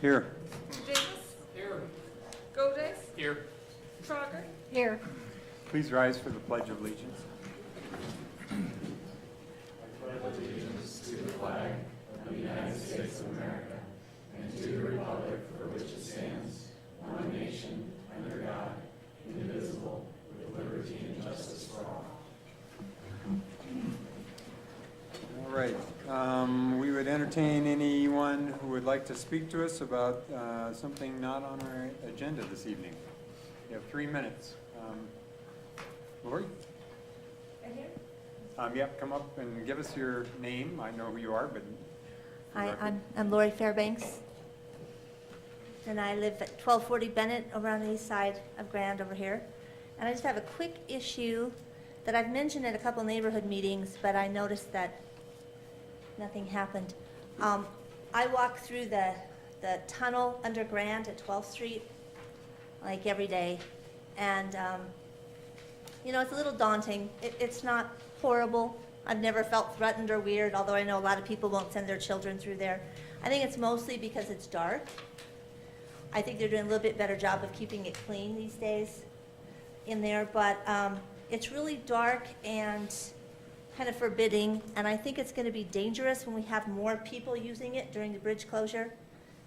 Here. Davis. Here. Godez. Here. Trogger. Here. Please rise for the Pledge of Allegiance. All right. We would entertain anyone who would like to speak to us about something not on our agenda this evening. You have 3 minutes. Lori? Right here? Yep, come up and give us your name. I know who you are, but... Hi, I'm Lori Fairbanks, and I live at 1240 Bennett over on the east side of Grand over here. And I just have a quick issue that I've mentioned at a couple neighborhood meetings, but I noticed that nothing happened. I walk through the tunnel under Grand at 12th Street, like every day, and you know, it's a little daunting. It's not horrible. I've never felt threatened or weird, although I know a lot of people won't send their children through there. I think it's mostly because it's dark. I think they're doing a little bit better job of keeping it clean these days in there, but it's really dark and kind of forbidding, and I think it's going to be dangerous when we have more people using it during the bridge closure.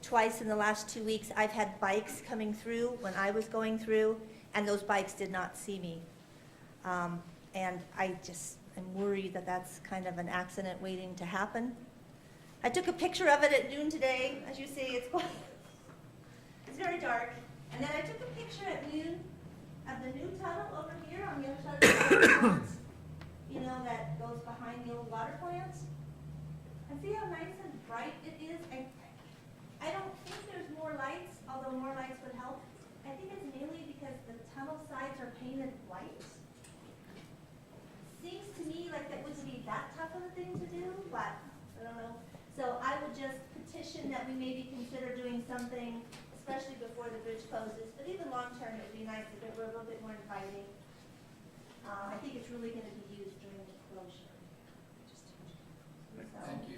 Twice in the last 2 weeks, I've had bikes coming through when I was going through, and those bikes did not see me. And I just am worried that that's kind of an accident waiting to happen. I took a picture of it at noon today. As you see, it's very dark. And then I took a picture at noon of the new tunnel over here on the other side of the water plants. You know, that goes behind the old water plants. And see how nice and bright it is? I don't think there's more lights, although more lights would help. I think it's mainly because the tunnel sides are painted white. Seems to me like that wouldn't be that tough of a thing to do, but I don't know. So I would just petition that we maybe consider doing something, especially before the bridge closes, but even long term, it would be nice if it were a little bit more inviting. I think it's really going to be used during the closure. Thank you.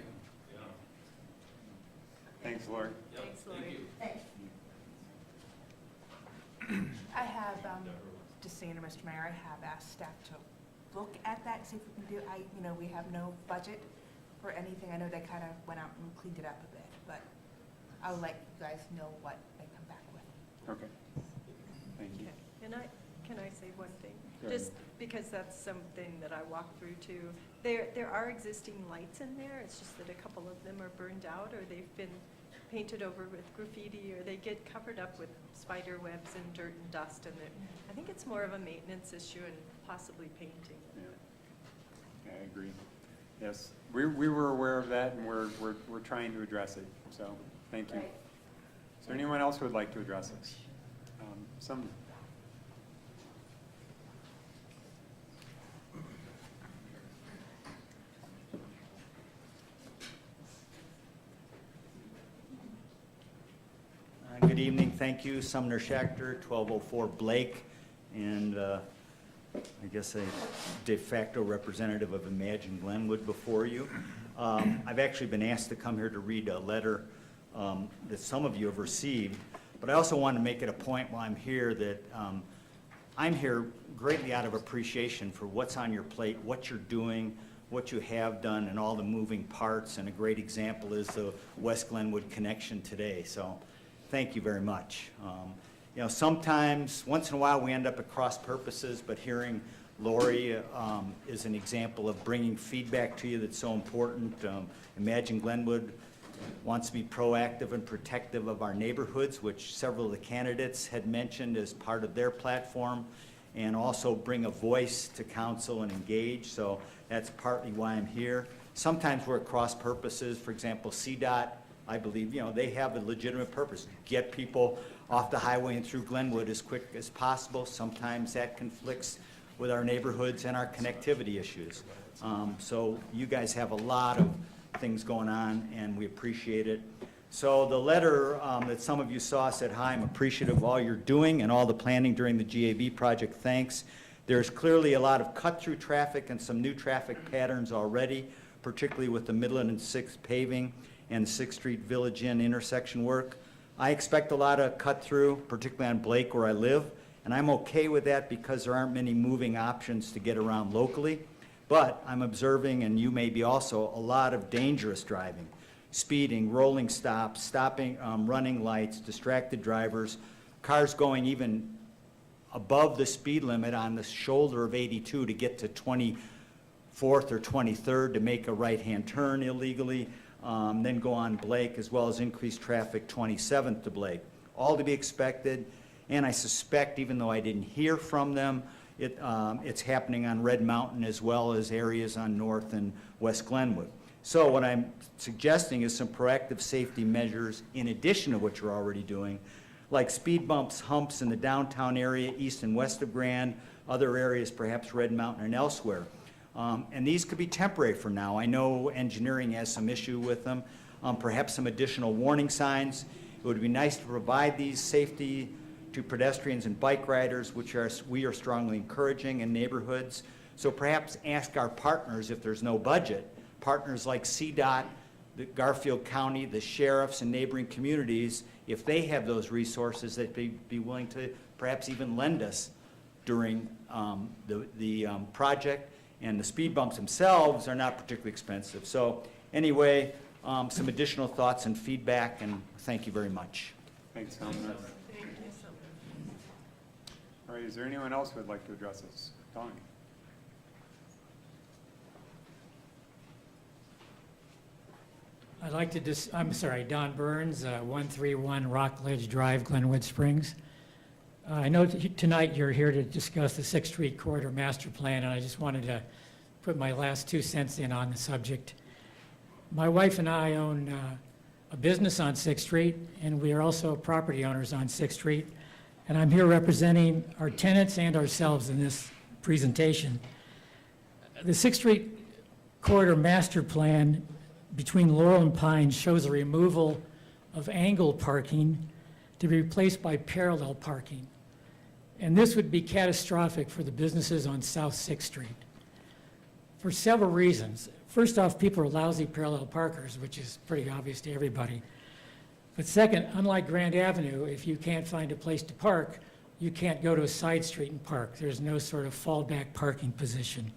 Thanks, Lori. Thanks, Lori. Thanks. I have, just saying to Mr. Mayor, I have asked staff to look at that, see if we can do, we have no budget for anything. I know they kind of went out and cleaned it up a bit, but I'll let you guys know what they come back with. Okay. Thank you. Okay. Can I say one thing? Go ahead. Just because that's something that I walked through too. There are existing lights in there. It's just that a couple of them are burned out, or they've been painted over with graffiti, or they get covered up with spider webs and dirt and dust. And I think it's more of a maintenance issue and possibly painting. Yeah, I agree. Yes, we were aware of that, and we're trying to address it. So, thank you. Right. Is there anyone else who would like to address us? Some. Good evening, thank you. Sumner Schachter, 1204 Blake, and I guess a de facto representative of Imagine Glenwood before you. I've actually been asked to come here to read a letter that some of you have received, but I also want to make it a point while I'm here that I'm here greatly out of appreciation for what's on your plate, what you're doing, what you have done, and all the moving parts, and a great example is the West Glenwood connection today. So thank you very much. Sometimes, once in a while, we end up at cross purposes, but hearing Lori is an example of bringing feedback to you that's so important. Imagine Glenwood wants to be proactive and protective of our neighborhoods, which several of the candidates had mentioned as part of their platform, and also bring a voice to council and engage. So that's partly why I'm here. Sometimes we're at cross purposes. For example, CDOT, I believe, they have a legitimate purpose. Get people off the highway and through Glenwood as quick as possible. Sometimes that conflicts with our neighborhoods and our connectivity issues. So you guys have a lot of things going on, and we appreciate it. So the letter that some of you saw said, hi, I'm appreciative of all you're doing and all the planning during the GAV project. Thanks. There's clearly a lot of cut-through traffic and some new traffic patterns already, particularly with the Midland and 6th paving and 6th Street Village Inn intersection work. I expect a lot of cut through, particularly on Blake where I live, and I'm okay with that because there aren't many moving options to get around locally. But I'm observing, and you may be also, a lot of dangerous driving, speeding, rolling stops, stopping, running lights, distracted drivers, cars going even above the speed limit on the shoulder of 82 to get to 24th or 23rd to make a right-hand turn illegally, then go on Blake, as well as increased traffic 27th to Blake. All to be expected, and I suspect, even though I didn't hear from them, it's happening on Red Mountain as well as areas on North and West Glenwood. So what I'm suggesting is some proactive safety measures in addition to what you're already doing, like speed bumps, humps in the downtown area, east and west of Grand, other areas, perhaps Red Mountain and elsewhere. And these could be temporary for now. I know engineering has some issue with them, perhaps some additional warning signs. It would be nice to provide these safety to pedestrians and bike riders, which we are strongly encouraging in neighborhoods. So perhaps ask our partners, if there's no budget, partners like CDOT, the Garfield County, the sheriffs and neighboring communities, if they have those resources, that they'd be willing to perhaps even lend us during the project. And the speed bumps themselves are not particularly expensive. So anyway, some additional thoughts and feedback, and thank you very much. Thanks, Sumner. All right, is there anyone else who would like to address us? Don? I'd like to I'm sorry, Don Burns, 131 Rockledge Drive, Glenwood Springs. I know tonight you're here to discuss the 6th Street Corridor Master Plan, and I just wanted to put my last 2 cents in on the subject. My wife and I own a business on 6th Street, and we are also property owners on 6th Street, and I'm here representing our tenants and ourselves in this presentation. The 6th Street Corridor Master Plan between Laurel and Pine shows a removal of angled parking to be replaced by parallel parking. And this would be catastrophic for the businesses on South 6th Street for several reasons. First off, people are lousy parallel parkers, which is pretty obvious to everybody. But second, unlike Grand Avenue, if you can't find a place to park, you can't go to a side street and park. There's no sort of fallback parking position.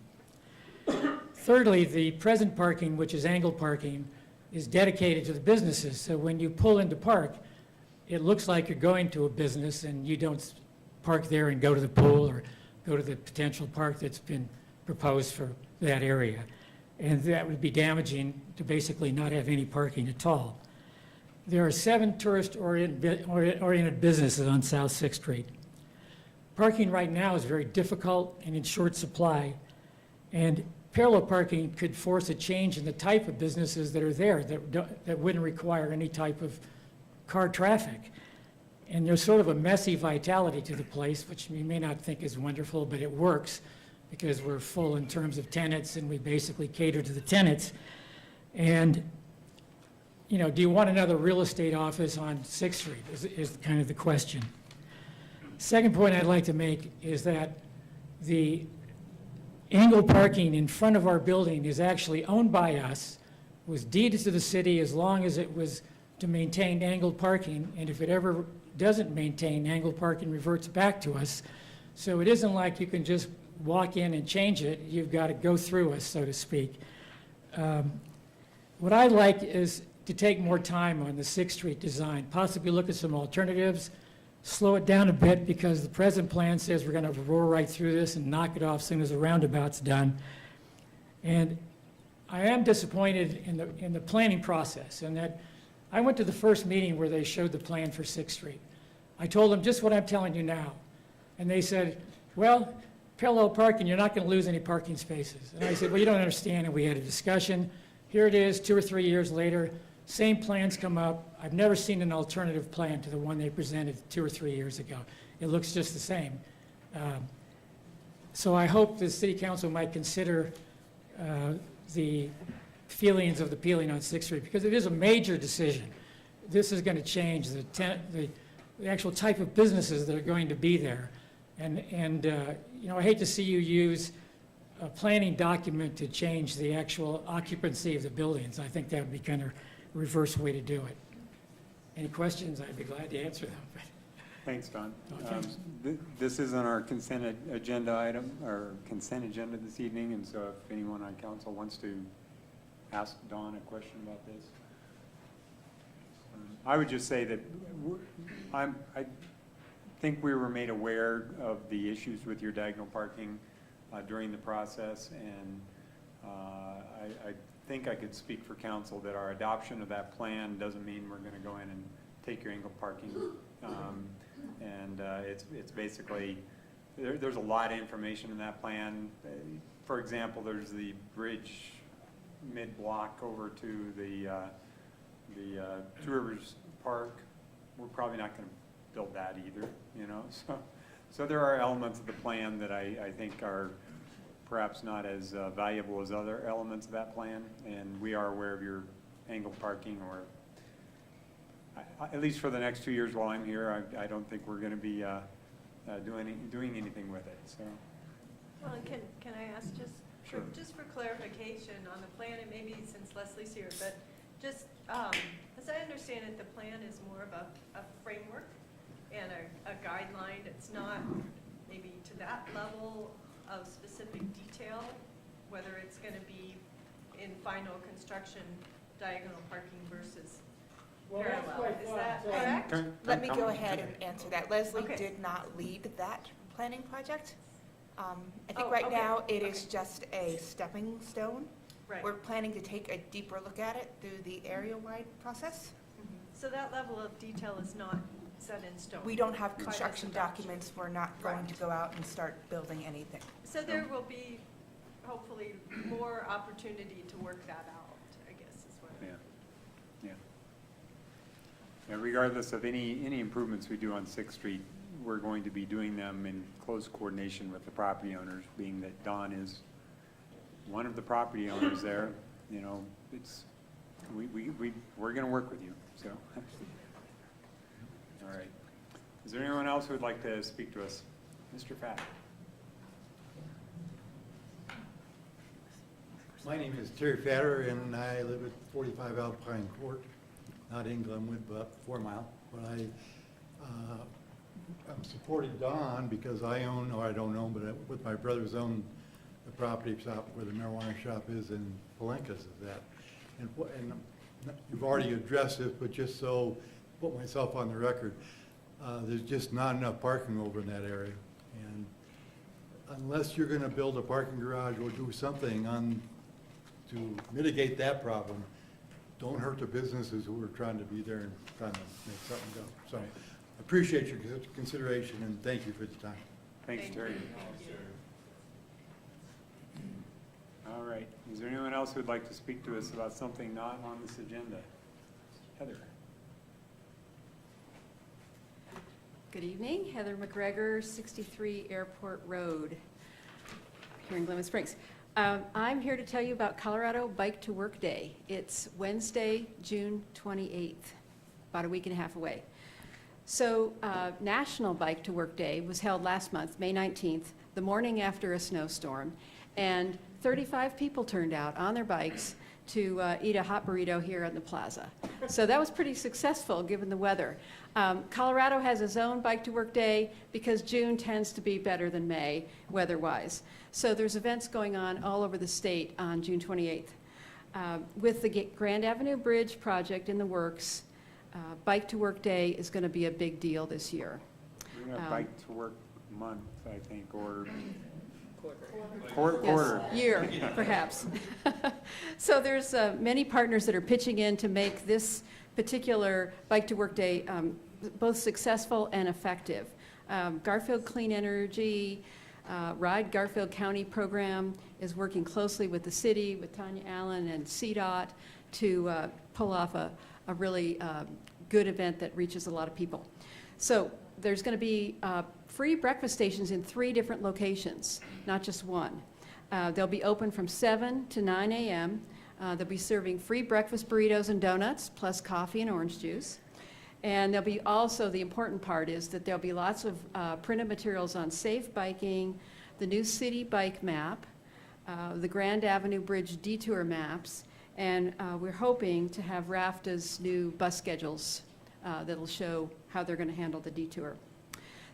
Thirdly, the present parking, which is angled parking, is dedicated to the businesses. So when you pull into park, it looks like you're going to a business and you don't park there and go to the pool or go to the potential park that's been proposed for that area. And that would be damaging to basically not have any parking at all. There are 7 tourist-oriented businesses on South 6th Street. Parking right now is very difficult and in short supply, and parallel parking could force a change in the type of businesses that are there that wouldn't require any type of car traffic. And there's sort of a messy vitality to the place, which you may not think is wonderful, but it works because we're full in terms of tenants and we basically cater to the tenants. And, you know, do you want another real estate office on 6th Street is kind of the question. Second point I'd like to make is that the angled parking in front of our building is actually owned by us, was deeded to the city as long as it was to maintain angled parking, and if it ever doesn't maintain angled parking, reverts back to us. So it isn't like you can just walk in and change it. You've got to go through us, so to speak. What I'd like is to take more time on the 6th Street design, possibly look at some alternatives, slow it down a bit because the present plan says we're going to roar right through this and knock it off as soon as the roundabout's done. And I am disappointed in the planning process, in that I went to the first meeting where they showed the plan for 6th Street. I told them just what I'm telling you now. And they said, well, parallel parking, you're not going to lose any parking spaces. And I said, well, you don't understand. And we had a discussion. Here it is, 2 or 3 years later, same plans come up. I've never seen an alternative plan to the one they presented 2 or 3 years ago. It looks just the same. So I hope the City Council might consider the feelings of the peeling on 6th Street, because it is a major decision. This is going to change the actual type of businesses that are going to be there. And you know, I hate to see you use a planning document to change the actual occupancy of the buildings. I think that would be kind of a reverse way to do it. Any questions, I'd be glad to answer them. Thanks, Don. Okay. This is on our consent agenda item, or consent agenda this evening, and so if anyone on council wants to ask Don a question about this. I would just say that I think we were made aware of the issues with your diagonal parking during the process, and I think I could speak for council that our adoption of that plan doesn't mean we're gonna go in and take your angle parking. It's basically, there's a lot of information in that plan. For example, there's the bridge mid-block over to the Two Rivers Park. We're probably not gonna build that either, you know, so there are elements of the plan that I think are perhaps not as valuable as other elements of that plan, and we are aware of your angle parking, or at least for the next 2 years while I'm here, I don't think we're gonna be doing anything with it, so. Well, and can I ask Sure. just for clarification on the plan, and maybe since Leslie's here, but just, as I understand it, the plan is more of a framework and a guideline. It's not maybe to that level of specific detail, whether it's gonna be in final construction diagonal parking versus parallel. Is that correct? Okay. Let me go ahead and answer that. Leslie Okay. did not lead that planning project. I think Oh, right okay. now it is Okay. just a stepping stone. Right. We're planning to take a deeper look at it through the area-wide process. So that level of detail is not set in stone? We don't have by this construction adoption. documents. We're not going to Right. go out and start building anything. So there will be hopefully more opportunity to work that out, I guess is what. Yeah. Yeah, regardless of any improvements we do on Sixth Street, we're going to be doing them in close coordination with the property owners, being that Don is one of the property owners there. You know, we're gonna work with you, so. All right. Is there anyone else who would like to speak to us? Mr. Fatt? My name is Terry Fatter, and I live at 45 Alpine Court, not in Glenwood, but 4 Mile. But I'm supporting Don because I own, or I don't own, but with my brothers own the property shop where the marijuana shop is in Palenkas is that. And you've already addressed this, but just so, put myself on the record, there's just not enough parking over in that area. And unless you're gonna build a parking garage or do something to mitigate that problem, don't hurt the businesses who are trying to be there and trying to make something go. So I appreciate your consideration and thank you for the time. Thanks, Thank Terry. you. All right. Is there anyone else who would like to speak to us about something not on this agenda? Heather? Good evening, Heather McGregor, 63 Airport Road, here in Glenwood Springs. I'm here to tell you about Colorado Bike to Work Day. It's Wednesday, June 28th, about a week and a half away. So National Bike to Work Day was held last month, May 19th, the morning after a snowstorm, and 35 people turned out on their bikes to eat a hot burrito here at the plaza. So that was pretty successful given the weather. Colorado has its own Bike to Work Day because June tends to be better than May weather-wise. So there's events going on all over the state on June 28th. With the Grand Avenue Bridge project in the works, Bike to Work Day is going to be a big deal this year. We're going to Bike to Work Month, I think, or Yes, quarter. year, perhaps. So there's many partners that are pitching in to make this particular Bike to Work Day both successful and effective. Garfield Clean Energy, Ride Garfield County program is working closely with the city, with Tanya Allen and CDOT to pull off a really good event that reaches a lot of people. So there's going to be free breakfast stations in 3 different locations, not just one. They'll be open from 7 to 9 a.m. They'll be serving free breakfast burritos and donuts, plus coffee and orange juice. And there'll be also, the important part is that there'll be lots of printed materials on safe biking, the new city bike map, the Grand Avenue Bridge detour maps, and we're hoping to have RAFTA's new bus schedules that'll show how they're going to handle the detour.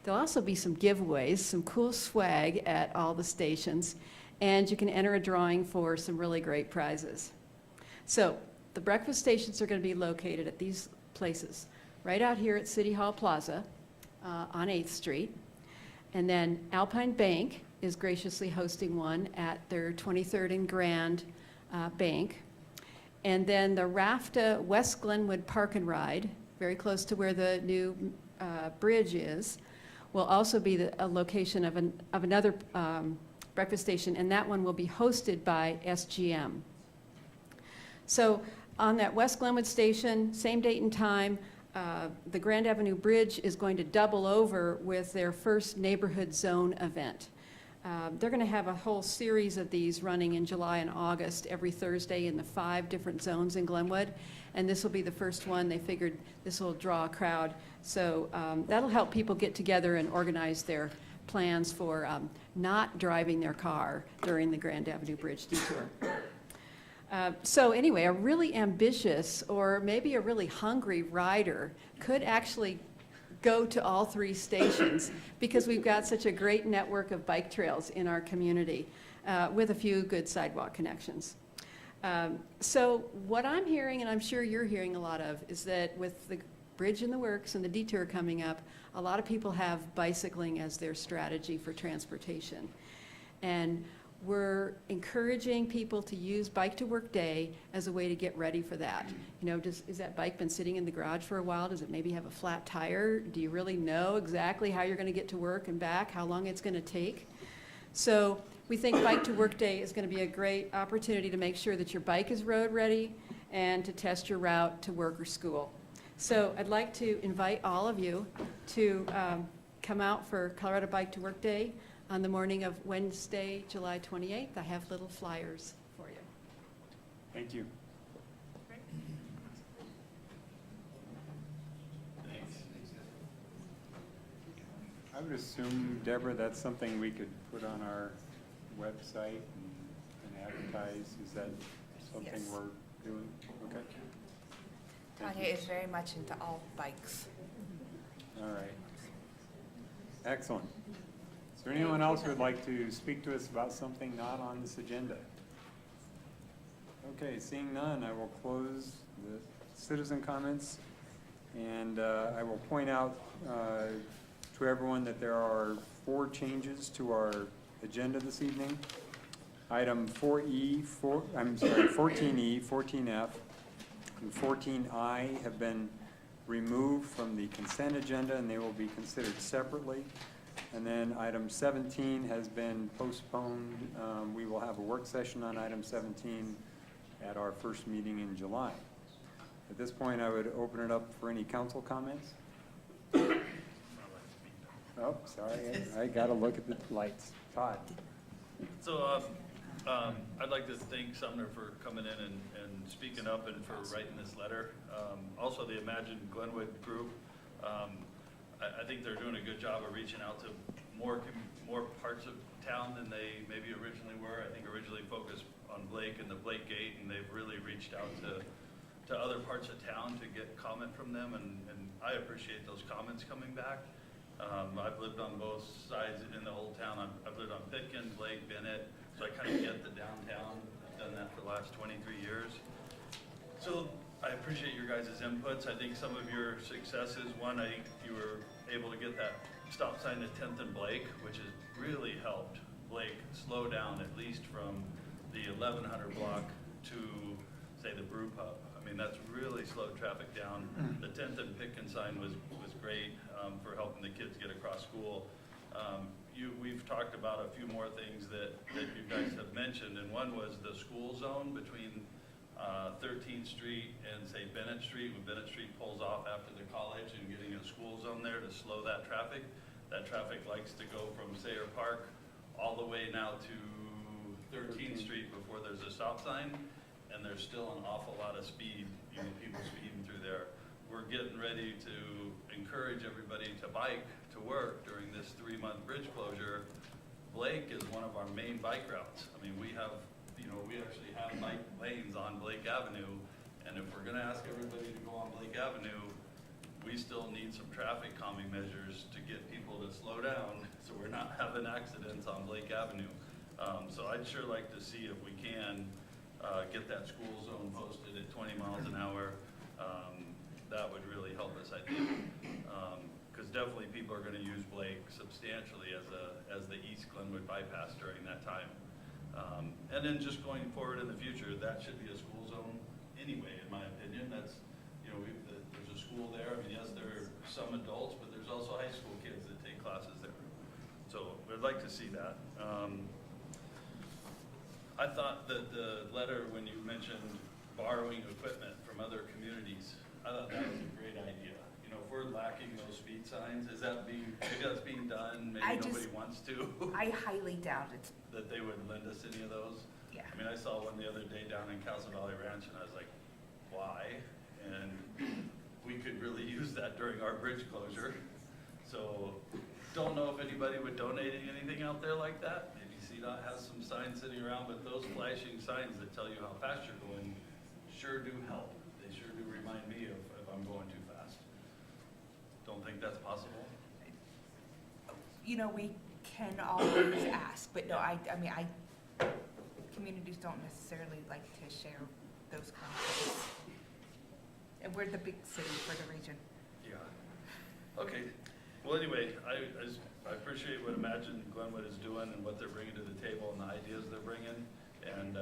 There'll also be some giveaways, some cool swag at all the stations, and you can enter a drawing for some really great prizes. So the breakfast stations are going to be located at these places, right out here at City Hall Plaza on 8th Street. And then Alpine Bank is graciously hosting one at their 23rd and Grand Bank. And then the RAFTA West Glenwood Park and Ride, very close to where the new bridge is, will also be a location of another breakfast station, and that one will be hosted by SGM. So on that West Glenwood station, same date and time, the Grand Avenue Bridge is going to double over with their first neighborhood zone event. They're going to have a whole series of these running in July and August every Thursday in the 5 different zones in Glenwood, and this will be the first one. They figured this will draw a crowd, so that'll help people get together and organize their plans for not driving their car during the Grand Avenue Bridge detour. So anyway, a really ambitious or maybe a really hungry rider could actually go to all 3 stations because we've got such a great network of bike trails in our community with a few good sidewalk connections. So what I'm hearing, and I'm sure you're hearing a lot of, is that with the bridge in the works and the detour coming up, a lot of people have bicycling as their strategy for transportation. And we're encouraging people to use Bike to Work Day as a way to get ready for that. You know, is that bike been sitting in the garage for a while? Does it maybe have a flat tire? Do you really know exactly how you're going to get to work and back, how long it's going to take? So we think Bike to Work Day is going to be a great opportunity to make sure that your bike is road ready and to test your route to work or school. So I'd like to invite all of you to come out for Colorado Bike to Work Day on the morning of Wednesday, July 28th. I have little flyers for you. Thank you. I would assume, Deborah, that's something we could put on our website and advertise. Is that something Yes. we're doing? Okay. Thank Tanya you. is very much into all bikes. All right. Excellent. Is there anyone else who would like to speak to us about something not on this agenda? Okay, seeing none, I will close the citizen comments. And I will point out to everyone that there are 4 changes to our agenda this evening. Item 4E, 14E, 14F, and 14I have been removed from the consent agenda, and they will be considered separately. And then item 17 has been postponed. We will have a work session on item 17 at our first meeting in July. At this point, I would open it up for any council comments. Oh, sorry, I gotta look at the lights. Todd? So I'd like to thank Sumner for coming in and speaking up and for writing this letter. Also, the Imagine Glenwood group, I think they're doing a good job of reaching out to more parts of town than they maybe originally were. I think originally focused on Blake and the Blake Gate, and they've really reached out to other parts of town to get comment from them, and I appreciate those comments coming back. I've lived on both sides in the whole town. I've lived on Pitkin, Blake, Bennett, so I kind of get the downtown. I've done that for the last 23 years. So I appreciate your guys' inputs. I think some of your successes, one, I think you were able to get that stop sign at 10th and Blake, which has really helped Blake slow down at least from the 1100 block to, say, the brew pub. I mean, that's really slowed traffic down. The 10th and Pitkin sign was great for helping the kids get across school. We've talked about a few more things that you guys have mentioned, and one was the school zone between 13th Street and, say, Bennett Street. When Bennett Street pulls off after the college, and getting a school zone there to slow that traffic. That traffic likes to go from Sayre Park all the way now to 13th Street before there's a stop sign, and there's still an awful lot of speed, people speeding through there. We're getting ready to encourage everybody to bike to work during this 3-month bridge closure. Blake is one of our main bike routes. I mean, we actually have bike lanes on Blake Avenue, and if we're gonna ask everybody to go on Blake Avenue, we still need some traffic calming measures to get people to slow down, so we're not having accidents on Blake Avenue. So I'd sure like to see if we can, get that school zone posted at 20 miles an hour. That would really help us, I think. Because definitely people are gonna use Blake substantially as the East Glenwood bypass during that time. And then just going forward in the future, that should be a school zone anyway, in my opinion. That's, you know, there's a school there. I mean, yes, there are some adults, but there's also high school kids that take classes there. So we'd like to see that. I thought that the letter, when you mentioned borrowing equipment from other communities, I thought that was a great idea. You know, if we're lacking those speed signs, is that maybe that's being done, maybe nobody wants to? I highly doubt it. That they would lend us any of those? Yeah. I mean, I saw one the other day down in Castle Valley Ranch, and I was like, why? And we could really use that during our bridge closure. So, don't know if anybody would donate anything out there like that. Maybe CDOT has some signs sitting around, but those flashing signs that tell you how fast you're going sure do help. They sure do remind me if I'm going too fast. Don't think that's possible? You know, we can always ask, but no, I mean, communities don't necessarily like to share those kinds of things. And we're the big city for the region. Yeah. Okay. Well, anyway, I appreciate what Imagine Glenwood is doing and what they're bringing to the table and the ideas they're bringing. And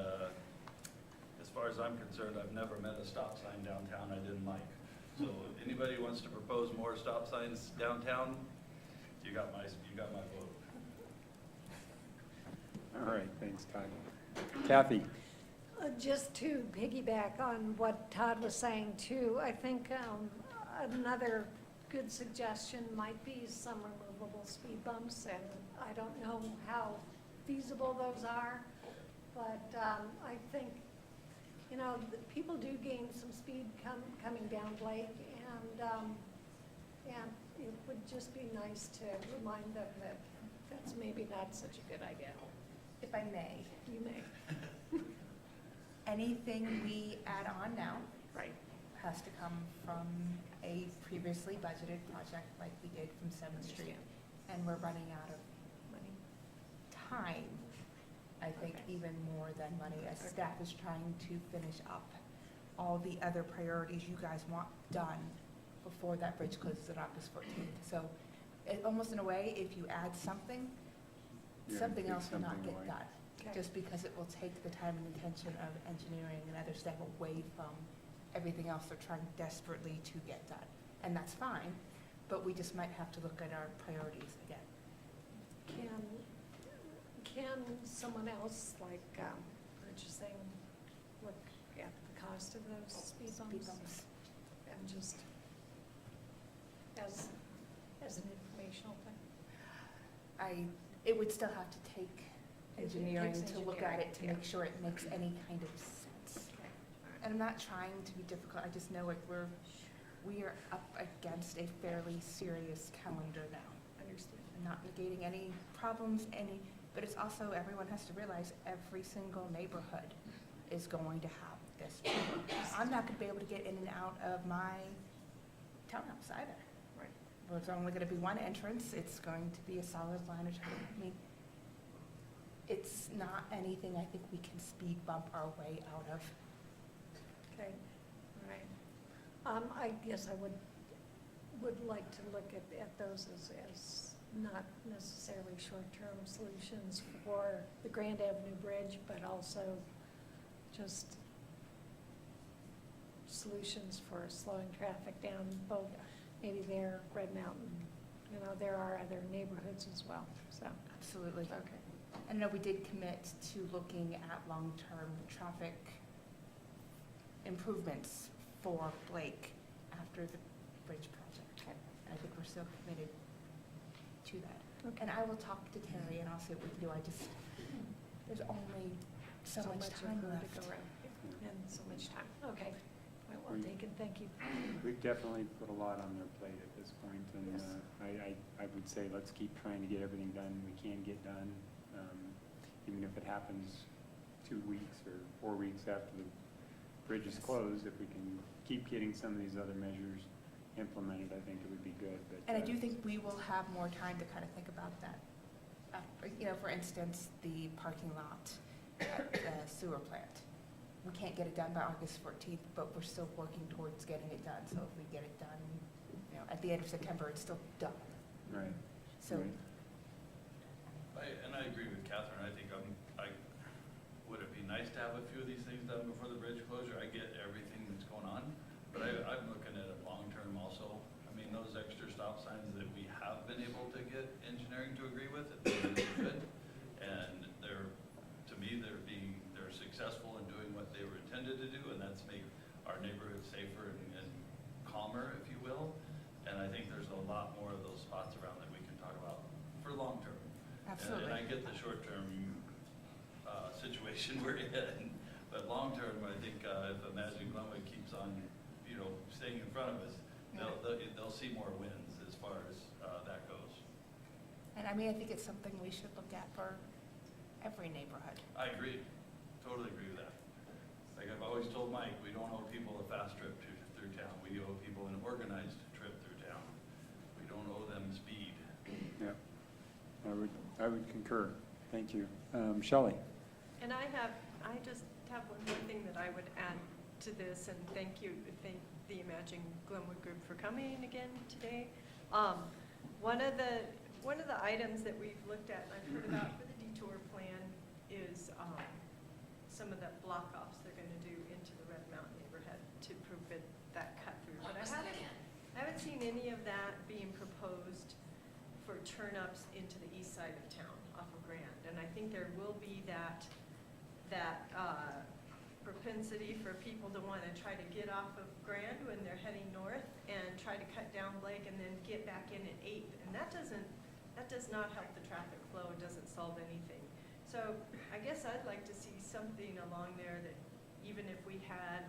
as far as I'm concerned, I've never met a stop sign downtown I didn't like. So anybody who wants to propose more stop signs downtown, you got my vote. All right, thanks, Todd. Kathy? Just to piggyback on what Todd was saying too, I think another good suggestion might be some removable speed bumps, and I don't know how feasible those are, but I think, you know, people do gain some speed coming down Blake, and it would just be nice to remind them that that's maybe not such a good idea. If I may, You may. anything we add on now Right. has to come from a previously budgeted project like we did from 7th Street. And we're running out of Money. time, I think, Okay. even more than money, as staff is trying to finish up all the other priorities you guys want done before that bridge closes on August 14th. So almost in a way, if you add something, You're something gonna else take will not something get away. done. Okay. Just because it will take the time and attention of engineering and other stuff away from everything else they're trying desperately to get done. And that's fine, but we just might have to look at our priorities again. Can someone else, like purchasing, look at the cost of those speed Speed bumps? bumps. And just as an informational thing? It would still have to take It engineering takes to look at engineering, it to yeah. make sure it makes any kind of sense. Okay. And I'm not trying to be difficult, I just know like we are up against a fairly serious calendar now. Understood. I'm not negating any problems, but it's also, everyone has to realize every single neighborhood is going to have this problem. I'm not gonna be able to get in and out of my townhouse either. Right. Well, it's only gonna be one entrance, it's going to be a solid line of traffic. I mean, it's not anything I think we can speed bump our way out of. Okay, all right. I guess I would like to look at those as not necessarily short-term solutions for the Grand Avenue Bridge, but also just solutions for slowing traffic down both, maybe there, Red Mountain. You know, there are other neighborhoods as well, so, Absolutely. okay. I know we did commit to looking at long-term traffic improvements for Blake after the bridge project. Okay. And I think we're still committed to that. Okay. And I will talk to Terry and I'll see what we can do. There's only so much time room left. to go around, and so much time. Okay, point well taken, thank you. We've definitely put a lot on their plate at this point, and Yes. I would say let's keep trying to get everything done we can get done, even if it happens 2 weeks or 4 weeks after the bridge is closed, if we can keep getting some of these other measures implemented, I think it would be good, but. And I do think we will have more time to kind of think about that. You know, for instance, the parking lot at the sewer plant. We can't get it done by August 14th, but we're still working towards getting it done. So if we get it done, you know, at the end of September, it's still done. Right. So Right. And I agree with Catherine. I think would it be nice to have a few of these things done before the bridge closure? I get everything that's going on, but I'm looking at it long-term also. I mean, those extra stop signs that we have been able to get engineering to agree with, it's really good. And to me, they're successful in doing what they were intended to do, and that's make our neighborhood safer and calmer, if you will. And I think there's a lot more of those spots around that we can talk about for long-term. absolutely. And I get the short-term situation we're in, but long-term, I think if Imagine Glenwood keeps on, staying in front of us, they'll see more wins as far as that goes. And I mean, I think it's something we should look at for every neighborhood. I agree, totally agree with that. Like I've always told Mike, we don't owe people a fast trip through town. We owe people an organized trip through town. We don't owe them speed. Yeah, I would concur. Thank you. Shelley? And I just have one more thing that I would add to this, and thank the Imagine Glenwood group for coming again today. One of the items that we've looked at and I've heard about for the detour plan is some of the block-offs they're going to do into the Red Mountain neighborhood to prevent that cut through. But I haven't seen any of that being proposed for turn-ups into the east side of town off of Grand. And I think there will be that propensity for people to want to try to get off of Grand when they're heading north and try to cut down Blake and then get back in at 8th. And that does not help the traffic flow. It doesn't solve anything. So I guess I'd like to see something along there that even if we had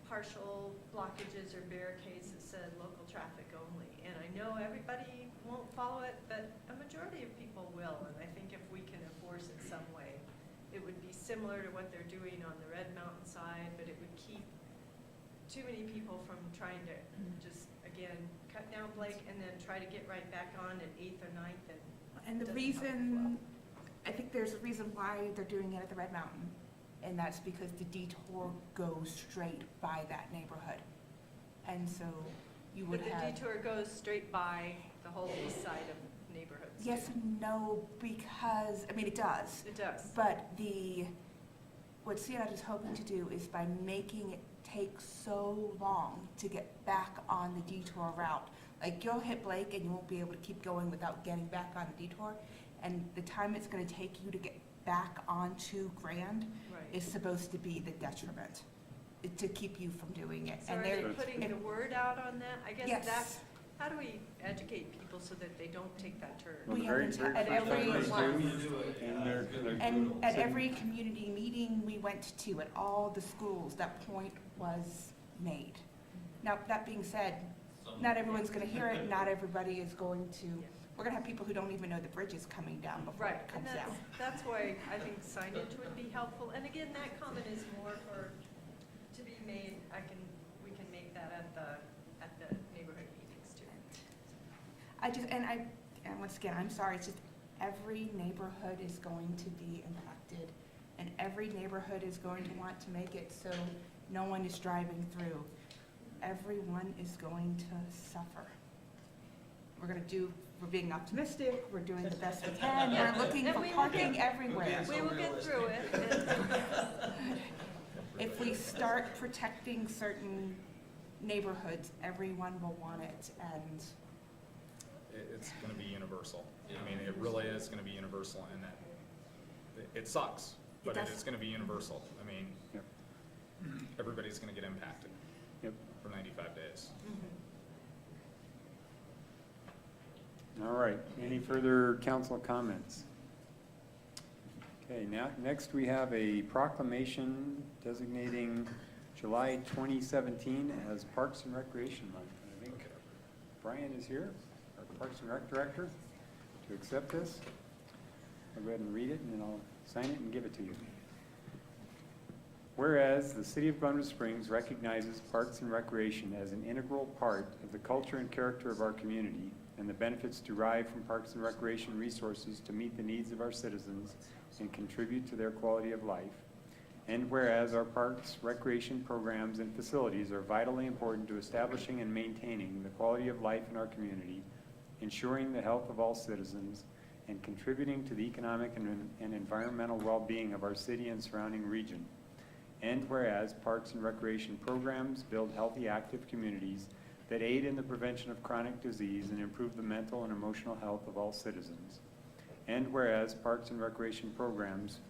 partial blockages or barricades that said local traffic only. And I know everybody won't follow it, but a majority of people will. And I think if we can enforce it some way, it would be similar to what they're doing on the Red Mountain side, but it would keep too many people from trying to just, again, cut down Blake and then try to get right back on at 8th or 9th. And the doesn't help reason, I think there's a reason why they're doing it at the Red Mountain, and that's because the detour goes straight by that neighborhood. And so you would But the have. detour goes straight by the whole east side of neighborhoods. Yes and no, because, I mean, it does. It does. But what CNOT is hoping to do is by making it take so long to get back on the detour route. Like you'll hit Blake and you won't be able to keep going without getting back on the detour. And the time it's gonna take you to get back onto Grand Right. is supposed to be the detriment, to keep you from doing it. So are they putting the word out on that? I guess Yes. that's, how do we educate people so that they don't take that turn? Well, We the have very at first every time I one. do, and they're And at sitting- every community meeting we went to, at all the schools, that point was made. Now, that being said, not everyone's gonna hear it, not everybody is going to, we're gonna have people who don't even know the bridge is coming down before Right, it and comes down. that's why I think signage would be helpful. And again, that comment is more to be made, we can make that at the neighborhood meetings too. And once again, I'm sorry, it's just every neighborhood is going to be impacted, and every neighborhood is going to want to make it so no one is driving through. Everyone is going to suffer. We're being optimistic, we're doing the best we can, we're looking And for we will parking everywhere. We will get through it. If we start protecting certain neighborhoods, everyone will want it, and It's going to be universal. I mean, it really is going to be universal, and that it sucks, but does. it's going to be universal. I mean, Yep. everybody's going to get impacted Yep. for 95 days. All right, any further council comments? Okay, next we have a proclamation designating July 2017 as Parks and Recreation Month. I think Brian is here, our Parks and Rec Director, to accept this. I'll go ahead and read it, and then I'll sign it and give it to you. Whereas the City of Glenwood Springs recognizes Parks and Recreation as an integral part of the culture and character of our community and the benefits derived from Parks and Recreation resources to meet the needs of our citizens and contribute to their quality of life. And whereas our parks, recreation programs, and facilities are vitally important to establishing and maintaining the quality of life in our community, ensuring the health of all citizens, and contributing to the economic and environmental well-being of our city and surrounding region. And whereas parks and recreation programs build healthy, active communities that aid in the prevention of chronic disease and improve the mental and emotional health of all citizens. And whereas parks and recreation programs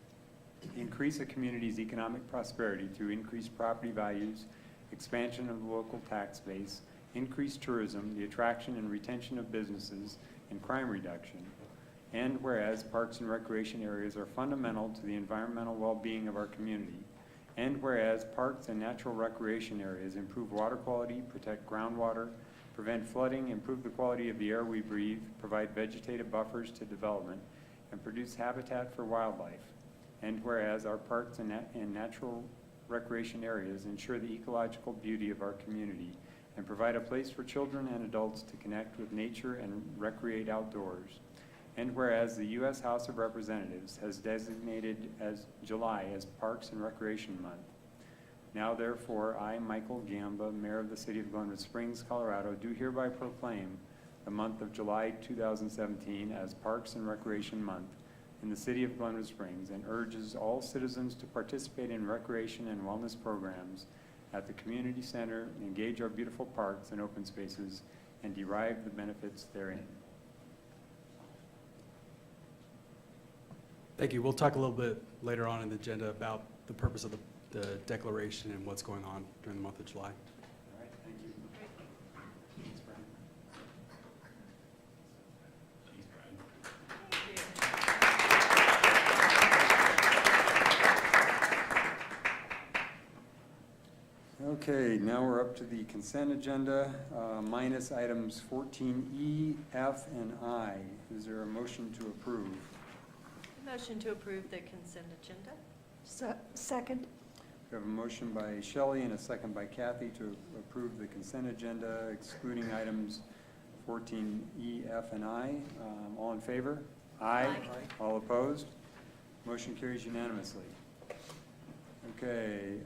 increase a community's economic prosperity through increased property values, expansion of the local tax base, increased tourism, the attraction and retention of businesses, and crime reduction. And whereas parks and recreation areas are fundamental to the environmental well-being of our community. And whereas parks and natural recreation areas improve water quality, protect groundwater, prevent flooding, improve the quality of the air we breathe, provide vegetative buffers to development, and produce habitat for wildlife. And whereas our parks and natural recreation areas ensure the ecological beauty of our community and provide a place for children and adults to connect with nature and recreate outdoors. And whereas the U.S. House of Representatives has designated as July as Parks and Recreation Month. Now therefore, I, Michael Gamba, Mayor of the City of Glenwood Springs, Colorado, do hereby proclaim the month of July 2017 as Parks and Recreation Month in the City of Glenwood Springs, and urges all citizens to participate in recreation and wellness programs at the community center, engage our beautiful parks and open spaces, and derive the benefits therein. Thank you. We'll talk a little bit later on in the agenda about the purpose of the declaration and what's going on during the month of July. All right, thank you. Thanks, Brian. Okay, now we're up to the consent agenda, minus items 14E, F, and I. Is there a motion to approve? Motion to approve the consent agenda. Second? We have a motion by Shelley and a second by Kathy to approve the consent agenda, excluding items 14E, F, and I. All in favor? Aye. Aye. All opposed? Motion carries unanimously. Okay,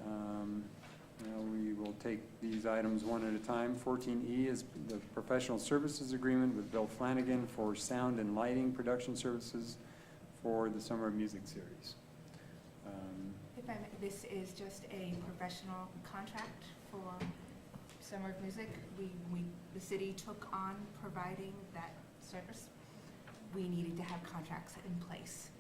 now we will take these items one at a time. 14E is the professional services agreement with Bill Flanagan for sound and lighting production services for the Summer of Music series. If I may, this is just a professional contract for Summer of Music. The city took on providing that service. We needed to have contracts in place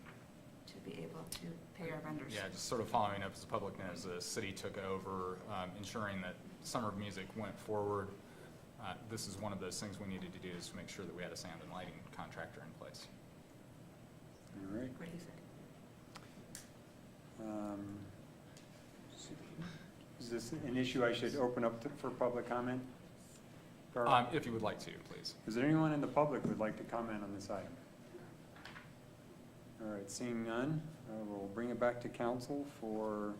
to be able to pay our vendors. Yeah, just sort of following up as the public knows, the city took over ensuring that Summer of Music went forward. This is one of those things we needed to do, is to make sure that we had a sound and lighting contractor in place. All right. What he said. Is this an issue I should open up for public comment? Carl? If you would like to, please. Is there anyone in the public who would like to comment on this item? All right, seeing none, we'll bring it back to council for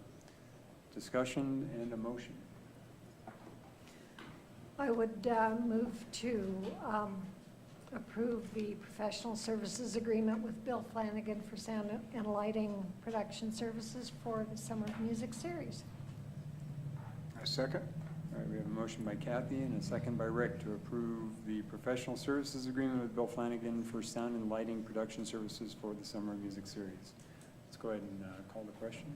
discussion and a motion. I would move to approve the professional services agreement with Bill Flanagan for sound and lighting production services for the Summer of Music series. A second. All right, we have a motion by Kathy and a second by Rick to approve the professional services agreement with Bill Flanagan for sound and lighting production services for the Summer of Music series. Let's go ahead and call the question.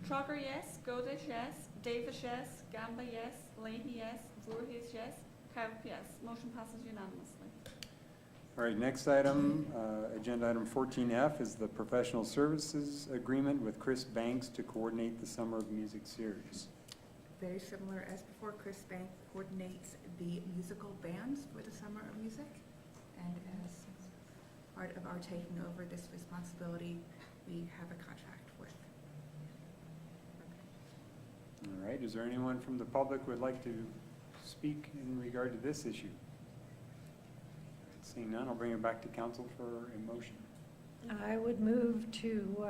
Trucker, yes. Goldish, yes. Davis, yes. Gamba, yes. Leahy, yes. Voorhees, yes. Cook, yes. Motion passes unanimously. All right, next item, agenda item 14F is the professional services agreement with Chris Banks to coordinate the Summer of Music series. Very similar as before, Chris Bank coordinates the musical bands for the Summer of Music. And as part of our taking over this responsibility, we have a contract with. All right, is there anyone from the public who would like to speak in regard to this issue? Seeing none, I'll bring it back to council for a motion. I would move to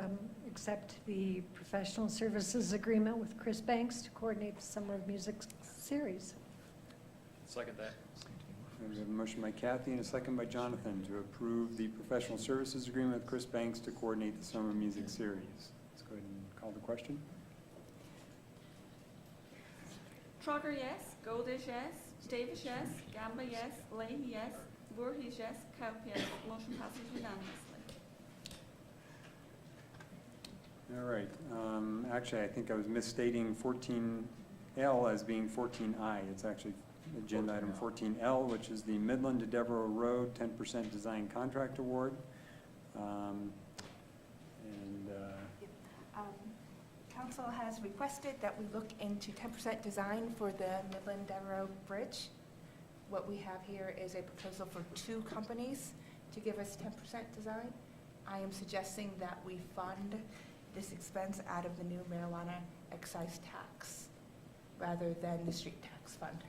accept the professional services agreement with Chris Banks to coordinate the Summer of Music series. Second that. We have a motion by Kathy and a second by Jonathan to approve the professional services agreement with Chris Banks to coordinate the summer music series. Let's go ahead and call the question. Trogger, yes. Goldish, yes. Davis, yes. Gamba, yes. Leahy, yes. Voorhees, yes. Kaup, yes. Motion passes unanimously. All right. Actually, I think I was misstating 14L as being 14I. It's actually agenda item 14L, which is the Midland to Devereaux Road 10% Design Contract Award. Council has requested that we look into 10% design for the Midland Devereaux Bridge. What we have here is a proposal for 2 companies to give us 10% design. I am suggesting that we fund this expense out of the new marijuana excise tax rather than the street tax fund.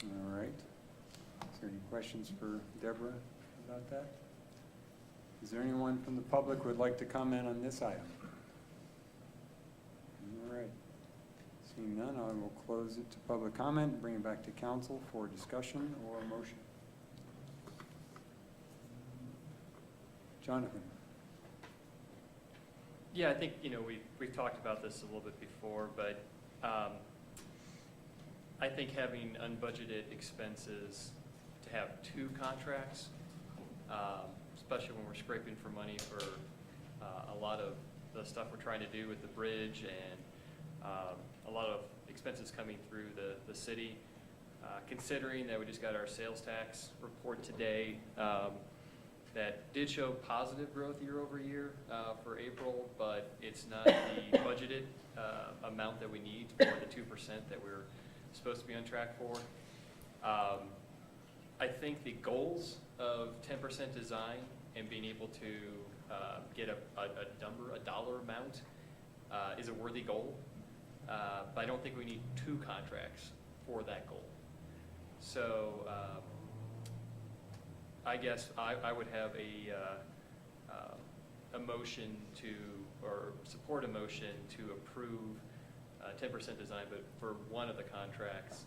All right. Is there any questions for Deborah about that? Is there anyone from the public who would like to comment on this item? All right. Seeing none, I will close it to public comment and bring it back to council for discussion or motion. Jonathan. Yeah, I think, we've talked about this a little bit before, but I think having unbudgeted expenses to have 2 contracts, especially when we're scraping for money for a lot of the stuff we're trying to do with the bridge and a lot of expenses coming through the city. Considering that we just got our sales tax report today, that did show positive growth year over year for April, but it's not the budgeted amount that we need for the 2% that we're supposed to be on track for. I think the goals of 10% design and being able to get a dollar amount is a worthy goal, but I don't think we need 2 contracts for that goal. So I guess I would have a motion to, or support a motion to approve 10% design, but for one of the contracts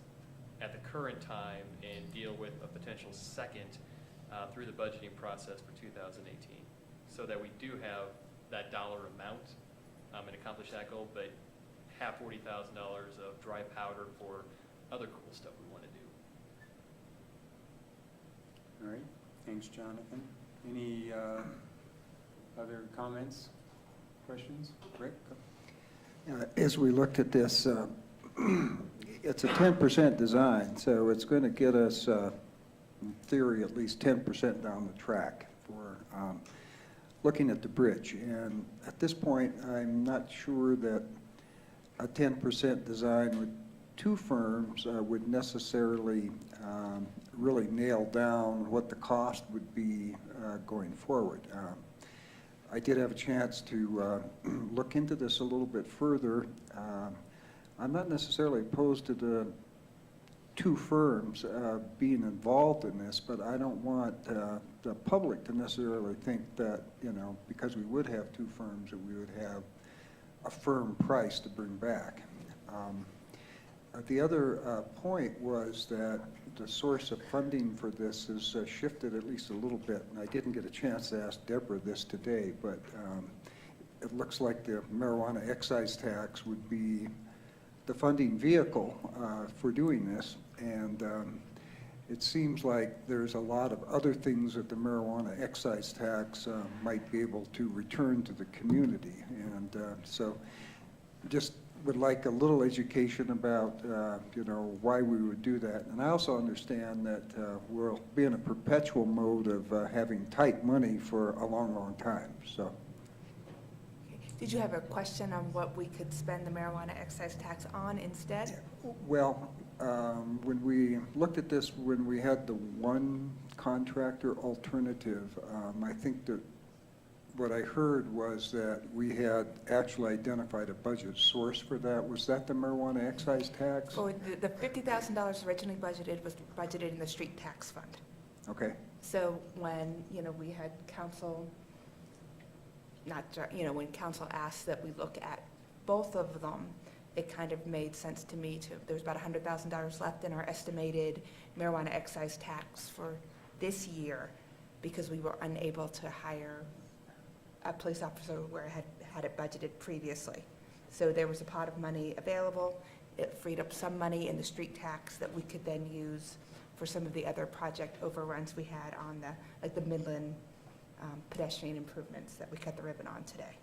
at the current time and deal with a potential second through the budgeting process for 2018, so that we do have that dollar amount and accomplish that goal, but have $40,000 of dry powder for other cool stuff we want to do. All right. Thanks, Jonathan. Any other comments, questions? Rick? As we looked at this, it's a 10% design, so it's going to get us, in theory, at least 10% down the track for looking at the bridge. And at this point, I'm not sure that a 10% design with 2 firms would necessarily really nail down what the cost would be going forward. I did have a chance to look into this a little bit further. I'm not necessarily opposed to the 2 firms being involved in this, but I don't want the public to necessarily think that, because we would have 2 firms, that we would have a firm price to bring back. The other point was that the source of funding for this has shifted at least a little bit, and I didn't get a chance to ask Deborah this today, but it looks like the marijuana excise tax would be the funding vehicle for doing this, and it seems like there's a lot of other things that the marijuana excise tax might be able to return to the community, and so just would like a little education about, why we would do that. And I also understand that we'll be in a perpetual mode of having tight money for a long, long time, so. Did you have a question on what we could spend the marijuana excise tax on instead? Well, when we looked at this, when we had the one contractor alternative, I think that what I heard was that we had actually identified a budget source for that. Was that the marijuana excise tax? So the $50,000 originally budgeted was budgeted in the street tax fund. Okay, So when, we had council, when council asked that we look at both of them, it kind of made sense to me there's about $100,000 left in our estimated marijuana excise tax for this year because we were unable to hire a police officer where I had it budgeted previously. So there was a pot of money available. It freed up some money in the street tax that we could then use for some of the other project overruns we had on the Midland pedestrian improvements that we cut the ribbon on today.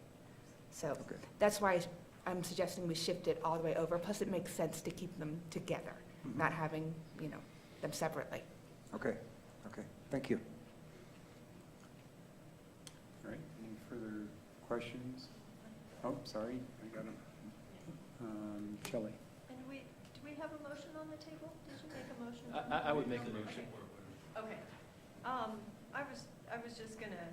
So Okay. that's why I'm suggesting we shift it all the way over. Plus, it makes sense to keep them together, not having, them separately. okay, thank you. All right, any further questions? Oh, sorry, I got it. Shelley? And do we have a motion on the table? Did you make a motion? I would make a motion. Okay. I was just gonna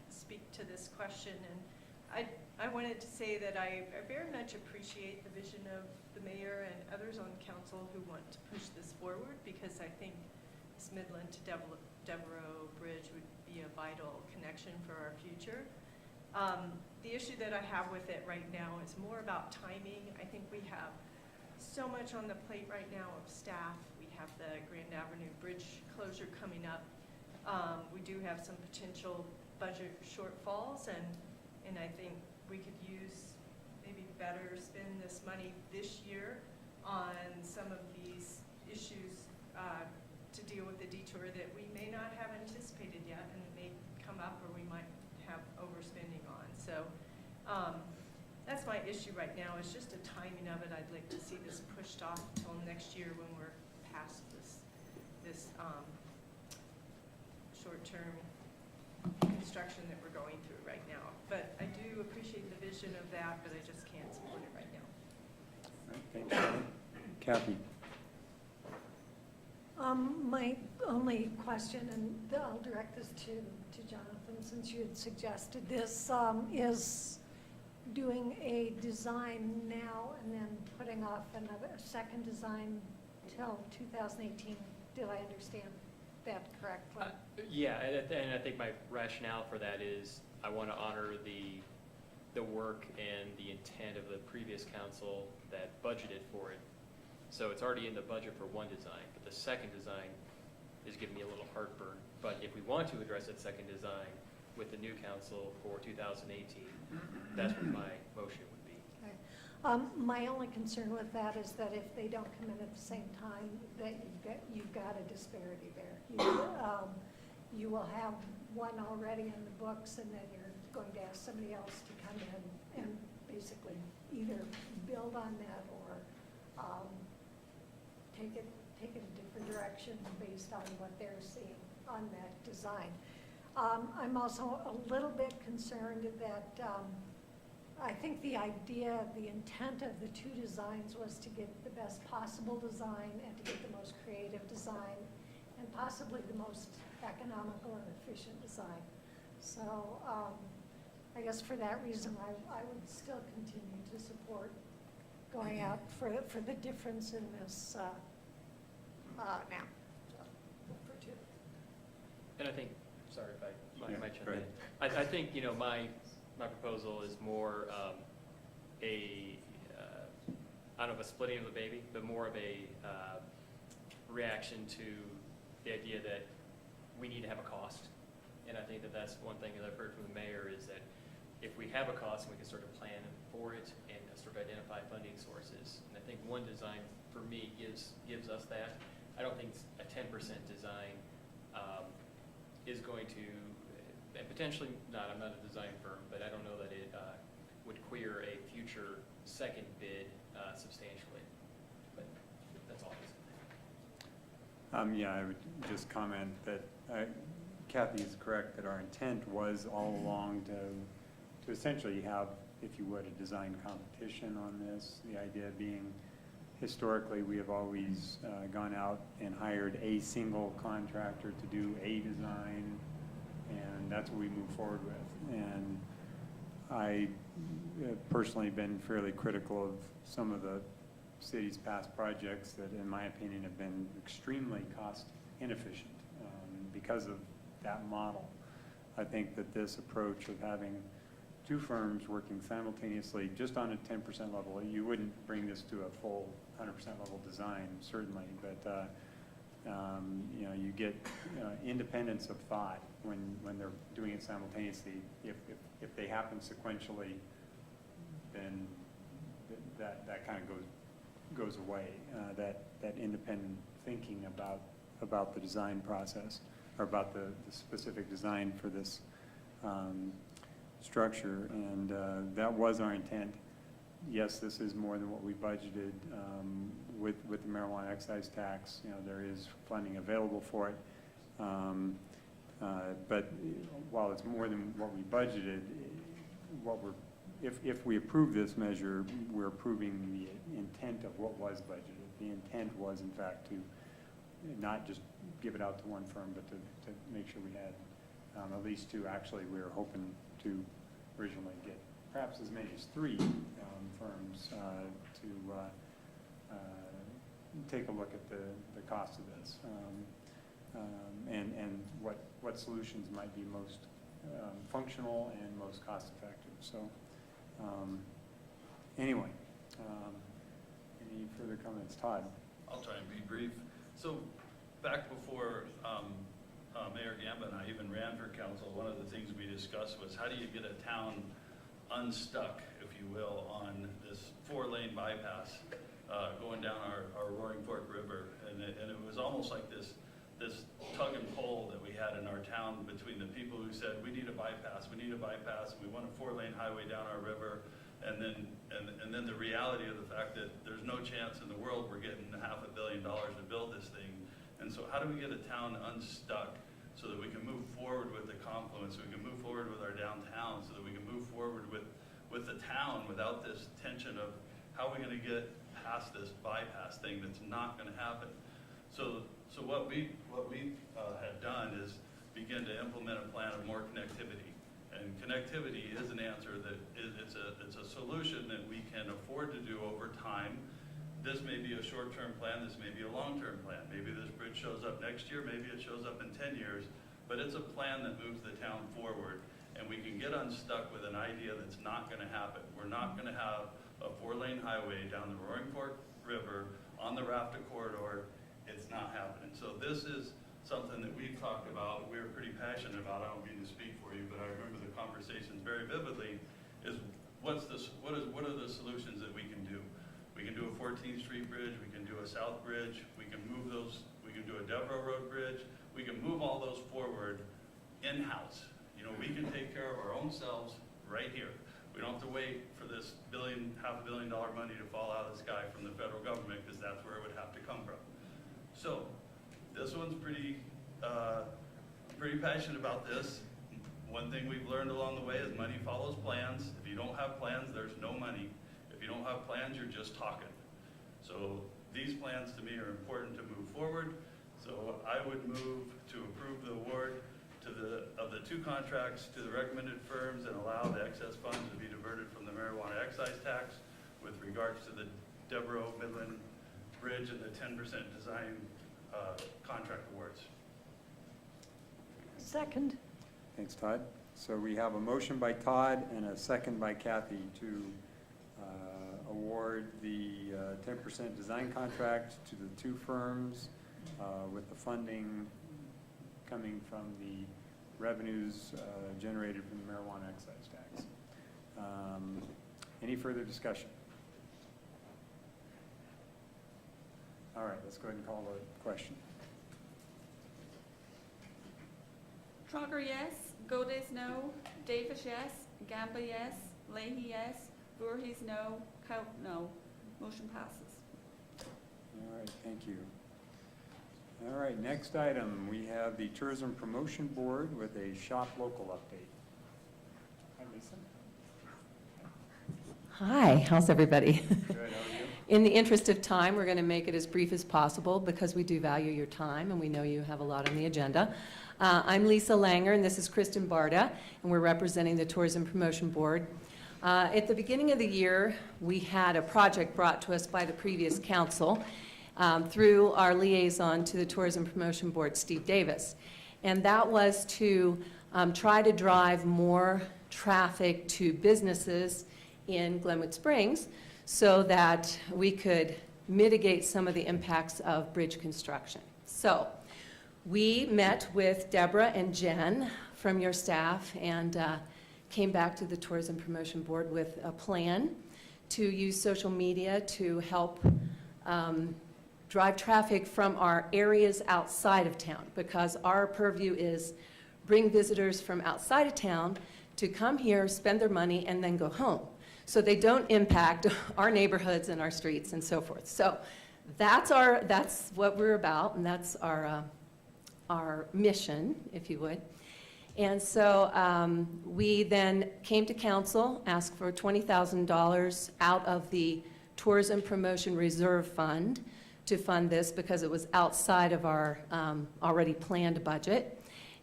speak to this question, and I wanted to say that I very much appreciate the vision of the mayor and others on council who want to push this forward, because I think this Midland to Devereaux Bridge would be a vital connection for our future. The issue that I have with it right now is more about timing. I think we have so much on the plate right now of staff. We have the Grand Avenue Bridge closure coming up. We do have some potential budget shortfalls, and I think we could maybe better spend this money this year on some of these issues to deal with the detour that we may not have anticipated yet, and it may come up, or we might have overspending on. So that's my issue right now, is just the timing of it. I'd like to see this pushed off until next year when we're past this short-term construction that we're going through right now. But I do appreciate the vision of that, but I just can't support it right now. All right, thanks, Shelley. Kathy? My only question, and I'll direct this to Jonathan, since you had suggested this, is doing a design now and then putting off a second design till 2018. Did I understand that correctly? Yeah, and I think my rationale for that is I want to honor the work and the intent of the previous council that budgeted for it. So it's already in the budget for one design, but the second design is giving me a little heartburn. But if we want to address that second design with the new council for 2018, that's what my motion would be. Okay. My only concern with that is that if they don't come in at the same time, that you've got a disparity there. You will have one already in the books, and then you're going to ask somebody else to come in and basically either build on that or take it a different direction based on what they're seeing on that design. I'm also a little bit concerned that I think the idea, the intent of the two designs was to get the best possible design and to get the most creative design and possibly the most economical and efficient design. So I guess for that reason, I would still continue to support going out for the difference in this now. So, for two. And I think, sorry if I Yeah, might jump go in. ahead. I think, my proposal is more I don't know if a splitting of the baby, but more of a reaction to the idea that we need to have a cost. And I think that that's one thing that I've heard from the mayor is that if we have a cost, we can sort of plan for it and sort of identify funding sources. And I think one design for me gives us that. I don't think a 10% design is going to, and potentially not, I'm not a design firm, but I don't know that it would queer a future second bid substantially. But that's all I was. Yeah, I would just comment that Kathy is correct that our intent was all along to essentially have, if you would, a design competition on this. The idea being, historically, we have always gone out and hired a single contractor to do a design, and that's what we move forward with. And I have personally been fairly critical of some of the city's past projects that, in my opinion, have been extremely cost inefficient because of that model. I think that this approach of having two firms working simultaneously, just on a 10% level, you wouldn't bring this to a full 100% level design, certainly, but you know, you get independence of thought when they're doing it simultaneously. If they happen sequentially, then that kind of goes away. That independent thinking about the design process, or about the specific design for this structure, and that was our intent. Yes, this is more than what we budgeted with the marijuana excise tax. You know, there is funding available for it, but while it's more than what we budgeted, if we approve this measure, we're approving the intent of what was budgeted. The intent was, in fact, to not just give it out to one firm, but to make sure we had at least two. Actually, we were hoping to originally get perhaps as many as three firms to take a look at the cost of this and what solutions might be most functional and most cost effective. So anyway, any further comments? Todd? I'll try and be brief. So back before Mayor Gamba and I even ran for council, one of the things we discussed was how do you get a town unstuck, if you will, on this 4-lane bypass going down our Roaring Fork River. And it was almost like this tug and pull that we had in our town between the people who said, we need a bypass, and we want a 4-lane highway down our river, and then the reality of the fact that there's no chance in the world we're getting $500 million to build this thing. And so how do we get a town unstuck so that we can move forward with the confluence, so we can move forward with our downtown, so that we can move forward with the town without this tension of how are we going to get past this bypass thing that's not going to happen. So what we have done is begin to implement a plan of more connectivity. And connectivity is an answer that it's a solution that we can afford to do over time. This may be a short-term plan, this may be a long-term plan. Maybe this bridge shows up next year, maybe it shows up in 10 years, but it's a plan that moves the town forward. And we can get unstuck with an idea that's not going to happen. We're not going to have a 4-lane highway down the Roaring Fork River on the RAFTA corridor. It's not happening. So this is something that we've talked about, we're pretty passionate about. I don't mean to speak for you, but I remember the conversations very vividly, is what are the solutions that we can do? We can do a 14th Street bridge, we can do a South Bridge, we can move those, we can do a Devereaux Road Bridge, we can move all those forward in-house. You know, we can take care of our own selves right here. We don't have to wait for this $500 million money to fall out of the sky from the federal government, because that's where it would have to come from. So this one's pretty passionate about this. One thing we've learned along the way is money follows plans. If you don't have plans, there's no money. If you don't have plans, you're just talking. So these plans to me are important to move forward. So I would move to approve the award of the 2 contracts to the recommended firms and allow the excess funds to be diverted from the marijuana excise tax with regards to the Devereaux Midland Bridge and the 10% design contract awards. Second. Thanks, Todd. So we have a motion by Todd and a second by Kathy to award the 10% design contract to the 2 firms with the funding coming from the revenues generated from the marijuana excise tax. Any further discussion? All right, let's go ahead and call the question. Trogger, yes. Goldes, no. Davis, yes. Gamba, yes. Leahy, yes. Voorhees, no. Cout, no. Motion passes. All right, thank you. All right, next item, we have the Tourism Promotion Board with a shop local update. Hi, Lisa. Hi, how's everybody? Good, how are you? In the interest of time, we're going to make it as brief as possible because we do value your time and we know you have a lot on the agenda. I'm Lisa Langer and this is Kristen Barda, and we're representing the Tourism Promotion Board. At the beginning of the year, we had a project brought to us by the previous council through our liaison to the Tourism Promotion Board, Steve Davis. And that was to try to drive more traffic to businesses in Glenwood Springs so that we could mitigate some of the impacts of bridge construction. So we met with Deborah and Jen from your staff and came back to the Tourism Promotion Board with a plan to use social media to help drive traffic from our areas outside of town, because our purview is bring visitors from outside of town to come here, spend their money, and then go home. So they don't impact our neighborhoods and our streets and so forth. So that's what we're about, and that's our mission, if you would. And so we then came to council, asked for $20,000 out of the Tourism Promotion Reserve Fund to fund this because it was outside of our already planned budget.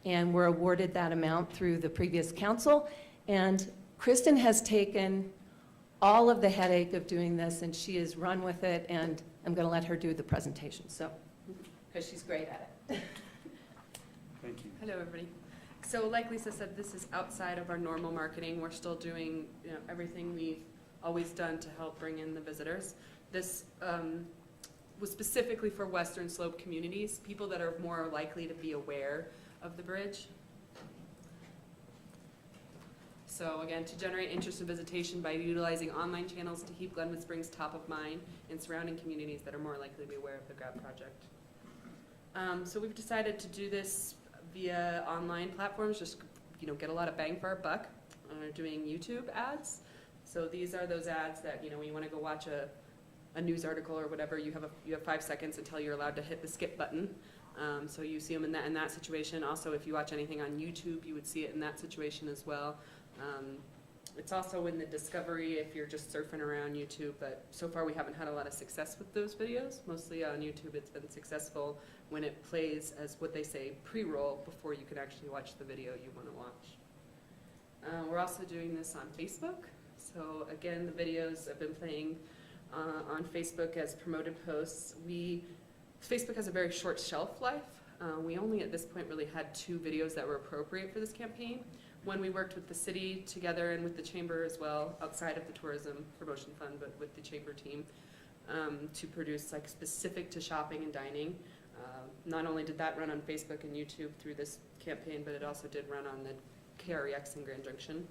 And we're awarded that amount through the previous council. And Kristen has taken all of the headache of doing this, and she has run with it, and I'm going to let her do the presentation, so, because she's great at it. Thank you. Hello, everybody. So like Lisa said, this is outside of our normal marketing. We're still doing everything we've always done to help bring in the visitors. This was specifically for Western Slope communities, people that are more likely to be aware of the bridge. So again, to generate interest and visitation by utilizing online channels to keep Glenwood Springs top of mind in surrounding communities that are more likely to be aware of the GRAB project. So we've decided to do this via online platforms, just get a lot of bang for our buck. Doing YouTube ads. So these are those ads that when you want to go watch a news article or whatever, you have 5 seconds until you're allowed to hit the skip button. So you see them in that situation. Also, if you watch anything on YouTube, you would see it in that situation as well. It's also in the discovery if you're just surfing around YouTube, but so far we haven't had a lot of success with those videos. Mostly on YouTube it's been successful when it plays as what they say pre-roll before you can actually watch the video you want to watch. We're also doing this on Facebook. So again, the videos have been playing on Facebook as promoted posts. Facebook has a very short shelf life. We only at this point really had 2 videos that were appropriate for this campaign. When we worked with the city together and with the chamber as well, outside of the Tourism Promotion Fund, but with the chamber team, to produce specific to shopping and dining. Not only did that run on Facebook and YouTube through this campaign, but it also did run on the KREX in Grand Junction.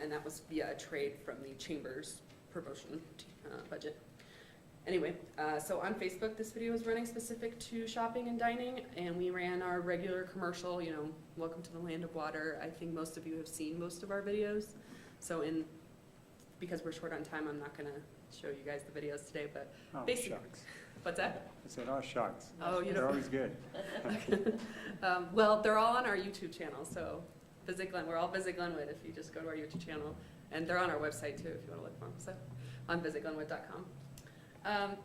And that was via a trade from the chamber's promotion budget. Anyway, so on Facebook, this video is running specific to shopping and dining, and we ran our regular commercial, welcome to the land of water. I think most of you have seen most of our videos. So because we're short on time, I'm not gonna show you guys the videos today, but basically. Shucks. What's that? I said, oh, shucks. Oh, They're always good. Well, they're all on our YouTube channel, so Visit Glen, we're all Visit Glenwood if you just go to our YouTube channel. And they're on our website too if you wanna look for them, so on visitglenwood.com.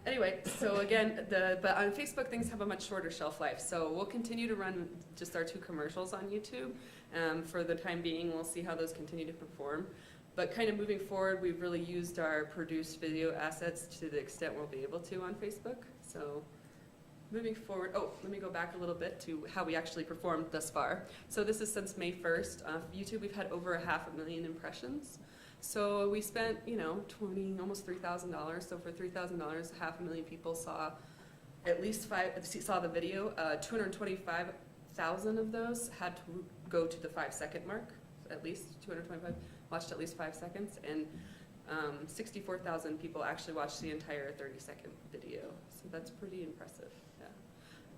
Anyway, so again, but on Facebook things have a much shorter shelf life. So we'll continue to run just our 2 commercials on YouTube. For the time being, we'll see how those continue to perform. But kind of moving forward, we've really used our produced video assets to the extent we'll be able to on Facebook. So moving forward, let me go back a little bit to how we actually performed thus far. So this is since May 1st. YouTube, we've had over 500,000 impressions. So we spent, almost $3,000. So for $3,000, 500,000 people saw at least saw the video. 225,000 of those had to go to the 5-second mark. At least 225 watched at least 5 seconds, and 64,000 people actually watched the entire 30-second video. So that's pretty impressive. Yeah.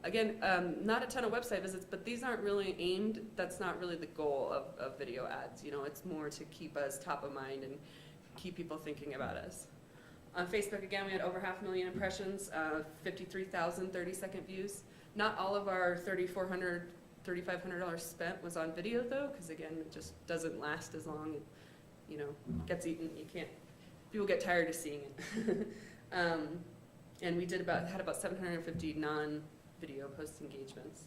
Again, not a ton of website visits, but these aren't really aimed, that's not really the goal of video ads. It's more to keep us top of mind and keep people thinking about us. On Facebook, again, we had over 500,000 impressions, 53,000 30-second views. Not all of our $3,400, $3,500 spent was on video though, because again, it just doesn't last as long. It, gets eaten. People get tired of seeing it. And we had about 750 non-video post engagements.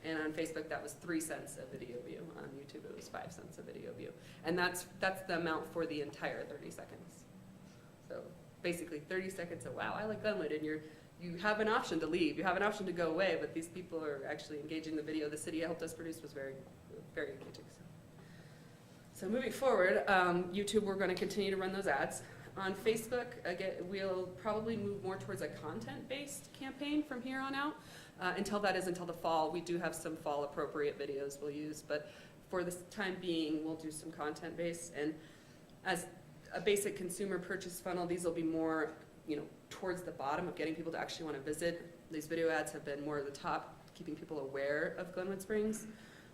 And on Facebook, that was 3 cents a video view. On YouTube, it was 5 cents a video view. And that's the amount for the entire 30 seconds. So basically 30 seconds of, wow, I like Glenwood, and you're you have an option to leave, you have an option to go away, but these people are actually engaging. The video the city helped us produce was very, very engaging. So moving forward, YouTube, we're going to continue to run those ads. On Facebook, again, we'll probably move more towards a content-based campaign from here on out. Until the fall. We do have some fall appropriate videos we'll use, but for the time being, we'll do some content-based. And as a basic consumer purchase funnel, these will be more, towards the bottom of getting people to actually want to visit. These video ads have been more at the top, keeping people aware of Glenwood Springs.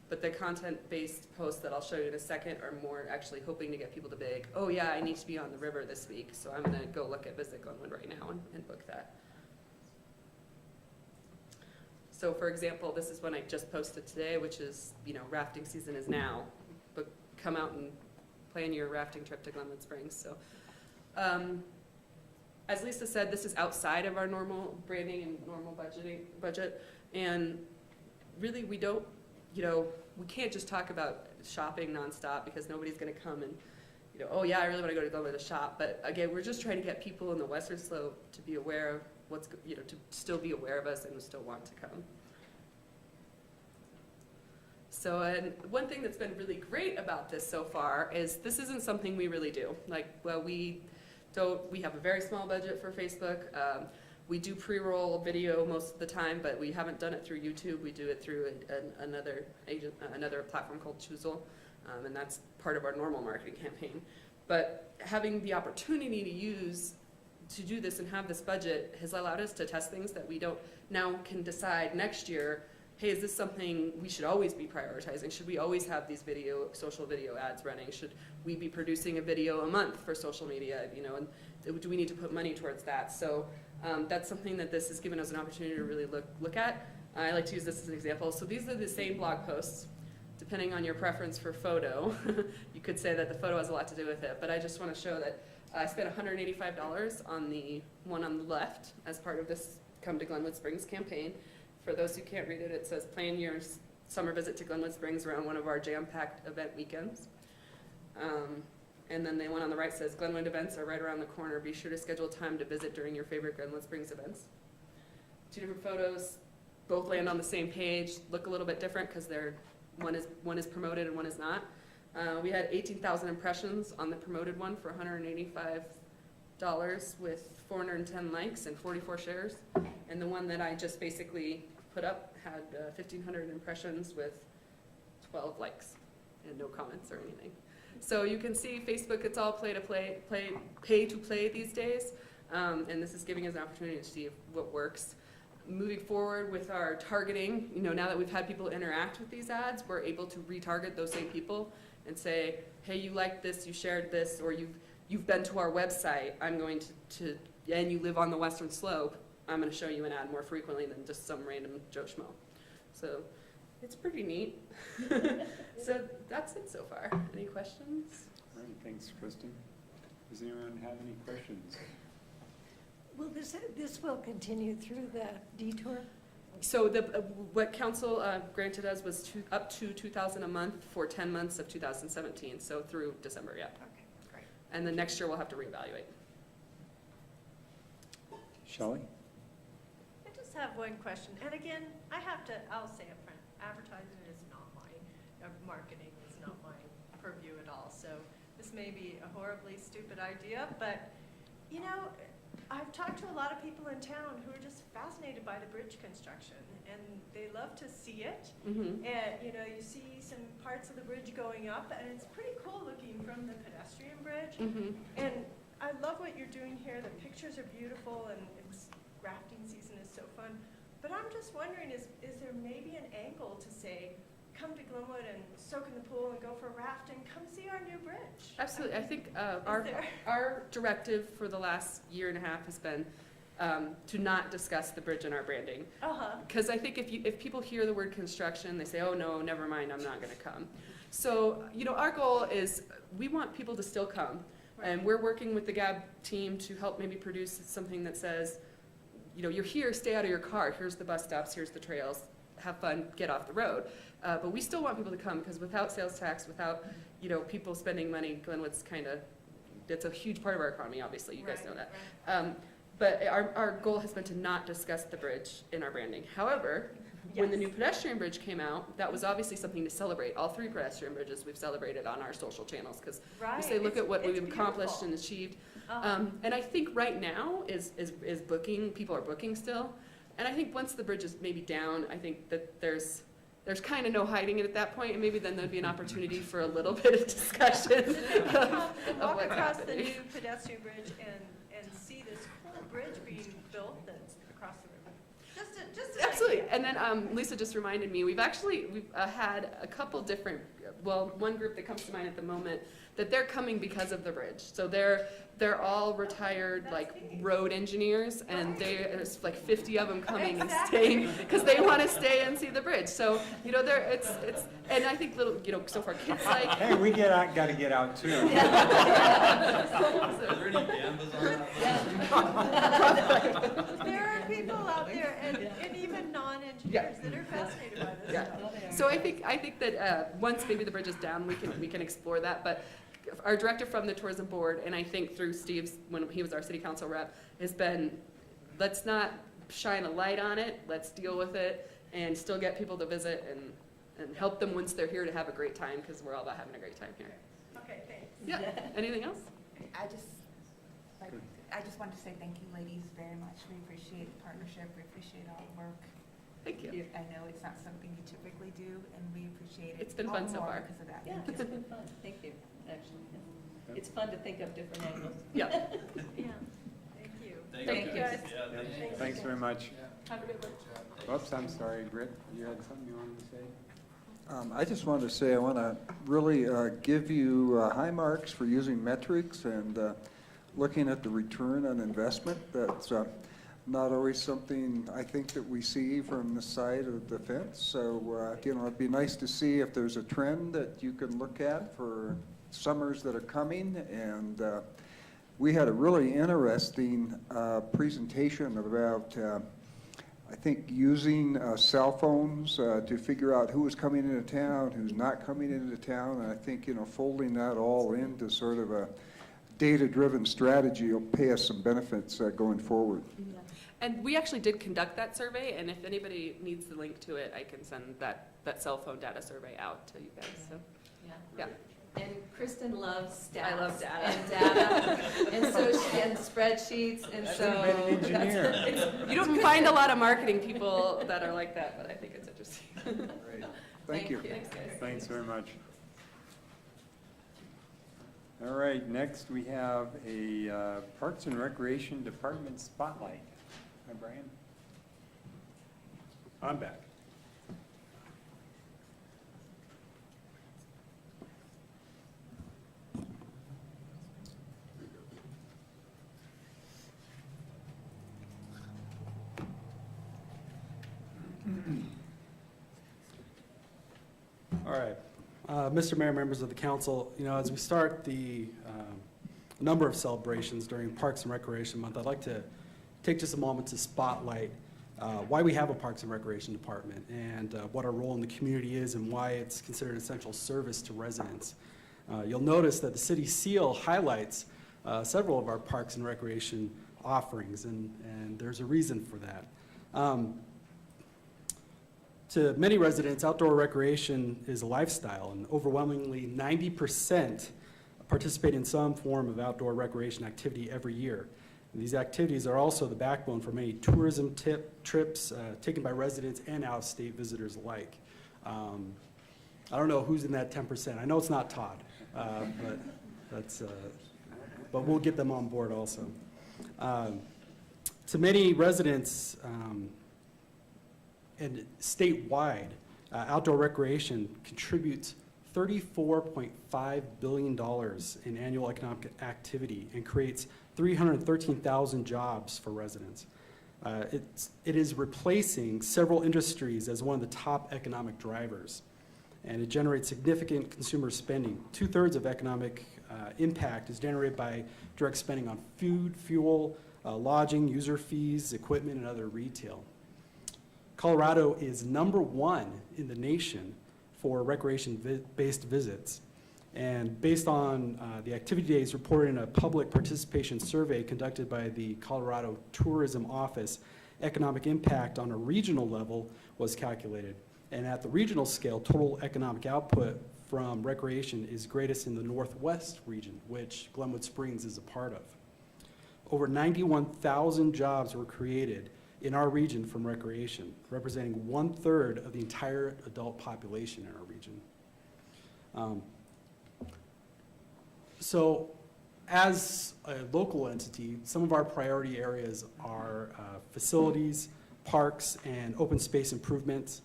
But the content-based posts that I'll show you in a second are more actually hoping to get people to be like, oh yeah, I need to be on the river this week, so I'm gonna go look at Visit Glenwood right now and book that. So for example, this is one I just posted today, which is, rafting season is now, but come out and plan your rafting trip to Glenwood Springs. So, as Lisa said, this is outside of our normal branding and normal budget, and really we don't, we can't just talk about shopping nonstop because nobody's going to come and, oh yeah, I really want to go to Glenwood to shop. But again, we're just trying to get people in the Western Slope to be aware of what's, to still be aware of us and still want to come. So, and one thing that's been really great about this so far is this isn't something we really do. We have a very small budget for Facebook. We do pre-roll video most of the time, but we haven't done it through YouTube. We do it through another platform called Choozle, and that's part of our normal marketing campaign. But having the opportunity to do this and have this budget has allowed us to test things that we don't now can decide next year. Hey, is this something we should always be prioritizing? Should we always have these social video ads running? Should we be producing a video a month for social media? And do we need to put money towards that? So that's something that this has given us an opportunity to really look at. I like to use this as an example. So these are the same blog posts. Depending on your preference for photo, you could say that the photo has a lot to do with it. But I just want to show that I spent $185 on the one on the left as part of this Come to Glenwood Springs campaign. For those who can't read it, it says plan your summer visit to Glenwood Springs around one of our jam-packed event weekends. And then the one on the right says Glenwood events are right around the corner. Be sure to schedule time to visit during your favorite Glenwood Springs events. Two different photos, both land on the same page, look a little bit different because one is promoted and one is not. We had 18,000 impressions on the promoted one for $185 with 410 likes and 44 shares. And the one that I just basically put up had 1,500 impressions with 12 likes and no comments or anything. So you can see Facebook, it's all pay to play these days. And this is giving us an opportunity to see what works. Moving forward with our targeting, now that we've had people interact with these ads, we're able to retarget those same people and say, hey, you liked this, you shared this, or you've been to our website, I'm going to and you live on the Western Slope, I'm going to show you an ad more frequently than just some random Joe Schmo. So it's pretty neat. So that's it so far. Any questions? All right, thanks, Kristen. Does anyone have any questions? Will this will continue through the detour? So what council granted us was up to $2,000 a month for 10 months of 2017, so through December, yeah. Okay, great. And then next year we'll have to reevaluate. Shelley? I just have one question, and again, I'll say up front, advertising is not marketing is not my purview at all, so this may be a horribly stupid idea, but, I've talked to a lot of people in town who are just fascinated by the bridge construction, and they love to see it. Mm-hmm. And, you see some parts of the bridge going up, and it's pretty cool looking from the pedestrian bridge. Mm-hmm. And I love what you're doing here. The pictures are beautiful, and rafting season is so fun. But I'm just wondering, is there maybe an angle to say, come to Glenwood and soak in the pool and go for a raft and come see our new bridge? Absolutely. I think our directive for the last year and a half has been to not discuss the bridge in our branding. Because I think if people hear the word construction, they say, oh no, never mind, I'm not going to come. So, our goal is we want people to still come. Right. And we're working with the GAB team to help maybe produce something that says, you're here, stay out of your car. Here's the bus stops, here's the trails. Have fun, get off the road. But we still want people to come because without sales tax, without people spending money, Glenwood's it's a huge part of our economy, obviously, you guys know that. But our goal has been to not discuss the bridge in our branding. However, when the new pedestrian bridge came out, that was obviously something to celebrate. All 3 pedestrian bridges we've celebrated on our social channels, because we say, look at what we've accomplished and achieved. And I think right now is booking, people are booking still. And I think once the bridge is maybe down, I think that there's kind of no hiding it at that point, and maybe then there'd be an opportunity for a little bit of discussion of Walk what's across the happening. new pedestrian bridge and see this whole bridge being built that's across the river. Just an Absolutely. idea. And then Lisa just reminded me, we've had a couple different, well, one group that comes to mind at the moment, that they're coming because of the bridge. So they're all retired, like, road engineers, and there's like 50 of them coming and staying, because they want to stay and see the bridge. So, you know, it's, and I think little, you know, so far kids like. Hey, we got to get out too. Are there any gambas on that? There are people out there, and even non-engineers that are fascinated by this stuff. So I think that once maybe the bridge is down, we can explore that. But our director from the tourism board, and I think through Steve's, when he was our city council rep, has been, let's not shine a light on it, let's deal with it, and still get people to visit and help them once they're here to have a great time, because we're all about having a great time here. Okay, thanks. Yeah. Anything else? I just wanted to say thank you, ladies, very much. We appreciate the partnership. We appreciate all the work. Thank you. I know it's not something you typically do, and we appreciate it. It's been all fun so more far. because of that. Yeah, Thank it's you. been fun, thank you, actually. It's fun to think of different angles. Yeah. Yeah, thank you. Thank you. guys. Yeah, thank you. Thanks very much. Have a good one. Oops, I'm sorry, Britt, you had something you wanted to say? I just wanted to say, I want to really give you high marks for using metrics and looking at the return on investment. That's not always something I think that we see from the side of the fence. So, you know, it'd be nice to see if there's a trend that you can look at for summers that are coming. And we had a really interesting presentation about I think using cell phones to figure out who was coming into town, who's not coming into town, and I think, you know, folding that all into sort of a data-driven strategy will pay us some benefits going forward. Yeah. And we actually did conduct that survey, and if anybody needs the link to it, I can send that cell phone data survey out to you guys, so, yeah. And Kristen loves stats. I love data. And data, and so and spreadsheets, and so. Should've been an engineer. It's, you don't find a lot of marketing people that are like that, but I think it's interesting. Great. Thank you. Thanks, guys. Thanks very much. All right, next we have a Parks and Recreation Department spotlight. Hi, Brian. I'm back. All right. Mr. Mayor, members of the council, you know, as we start the number of celebrations during Parks and Recreation Month, I'd like to take just a moment to spotlight why we have a Parks and Recreation Department and what our role in the community is and why it's considered essential service to residents. You'll notice that the city seal highlights several of our Parks and Recreation offerings, and there's a reason for that. To many residents, outdoor recreation is a lifestyle, and overwhelmingly 90% participate in some form of outdoor recreation activity every year. And these activities are also the backbone for many tourism trips taken by residents and out-of-state visitors alike. I don't know who's in that 10%. I know it's not Todd, but we'll get them on board also. To many residents, and statewide, outdoor recreation contributes $34.5 billion in annual economic activity and creates 313,000 jobs for residents. It is replacing several industries as one of the top economic drivers, and it generates significant consumer spending. 2/3 of economic impact is generated by direct spending on food, fuel, lodging, user fees, equipment, and other retail. Colorado is #1 in the nation for recreation-based visits. And based on the activity days reported in a public participation survey conducted by the Colorado Tourism Office, economic impact on a regional level was calculated. And at the regional scale, total economic output from recreation is greatest in the Northwest region, which Glenwood Springs is a part of. Over 91,000 jobs were created in our region from recreation, representing 1/3 of the entire adult population in our region. So as a local entity, some of our priority areas are facilities, parks, and open space improvements,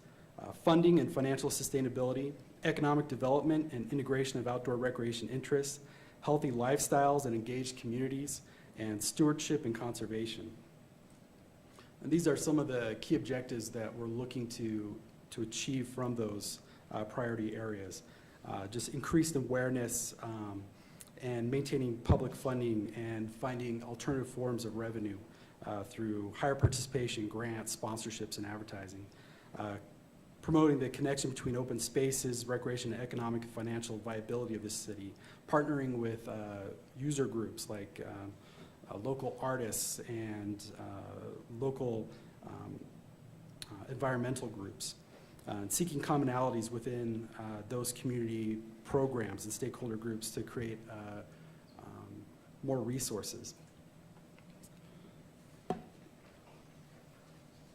funding and financial sustainability, economic development and integration of outdoor recreation interests, healthy lifestyles and engaged communities, and stewardship and conservation. And these are some of the key objectives that we're looking to achieve from those priority areas. Just increased awareness and maintaining public funding and finding alternative forms of revenue through higher participation, grants, sponsorships, and advertising. Promoting the connection between open spaces, recreation, and economic and financial viability of this city. Partnering with user groups like local artists and local environmental groups. And seeking commonalities within those community programs and stakeholder groups to create more resources.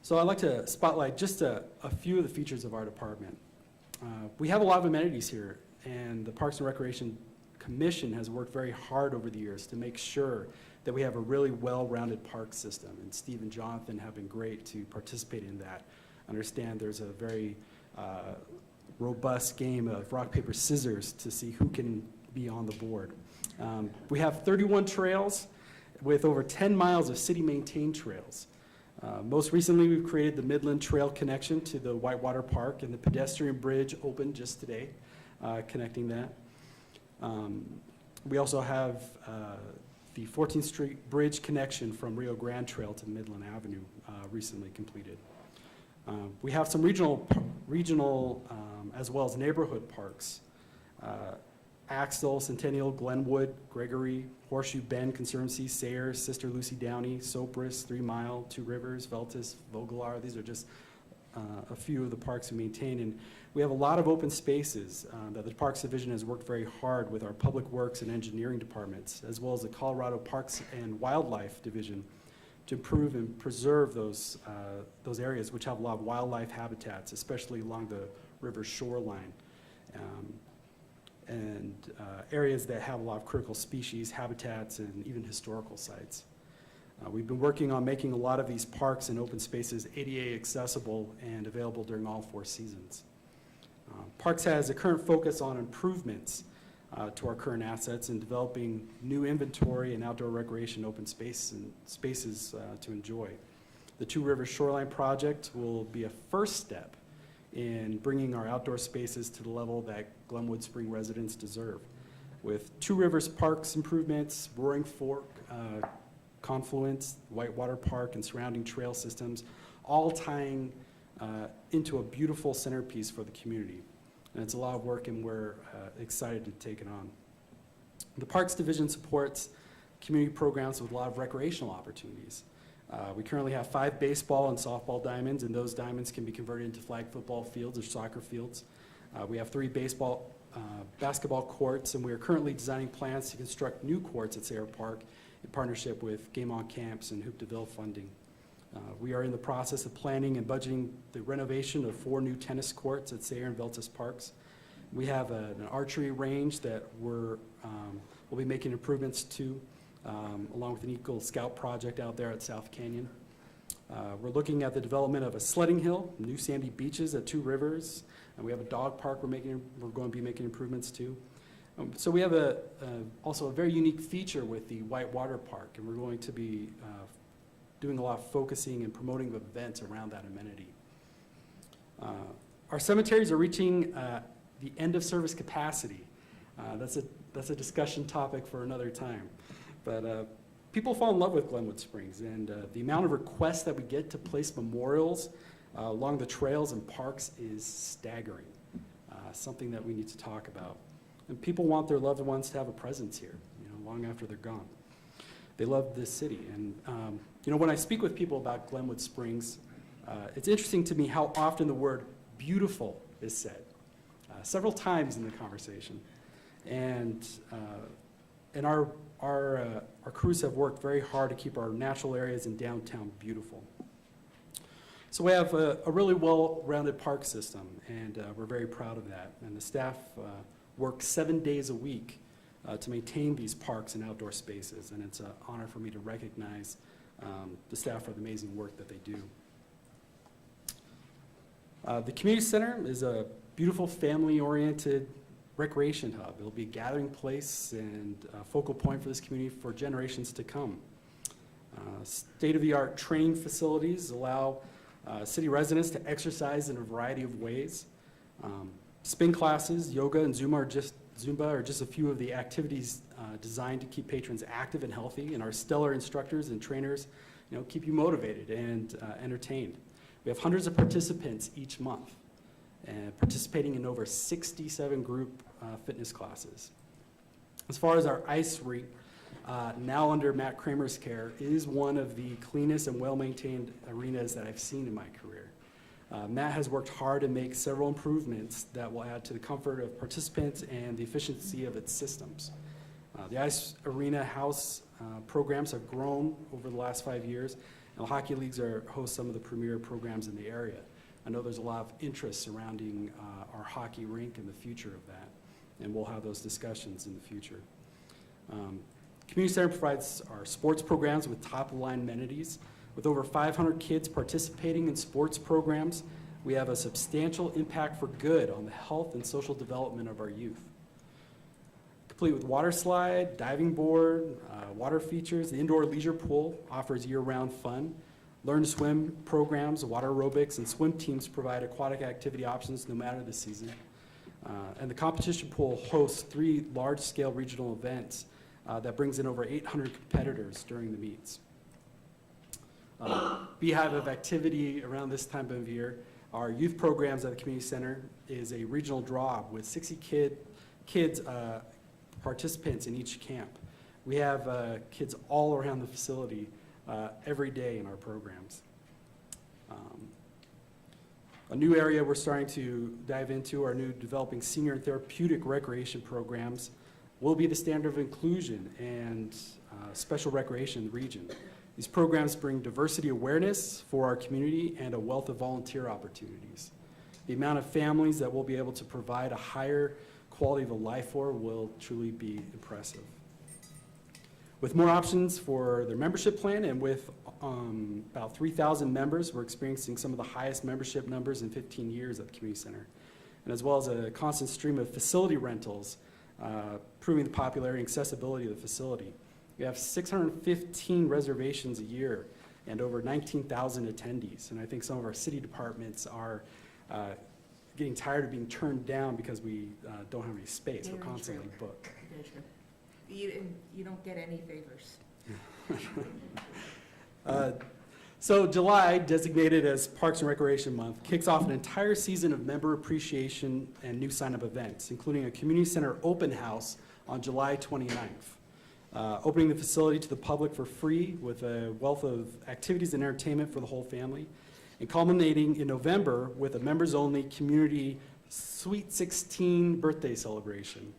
So I'd like to spotlight just a few of the features of our department. We have a lot of amenities here, and the Parks and Recreation Commission has worked very hard over the years to make sure that we have a really well-rounded park system, and Steve and Jonathan have been great to participate in that. I understand there's a very robust game of rock, paper, scissors to see who can be on the board. We have 31 trails with over 10 miles of city-maintained trails. Most recently, we've created the Midland Trail connection to the Whitewater Park, and the pedestrian bridge opened just today, connecting that. We also have the 14th Street Bridge connection from Rio Grande Trail to Midland Avenue recently completed. We have some regional as well as neighborhood parks. Axtell, Centennial, Glenwood, Gregory, Horseshoe Bend Conservancy, Sayre, Sister Lucy Downey, Sopris, 3 Mile, Two Rivers, Veltus, Vogelar. These are just a few of the parks we maintain. And we have a lot of open spaces that the Parks Division has worked very hard with our Public Works and Engineering departments, as well as the Colorado Parks and Wildlife Division, to improve and preserve those areas which have a lot of wildlife habitats, especially along the river's shoreline. And areas that have a lot of critical species, habitats, and even historical sites. We've been working on making a lot of these parks and open spaces ADA accessible and available during all 4 seasons. Parks has a current focus on improvements to our current assets and developing new inventory and outdoor recreation open spaces to enjoy. The Two Rivers Shoreline Project will be a first step in bringing our outdoor spaces to the level that Glenwood Spring residents deserve. With Two Rivers Parks improvements, Roaring Fork, Confluence, Whitewater Park, and surrounding trail systems, all tying into a beautiful centerpiece for the community. And it's a lot of work, and we're excited to take it on. The Parks Division supports community programs with a lot of recreational opportunities. We currently have 5 baseball and softball diamonds, and those diamonds can be converted into flag football fields or soccer fields. We have 3 basketball courts, and we are currently designing plans to construct new courts at Sayre Park in partnership with Game On Camps and Hoop DeVille funding. We are in the process of planning and budgeting the renovation of 4 new tennis courts at Sayre and Veltus Parks. We have an archery range that we'll be making improvements to, along with an Eagle Scout project out there at South Canyon. We're looking at the development of a sledding hill, new sandy beaches at Two Rivers, and we have a dog park we're going to be making improvements to. So we have also a very unique feature with the Whitewater Park, and we're going to be doing a lot of focusing and promoting events around that amenity. Our cemeteries are reaching the end of service capacity. That's a discussion topic for another time. But people fall in love with Glenwood Springs, and the amount of requests that we get to place memorials along the trails and parks is staggering, something that we need to talk about. And people want their loved ones to have a presence here, long after they're gone. They love this city. And, when I speak with people about Glenwood Springs, it's interesting to me how often the word beautiful is said, several times in the conversation. And our crews have worked very hard to keep our natural areas in downtown beautiful. So we have a really well-rounded park system, and we're very proud of that. And the staff work 7 days a week to maintain these parks and outdoor spaces, and it's an honor for me to recognize the staff for the amazing work that they do. The community center is a beautiful family-oriented recreation hub. It'll be a gathering place and a focal point for this community for generations to come. State-of-the-art training facilities allow city residents to exercise in a variety of ways. Spin classes, yoga, and Zumba are just a few of the activities designed to keep patrons active and healthy, and our stellar instructors and trainers keep you motivated and entertained. We have hundreds of participants each month, participating in over 67 group fitness classes. As far as our ice rink, now under Matt Kramer's care, is one of the cleanest and well-maintained arenas that I've seen in my career. Matt has worked hard to make several improvements that will add to the comfort of participants and the efficiency of its systems. The ice arena house programs have grown over the last 5 years, and the hockey leagues host some of the premier programs in the area. I know there's a lot of interest surrounding our hockey rink and the future of that, and we'll have those discussions in the future. Community Center provides our sports programs with top-of-the-line amenities. With over 500 kids participating in sports programs, we have a substantial impact for good on the health and social development of our youth. Complete with water slide, diving board, water features, the indoor leisure pool offers year-round fun. Learn to swim programs, water aerobics, and swim teams provide aquatic activity options no matter the season. And the competition pool hosts 3 large-scale regional events that brings in over 800 competitors during the meets. Beehive of activity around this time of year. Our youth programs at the community center is a regional draw with 60 kids participants in each camp. We have kids all around the facility every day in our programs. A new area we're starting to dive into are new developing senior and therapeutic recreation programs will be the standard of inclusion and special recreation in the region. These programs bring diversity awareness for our community and a wealth of volunteer opportunities. The amount of families that we'll be able to provide a higher quality of a life for will truly be impressive. With more options for their membership plan and with about 3,000 members, we're experiencing some of the highest membership numbers in 15 years at the community center. And as well as a constant stream of facility rentals, proving the popularity and accessibility of the facility. We have 615 reservations a year and over 19,000 attendees. And I think some of our city departments are getting tired of being turned down because we don't have any space. We're constantly booked. Very true. You don't get any favors. So July, designated as Parks and Recreation Month, kicks off an entire season of member appreciation and new sign-up events, including a community center open house on July 29th. Opening the facility to the public for free with a wealth of activities and entertainment for the whole family, and culminating in November with a members-only community Sweet 16 birthday celebration.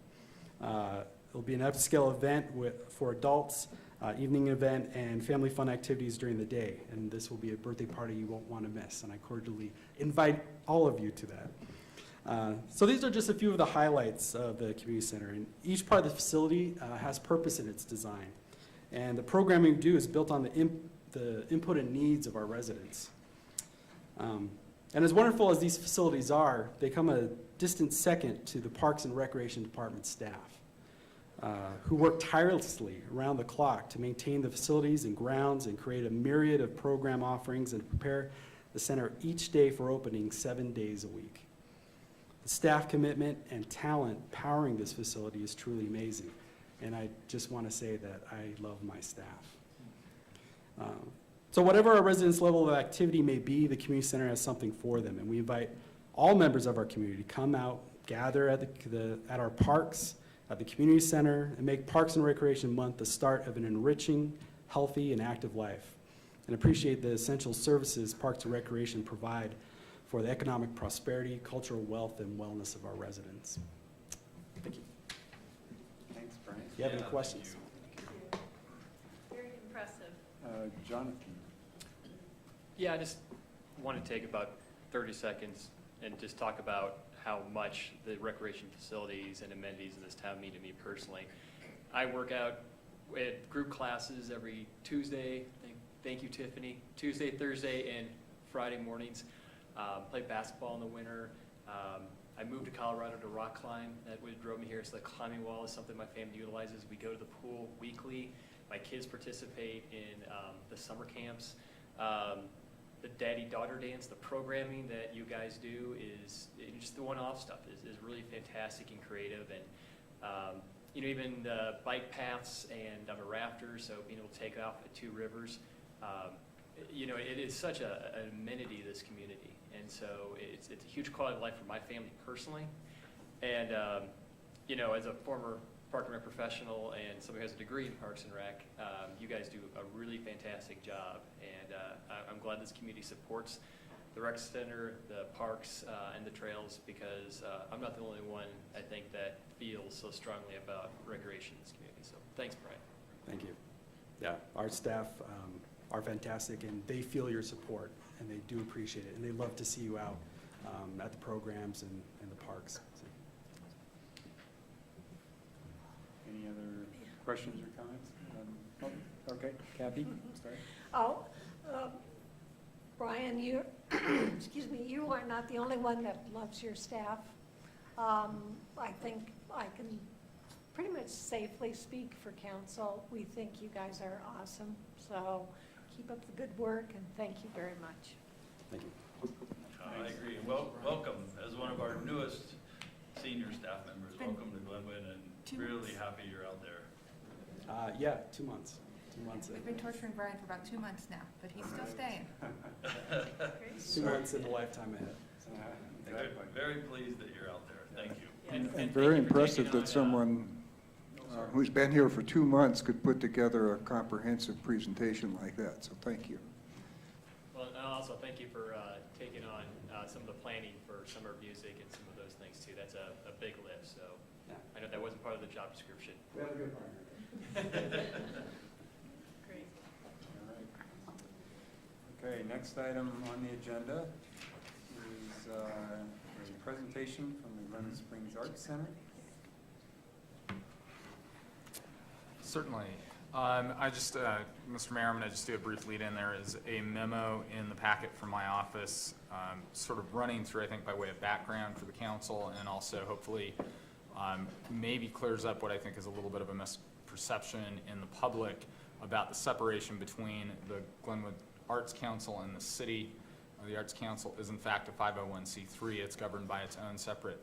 It'll be an upscale event for adults, evening event, and family fun activities during the day. And this will be a birthday party you won't want to miss, and I cordially invite all of you to that. So these are just a few of the highlights of the community center, and each part of the facility has purpose in its design. And the programming we do is built on the input and needs of our residents. And as wonderful as these facilities are, they come a distant second to the Parks and Recreation Department staff, who work tirelessly around the clock to maintain the facilities and grounds and create a myriad of program offerings and prepare the center each day for opening 7 days a week. The staff commitment and talent powering this facility is truly amazing, and I just want to say that I love my staff. So whatever our residents' level of activity may be, the community center has something for them, and we invite all members of our community to come out gather at at our parks, at the community center, and make Parks and Recreation Month the start of an enriching, healthy, and active life, and appreciate the essential services Parks and Recreation provide for the economic prosperity, cultural wealth, and wellness of our residents. Thank you. Thanks, Brian. Do you have any questions? Very impressive. Jonathan? Yeah, I just want to take about 30 seconds and just talk about how much the recreation facilities and amenities in this town mean to me personally. I work out at group classes every Tuesday, thank you Tiffany, Tuesday, Thursday, and Friday mornings. Play basketball in the winter. I moved to Colorado to rock climb. That what drove me here. So the climbing wall is something my family utilizes. We go to the pool weekly. My kids participate in the summer camps. The daddy-daughter dance, the programming that you guys do is just the one-off stuff is really fantastic and creative. And you know, even the bike paths, and I'm a rafter, so being able to take off at Two Rivers, you know, it is such an amenity to this community. And so it's a huge quality of life for my family personally. And you know, as a former Park and Rec professional and somebody who has a degree in Parks and Rec, you guys do a really fantastic job. And I'm glad this community supports the rec center, the parks, and the trails, because I'm not the only one, I think, that feels so strongly about recreation in this community. So thanks, Brian. Thank you. Yeah, our staff are fantastic, and they feel your support, and they do appreciate it, and they love to see you out at the programs and the parks. So. Any other questions or comments? Okay, Kathy, sorry. Oh, Brian, you, excuse me, you are not the only one that loves your staff. I think I can pretty much safely speak for council. We think you guys are awesome. So keep up the good work, and thank you very much. Thank you. I agree. Well, welcome as one of our newest senior staff members. Welcome to Glenwood, and really happy you're out there. Yeah, 2 months. 2 months in. We've been torturing Brian for about 2 months now, but he's still staying. 2 months in the lifetime ahead. Exactly. Very pleased that you're out there. Thank you. And thank very you for impressive taking that on, someone who's been here for 2 months could put together a comprehensive presentation like that, so thank you. Well, and also thank you for taking on some of the planning for summer music and some of those things too. That's a big lift, so Yeah. I know that wasn't part of the job description. We have a good partner. Great. All right. Okay, next item on the agenda is a presentation from the Glen Springs Arts Center. Certainly. I just, Mr. Mayor, I'm going to just do a brief lead in. There is a memo in the packet from my office, sort of running through, I think, by way of background for the council, and also hopefully maybe clears up what I think is a little bit of a misperception in the public about the separation between the Glenwood Arts Council and the city. The Arts Council is in fact a 501c3. It's governed by its own separate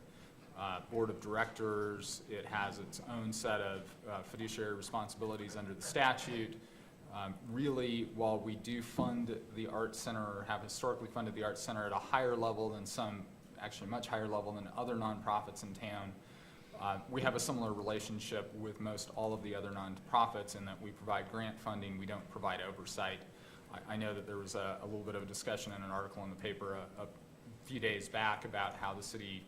board of directors. It has its own set of fiduciary responsibilities under the statute. Really, while we do fund the Arts Center, or have historically funded the Arts Center at a higher level than some, actually much higher level than other nonprofits in town, we have a similar relationship with most all of the other nonprofits in that we provide grant funding, we don't provide oversight. I know that there was a little bit of a discussion in an article in the paper a few days back about how the city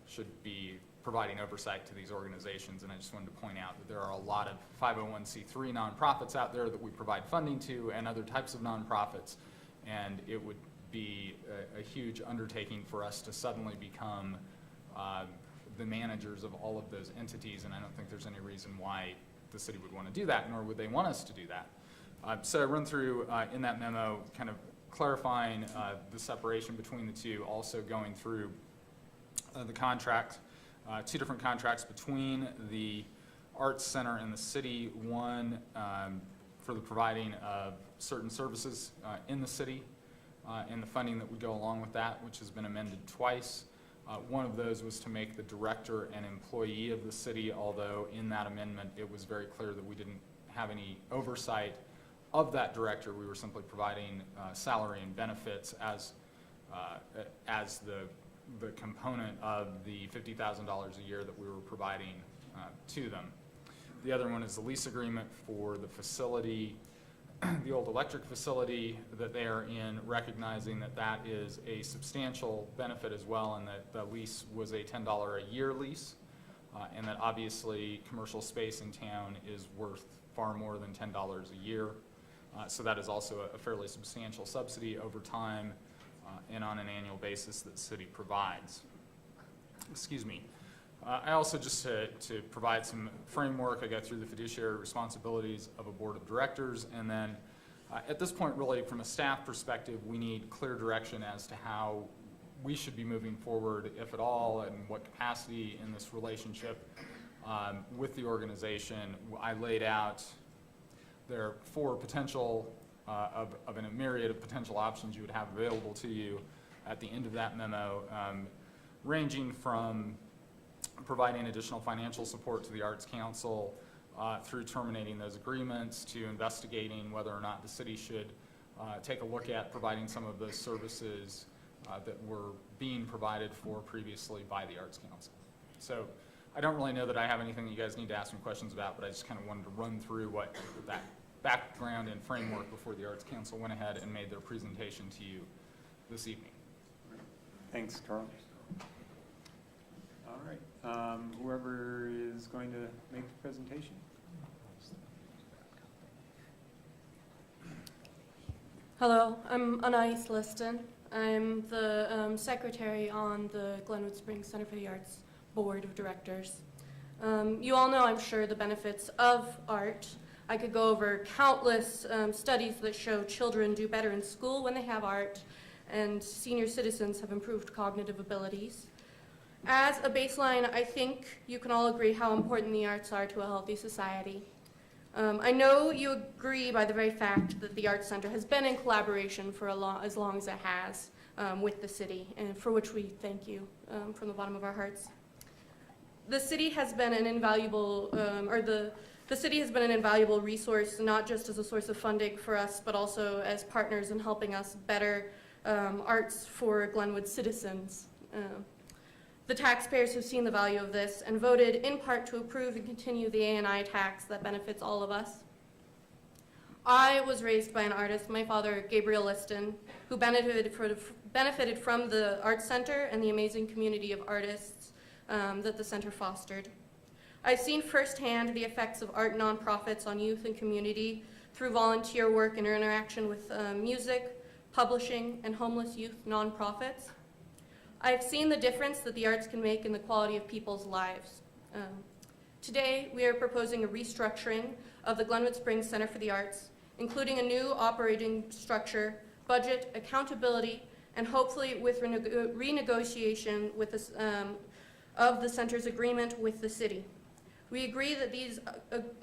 should be providing oversight to these organizations, and I just wanted to point out that there are a lot of 501c3 nonprofits out there that we provide funding to, and other types of nonprofits, and it would be a huge undertaking for us to suddenly become the managers of all of those entities, and I don't think there's any reason why the city would want to do that, nor would they want us to do that. So I run through in that memo kind of clarifying the separation between the two, also going through the contract, 2 different contracts between the Arts Center and the city, one for the providing of certain services in the city and the funding that would go along with that, which has been amended twice. One of those was to make the director an employee of the city, although in that amendment it was very clear that we didn't have any oversight of that director. We were simply providing salary and benefits as the the component of the $50,000 a year that we were providing to them. The other one is the lease agreement for the facility, the old electric facility that they are in, recognizing that that is a substantial benefit as well, and that the lease was a $10 a year lease, and that obviously commercial space in town is worth far more than $10 a year. So that is also a fairly substantial subsidy over time and on an annual basis that the city provides. Excuse me. I also, just to provide some framework, I go through the fiduciary responsibilities of a board of directors, and then at this point, really, from a staff perspective, we need clear direction as to how we should be moving forward, if at all, and what capacity in this relationship with the organization. I laid out there are 4 potential of a myriad of potential options you would have available to you at the end of that memo, ranging from providing additional financial support to the Arts Council through terminating those agreements, to investigating whether or not the city should take a look at providing some of those services that were being provided for previously by the Arts Council. So I don't really know that I have anything that you guys need to ask me questions about, but I just kind of wanted to run through what that background and framework before the Arts Council went ahead and made their presentation to you this evening. Thanks, Carl. All right. Whoever is going to make the presentation. Hello, I'm Anais Liston. I'm the secretary on the Glenwood Springs Center for the Arts Board of Directors. You all know, I'm sure, the benefits of art. I could go over countless studies that show children do better in school when they have art, and senior citizens have improved cognitive abilities. As a baseline, I think you can all agree how important the arts are to a healthy society. I know you agree by the very fact that the Arts Center has been in collaboration for as long as it has with the city, and for which we thank you from the bottom of our hearts. The city has been an invaluable, the city has been an invaluable resource, not just as a source of funding for us, but also as partners in helping us better arts for Glenwood citizens. The taxpayers have seen the value of this and voted in part to approve and continue the A&I tax that benefits all of us. I was raised by an artist, my father, Gabriel Liston, who benefited from the Arts Center and the amazing community of artists that the center fostered. I've seen firsthand the effects of art nonprofits on youth and community through volunteer work and interaction with music, publishing, and homeless youth nonprofits. I've seen the difference that the arts can make in the quality of people's lives. Today, we are proposing a restructuring of the Glenwood Springs Center for the Arts, including a new operating structure, budget, accountability, and hopefully with renegotiation with of the center's agreement with the city. We agree that these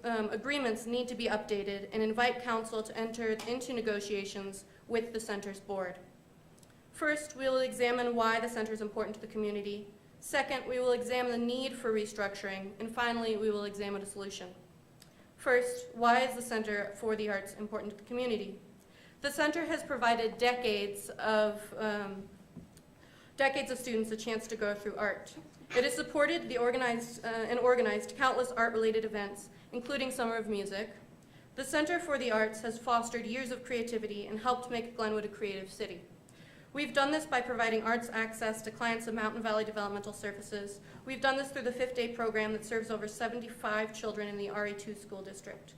agreements need to be updated and invite council to enter into negotiations with the center's board. First, we will examine why the center is important to the community. Second, we will examine the need for restructuring. And finally, we will examine a solution. First, why is the Center for the Arts important to the community? The center has provided decades of students a chance to go through art. It has supported and organized countless art-related events, including Summer of Music. The Center for the Arts has fostered years of creativity and helped make Glenwood a creative city. We've done this by providing arts access to clients of Mountain Valley Developmental Services. We've done this through the Fifth Day program that serves over 75 children in the RE2 school district.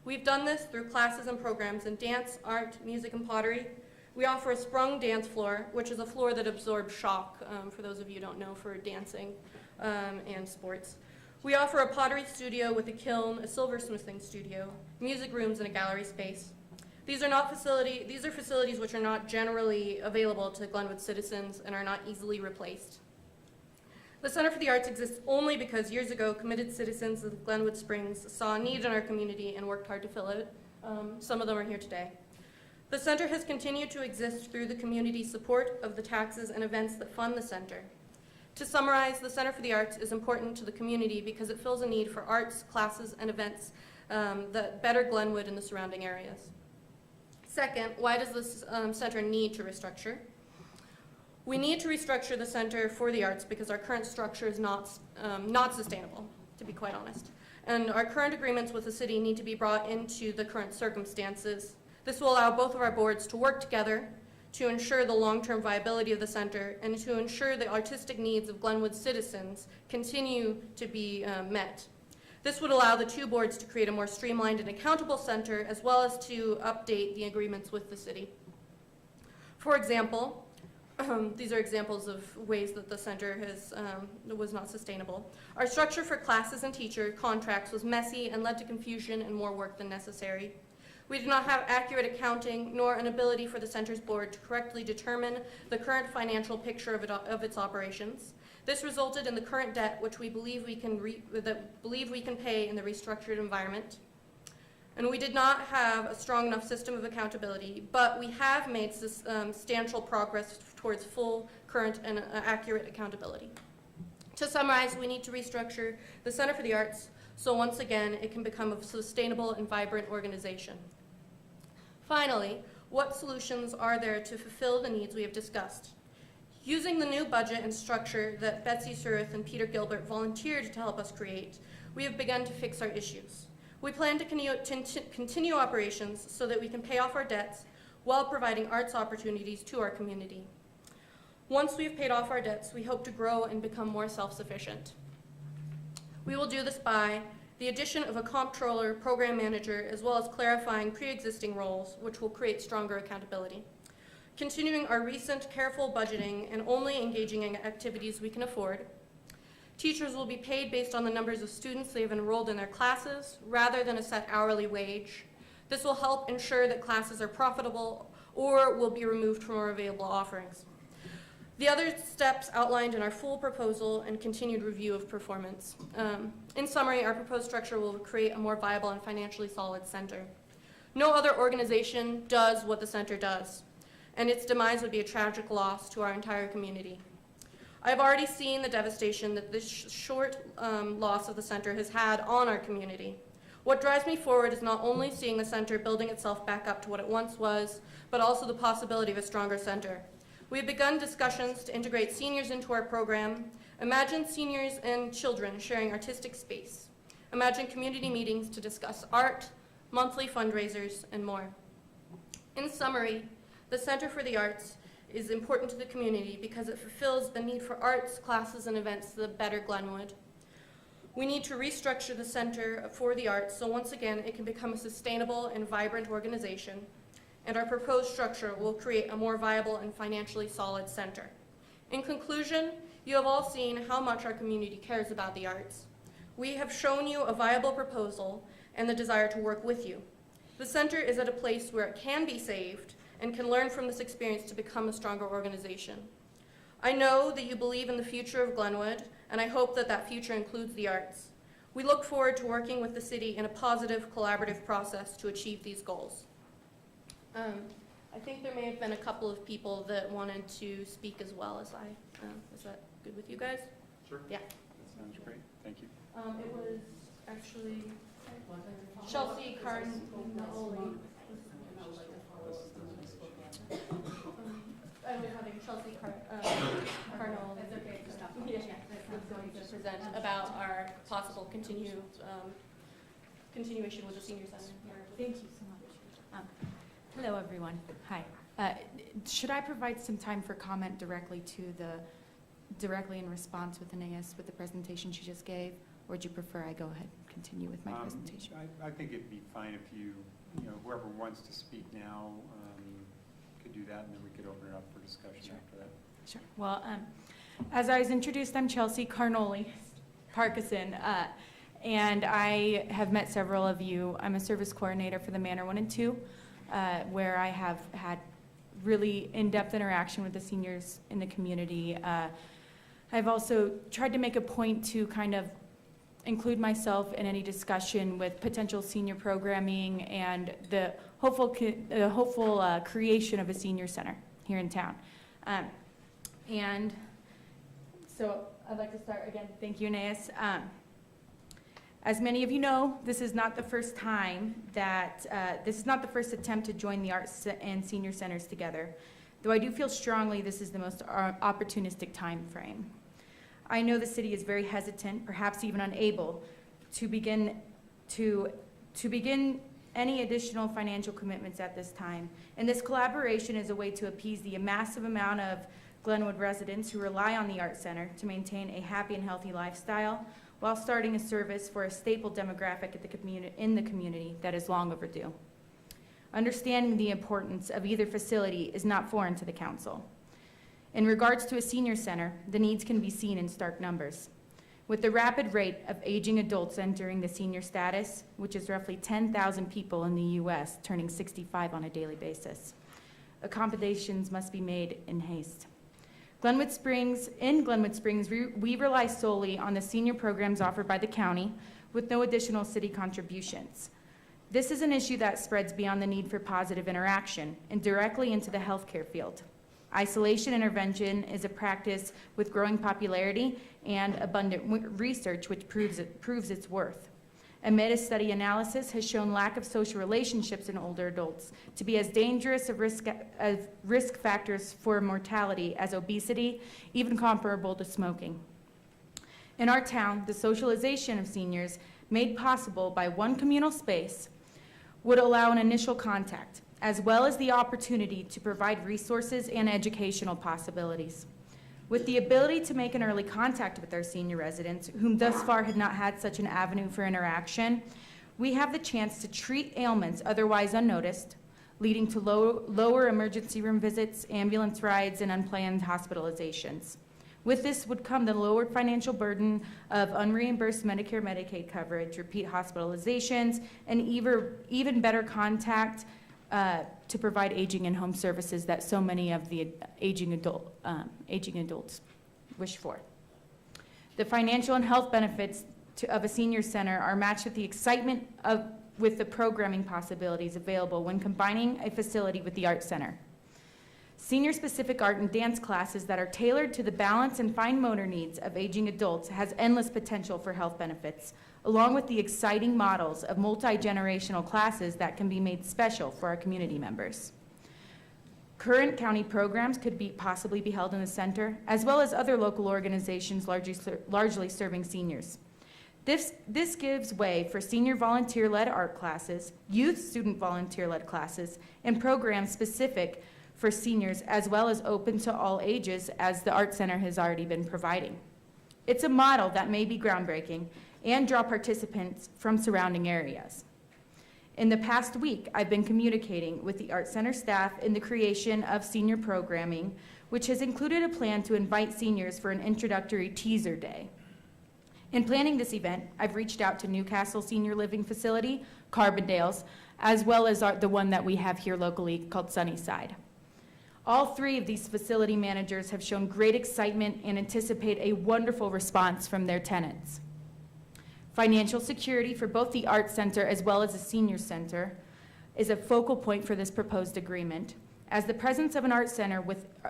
We've done this through classes and programs in dance, art, music, and pottery. We offer a sprung dance floor, which is a floor that absorbs shock, for those of you who don't know, for dancing and sports. We offer a pottery studio with a kiln, a silversmithing studio, music rooms, and a gallery space. These are facilities which are not generally available to Glenwood citizens and are not easily replaced. The Center for the Arts exists only because years ago committed citizens of Glenwood Springs saw a need in our community and worked hard to fill it. Some of them are here today. The center has continued to exist through the community support of the taxes and events that fund the center. To summarize, the Center for the Arts is important to the community because it fills a need for arts, classes, and events that better Glenwood and the surrounding areas. Second, why does this center need to restructure? We need to restructure the Center for the Arts because our current structure is not sustainable, to be quite honest. And our current agreements with the city need to be brought into the current circumstances. This will allow both of our boards to work together to ensure the long-term viability of the center and to ensure the artistic needs of Glenwood citizens continue to be met. This would allow the two boards to create a more streamlined and accountable center, as well as to update the agreements with the city. For example, these are examples of ways that the center was not sustainable. Our structure for classes and teacher contracts was messy and led to confusion and more work than necessary. We did not have accurate accounting nor an ability for the center's board to correctly determine the current financial picture of its operations. This resulted in the current debt, which we believe we can pay in the restructured environment. And we did not have a strong enough system of accountability, but we have made substantial progress towards full, current, and accurate accountability. To summarize, we need to restructure the Center for the Arts so once again it can become a sustainable and vibrant organization. Finally, what solutions are there to fulfill the needs we have discussed? Using the new budget and structure that Betsy Surratt and Peter Gilbert volunteered to help us create, we have begun to fix our issues. We plan to continue operations so that we can pay off our debts while providing arts opportunities to our community. Once we have paid off our debts, we hope to grow and become more self-sufficient. We will do this by the addition of a comptroller, program manager, as well as clarifying pre-existing roles, which will create stronger accountability. Continuing our recent careful budgeting and only engaging in activities we can afford. Teachers will be paid based on the numbers of students they have enrolled in their classes, rather than a set hourly wage. This will help ensure that classes are profitable or will be removed from our available offerings. The other steps outlined in our full proposal and continued review of performance. In summary, our proposed structure will create a more viable and financially solid center. No other organization does what the center does, and its demise would be a tragic loss to our entire community. I've already seen the devastation that this short loss of the center has had on our community. What drives me forward is not only seeing the center building itself back up to what it once was, but also the possibility of a stronger center. We have begun discussions to integrate seniors into our program. Imagine seniors and children sharing artistic space. Imagine community meetings to discuss art, monthly fundraisers, and more. In summary, the Center for the Arts is important to the community because it fulfills the need for arts, classes, and events to better Glenwood. We need to restructure the Center for the Arts so once again it can become a sustainable and vibrant organization, and our proposed structure will create a more viable and financially solid center. In conclusion, you have all seen how much our community cares about the arts. We have shown you a viable proposal and the desire to work with you. The center is at a place where it can be saved and can learn from this experience to become a stronger organization. I know that you believe in the future of Glenwood, and I hope that that future includes the arts. We look forward to working with the city in a positive, collaborative process to achieve these goals. I think there may have been a couple of people that wanted to speak as well as I. Is that good with you guys? Sure. Yeah. That sounds great. Thank you. It was actually Chelsea Carnoli. I was having Chelsea Carnoli. That's okay. Yeah, that's going to present about our possible continuation with the senior center. Thank you so much. Hello, everyone. Hi. Should I provide some time for comment directly in response with Anais with the presentation she just gave, or would you prefer I go ahead and continue with my presentation? I think it'd be fine if whoever wants to speak now could do that, and then we could open it up for discussion after that. Sure. Well, as I was introduced, I'm Chelsea Carnoli Parkinson, and I have met several of you. I'm a service coordinator for the Manor 1 and 2. Where I have had really in-depth interaction with the seniors in the community. I've also tried to make a point to kind of include myself in any discussion with potential senior programming and the hopeful creation of a senior center here in town. And so I'd like to start again. Thank you, Anais. As many of you know, this is not the first time that, this is not the first attempt to join the arts and senior centers together. though I do feel strongly this is the most opportunistic time frame. I know the city is very hesitant, perhaps even unable, to begin any additional financial commitments at this time. And this collaboration is a way to appease the massive amount of Glenwood residents who rely on the Art Center to maintain a happy and healthy lifestyle while starting a service for a staple demographic in the community that is long overdue. Understanding the importance of either facility is not foreign to the council. In regards to a senior center, the needs can be seen in stark numbers. With the rapid rate of aging adults entering the senior status, which is roughly 10,000 people in the U.S. turning 65 on a daily basis, accommodations must be made in haste. In Glenwood Springs, we rely solely on the senior programs offered by the county with no additional city contributions. This is an issue that spreads beyond the need for positive interaction and directly into the healthcare field. Isolation intervention is a practice with growing popularity and abundant research which proves its worth. A meta-study analysis has shown lack of social relationships in older adults to be as dangerous of risk factors for mortality as obesity, even comparable to smoking. In our town, the socialization of seniors, made possible by one communal space, would allow an initial contact, as well as the opportunity to provide resources and educational possibilities. With the ability to make an early contact with our senior residents, whom thus far had not had such an avenue for interaction, we have the chance to treat ailments otherwise unnoticed, leading to lower emergency room visits, ambulance rides, and unplanned hospitalizations. With this would come the lowered financial burden of unreimbursed Medicare, Medicaid coverage, repeat hospitalizations, and even better contact to provide aging and home services that so many of the aging adults wish for. The financial and health benefits of a senior center are matched with the excitement with the programming possibilities available when combining a facility with the Art Center. Senior-specific art and dance classes that are tailored to the balance and fine motor needs of aging adults has endless potential for health benefits, along with the exciting models of multi-generational classes that can be made special for our community members. Current county programs could possibly be held in the center, as well as other local organizations largely serving seniors. This gives way for senior volunteer-led art classes, youth student volunteer-led classes, and programs specific for seniors, as well as open to all ages, as the Art Center has already been providing. It's a model that may be groundbreaking and draw participants from surrounding areas. In the past week, I've been communicating with the Art Center staff in the creation of senior programming, which has included a plan to invite seniors for an introductory teaser day. In planning this event, I've reached out to Newcastle Senior Living Facility, Carbondale's, as well as the one that we have here locally called Sunnyside. All three of these facility managers have shown great excitement and anticipate a wonderful response from their tenants. Financial security for both the Art Center as well as the Senior Center is a focal point for this proposed agreement, as the presence of an art center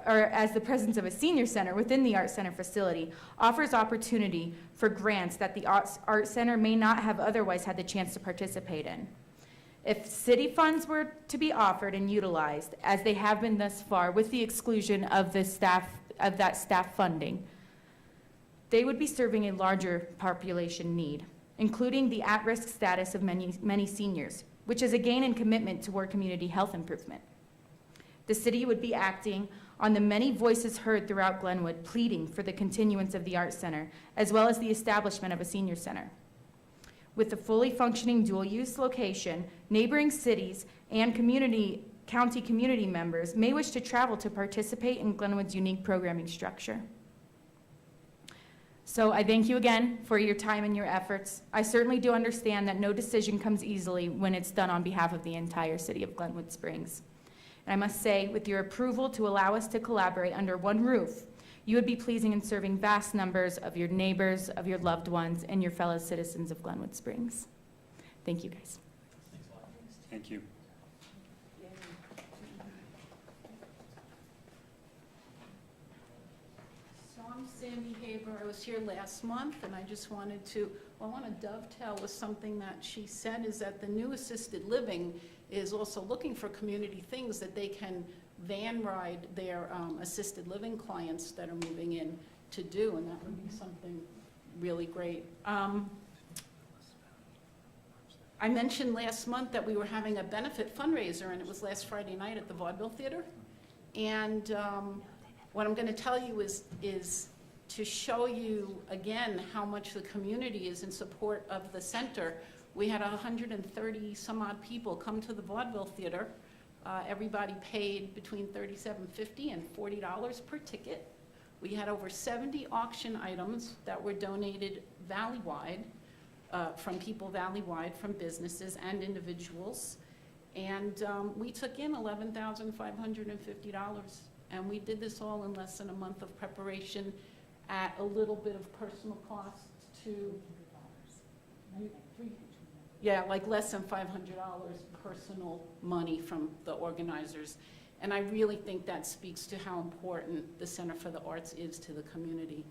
as the presence of a senior center within the Art Center facility offers opportunity for grants that the Art Center may not have otherwise had the chance to participate in. If city funds were to be offered and utilized, as they have been thus far, with the exclusion of that staff funding, they would be serving a larger population need, including the at-risk status of many seniors, which is a gain in commitment toward community health improvement. The city would be acting on the many voices heard throughout Glenwood pleading for the continuance of the Art Center, as well as the establishment of a senior center. With a fully functioning dual-use location, neighboring cities and county community members may wish to travel to participate in Glenwood's unique programming structure. So I thank you again for your time and your efforts. I certainly do understand that no decision comes easily when it's done on behalf of the entire city of Glenwood Springs. And I must say, with your approval to allow us to collaborate under one roof, you would be pleasing and serving vast numbers of your neighbors, of your loved ones, and your fellow citizens of Glenwood Springs. Thank you, guys. Thank you. So I'm Sammy Haber. I was here last month, and I just wanted to, I want to dovetail with something that she said, is that the new assisted living is also looking for community things that they can van ride their assisted living clients that are moving in to do, and that would be something really great. I mentioned last month that we were having a benefit fundraiser, and it was last Friday night at the Vaudeville Theater. And what I'm going to tell you is to show you again how much the community is in support of the center. We had 130 some odd people come to the Vaudeville Theater. Everybody paid between $37.50 and $40 per ticket. We had over 70 auction items that were donated valley-wide, from people valley-wide, from businesses and individuals. And we took in $11,550. And we did this all in less than a month of preparation at a little bit of personal cost to, yeah, like less than $500 personal money from the organizers. And I really think that speaks to how important the Center for the Arts is to the community.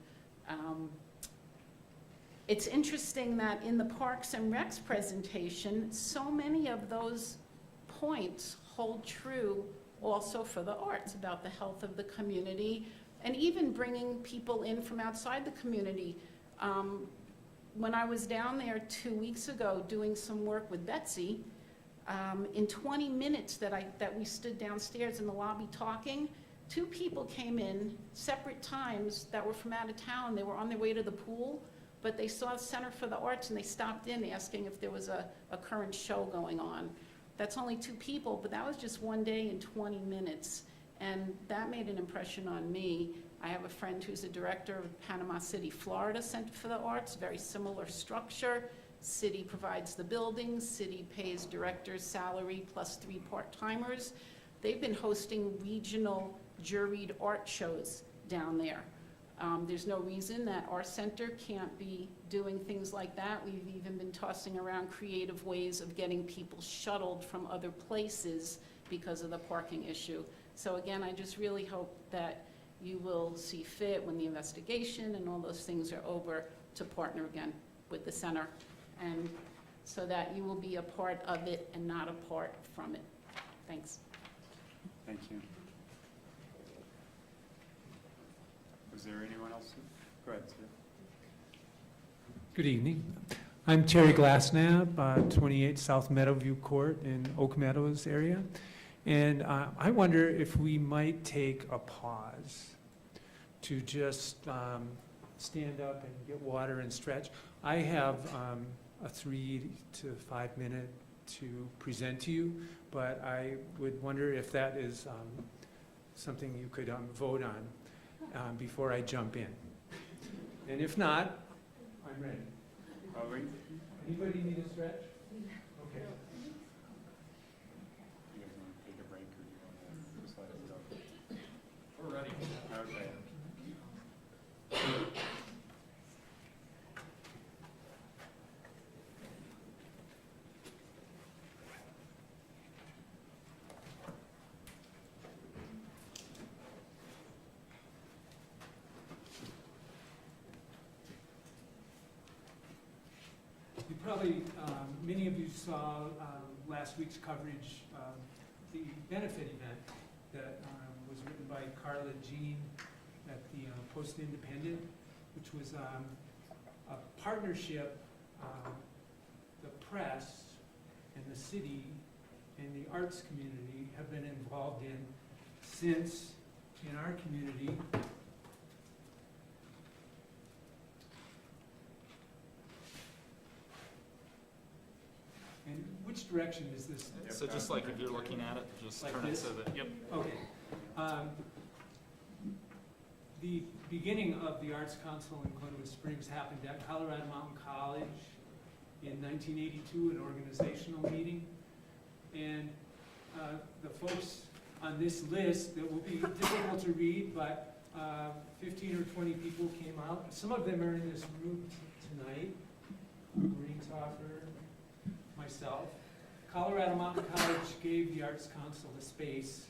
It's interesting that in the Parks and Recs presentation, so many of those points hold true also for the arts, about the health of the community, and even bringing people in from outside the community. When I was down there 2 weeks ago doing some work with Betsy, in 20 minutes that we stood downstairs in the lobby talking, 2 people came in separate times that were from out of town. They were on their way to the pool, but they saw the Center for the Arts and they stopped in asking if there was a current show going on. That's only 2 people, but that was just one day in 20 minutes. And that made an impression on me. I have a friend who's a director of Panama City, Florida Center for the Arts, very similar structure. City provides the buildings, city pays director's salary plus 3 part-timers. They've been hosting regional juried art shows down there. There's no reason that our center can't be doing things like that. We've even been tossing around creative ways of getting people shuttled from other places because of the parking issue. So again, I just really hope that you will see fit when the investigation and all those things are over to partner again with the center, and so that you will be a part of it and not apart from it. Thanks. Thank you. Was there anyone else? Go ahead, sir. Good evening. I'm Terry Glassnab, 28 South Meadowview Court in Oak Meadows area. And I wonder if we might take a pause to just stand up and get water and stretch. I have a 3 to 5 minute to present to you, but I would wonder if that is something you could vote on before I jump in. And if not, I'm ready. Anybody need a stretch? Okay. You guys want to take a break, or do you want to just let it go? We're ready. Okay. You probably, many of you saw last week's coverage of the benefit event that was written by Carla Jean at the Post-Independent, which was a partnership the press and the city and the arts community have been involved in since, in our community, and which direction is this? So just like if you're looking at it, just Like turn it this? so that, yep. Okay. The beginning of the Arts Council in Glenwood Springs happened at Colorado Mountain College in 1982, an organizational meeting. And the folks on this list, that will be difficult to read, but 15 or 20 people came out. Some of them are in this room tonight. Greentoffer, myself. Colorado Mountain College gave the Arts Council the space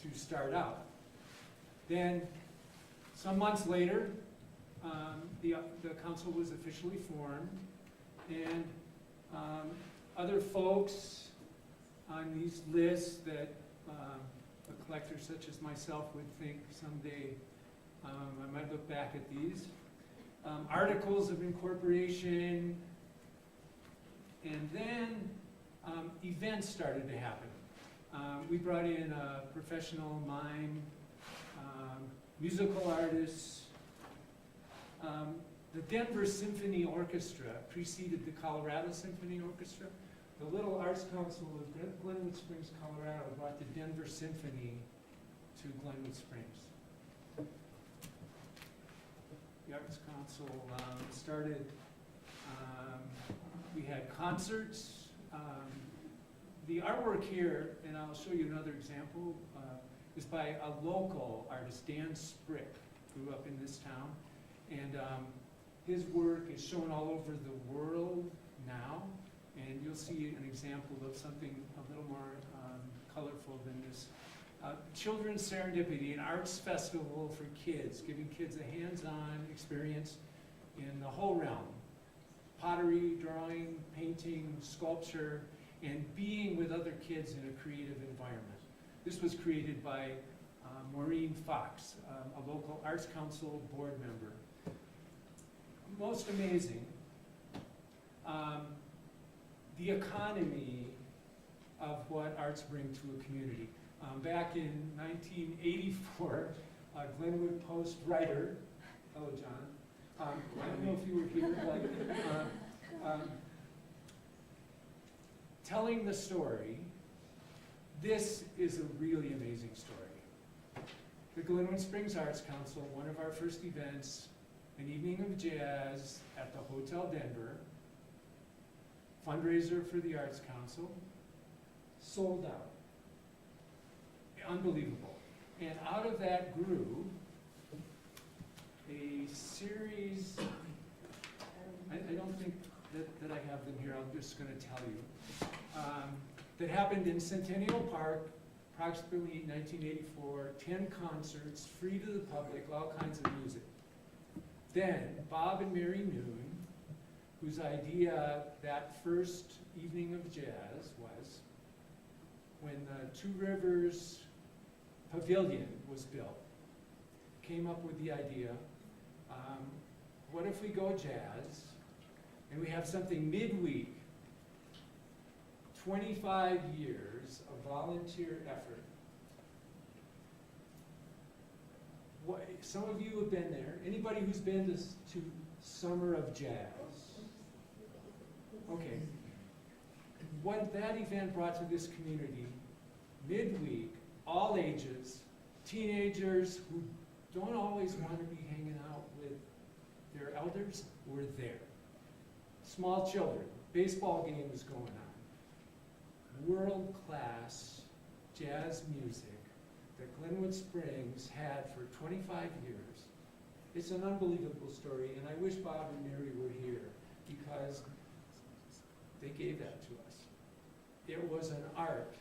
to start out. Then, some months later, the council was officially formed, and other folks on these lists that a collector such as myself would think someday I might look back at these. Articles of incorporation, and then events started to happen. We brought in a professional mime, musical artists. The Denver Symphony Orchestra preceded the Colorado Symphony Orchestra. The Little Arts Council of Glenwood Springs, Colorado brought the Denver Symphony to Glenwood Springs. The Arts Council started, we had concerts. The artwork here, and I'll show you another example, is by a local artist, Dan Sprick, grew up in this town. And his work is shown all over the world now, and you'll see an example of something a little more colorful than this. Children's Serendipity, an arts festival for kids, giving kids a hands-on experience in the whole realm. Pottery, drawing, painting, sculpture, and being with other kids in a creative environment. This was created by Maureen Fox, a local Arts Council board member. Most amazing, the economy of what arts bring to a community. Back in 1984, a Glenwood Post writer, hello John, I don't know if you were here, but telling the story, this is a really amazing story. The Glenwood Springs Arts Council, one of our first events, an evening of jazz at the Hotel Denver, fundraiser for the Arts Council, sold out. Unbelievable. And out of that grew a series, I don't think that I have them here, I'm just going to tell you, that happened in Centennial Park, approximately 1984, 10 concerts, free to the public, all kinds of music. Then Bob and Mary Noon, whose idea that first evening of jazz was when the Two Rivers Pavilion was built, came up with the idea, what if we go jazz and we have something midweek, 25 years of volunteer effort. Some of you have been there. Anybody who's been to Summer of Jazz? Okay. What that event brought to this community, midweek, all ages, teenagers who don't always want to be hanging out with their elders, were there. Small children, baseball games going on. World-class jazz music that Glenwood Springs had for 25 years. It's an unbelievable story, and I wish Bob and Mary were here because they gave that to us. It was an art,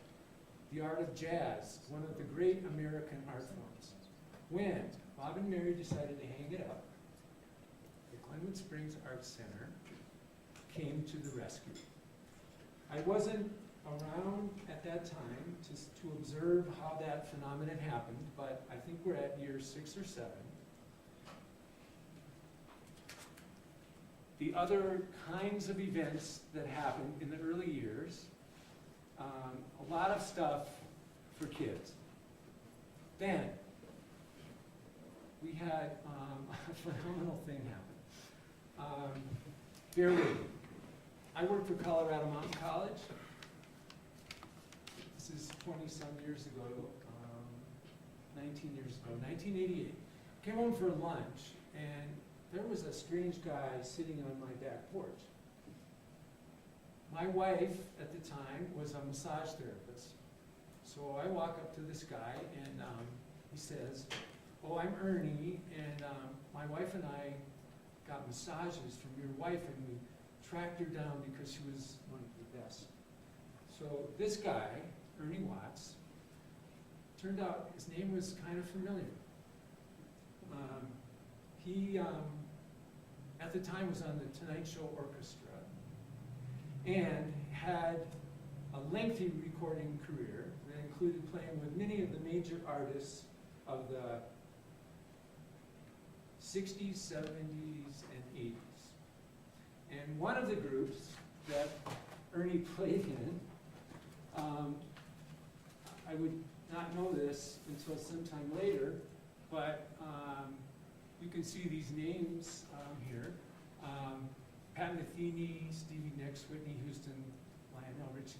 the art of jazz, one of the great American art forms. When Bob and Mary decided to hang it up, the Glenwood Springs Arts Center came to the rescue. I wasn't around at that time to observe how that phenomenon happened, but I think we're at year 6 or 7. The other kinds of events that happened in the early years, a lot of stuff for kids. Then, we had a phenomenal thing happen. Bear with me. I worked for Colorado Mountain College. This is 20-some years ago, 19 years ago, 1988. Came home for lunch, and there was a strange guy sitting on my back porch. My wife, at the time, was a massage therapist. So I walk up to this guy, and he says, "Oh, I'm Ernie, and my wife and I got massages from your wife, and we tracked her down because she was one of the best." So this guy, Ernie Watts, turned out his name was kind of familiar. He at the time was on the Tonight Show Orchestra, and had a lengthy recording career that included playing with many of the major artists of the 60s, 70s, and 80s. And one of the groups that Ernie played in, I would not know this until sometime later, but you can see these names here. Pat Metheny, Stevie Nicks, Whitney Houston, Lionel Richie.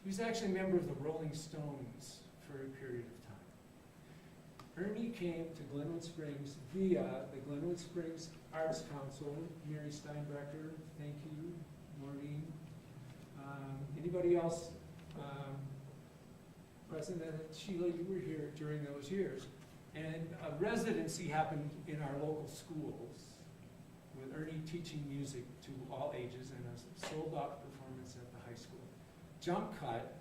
He was actually a member of the Rolling Stones for a period of time. Ernie came to Glenwood Springs via the Glenwood Springs Arts Council. Mary Steinbrecher, thank you. Maureen. Anybody else present? Sheila, you were here during those years. And a residency happened in our local schools with Ernie teaching music to all ages and a sold-out performance at the high school. Jump cut,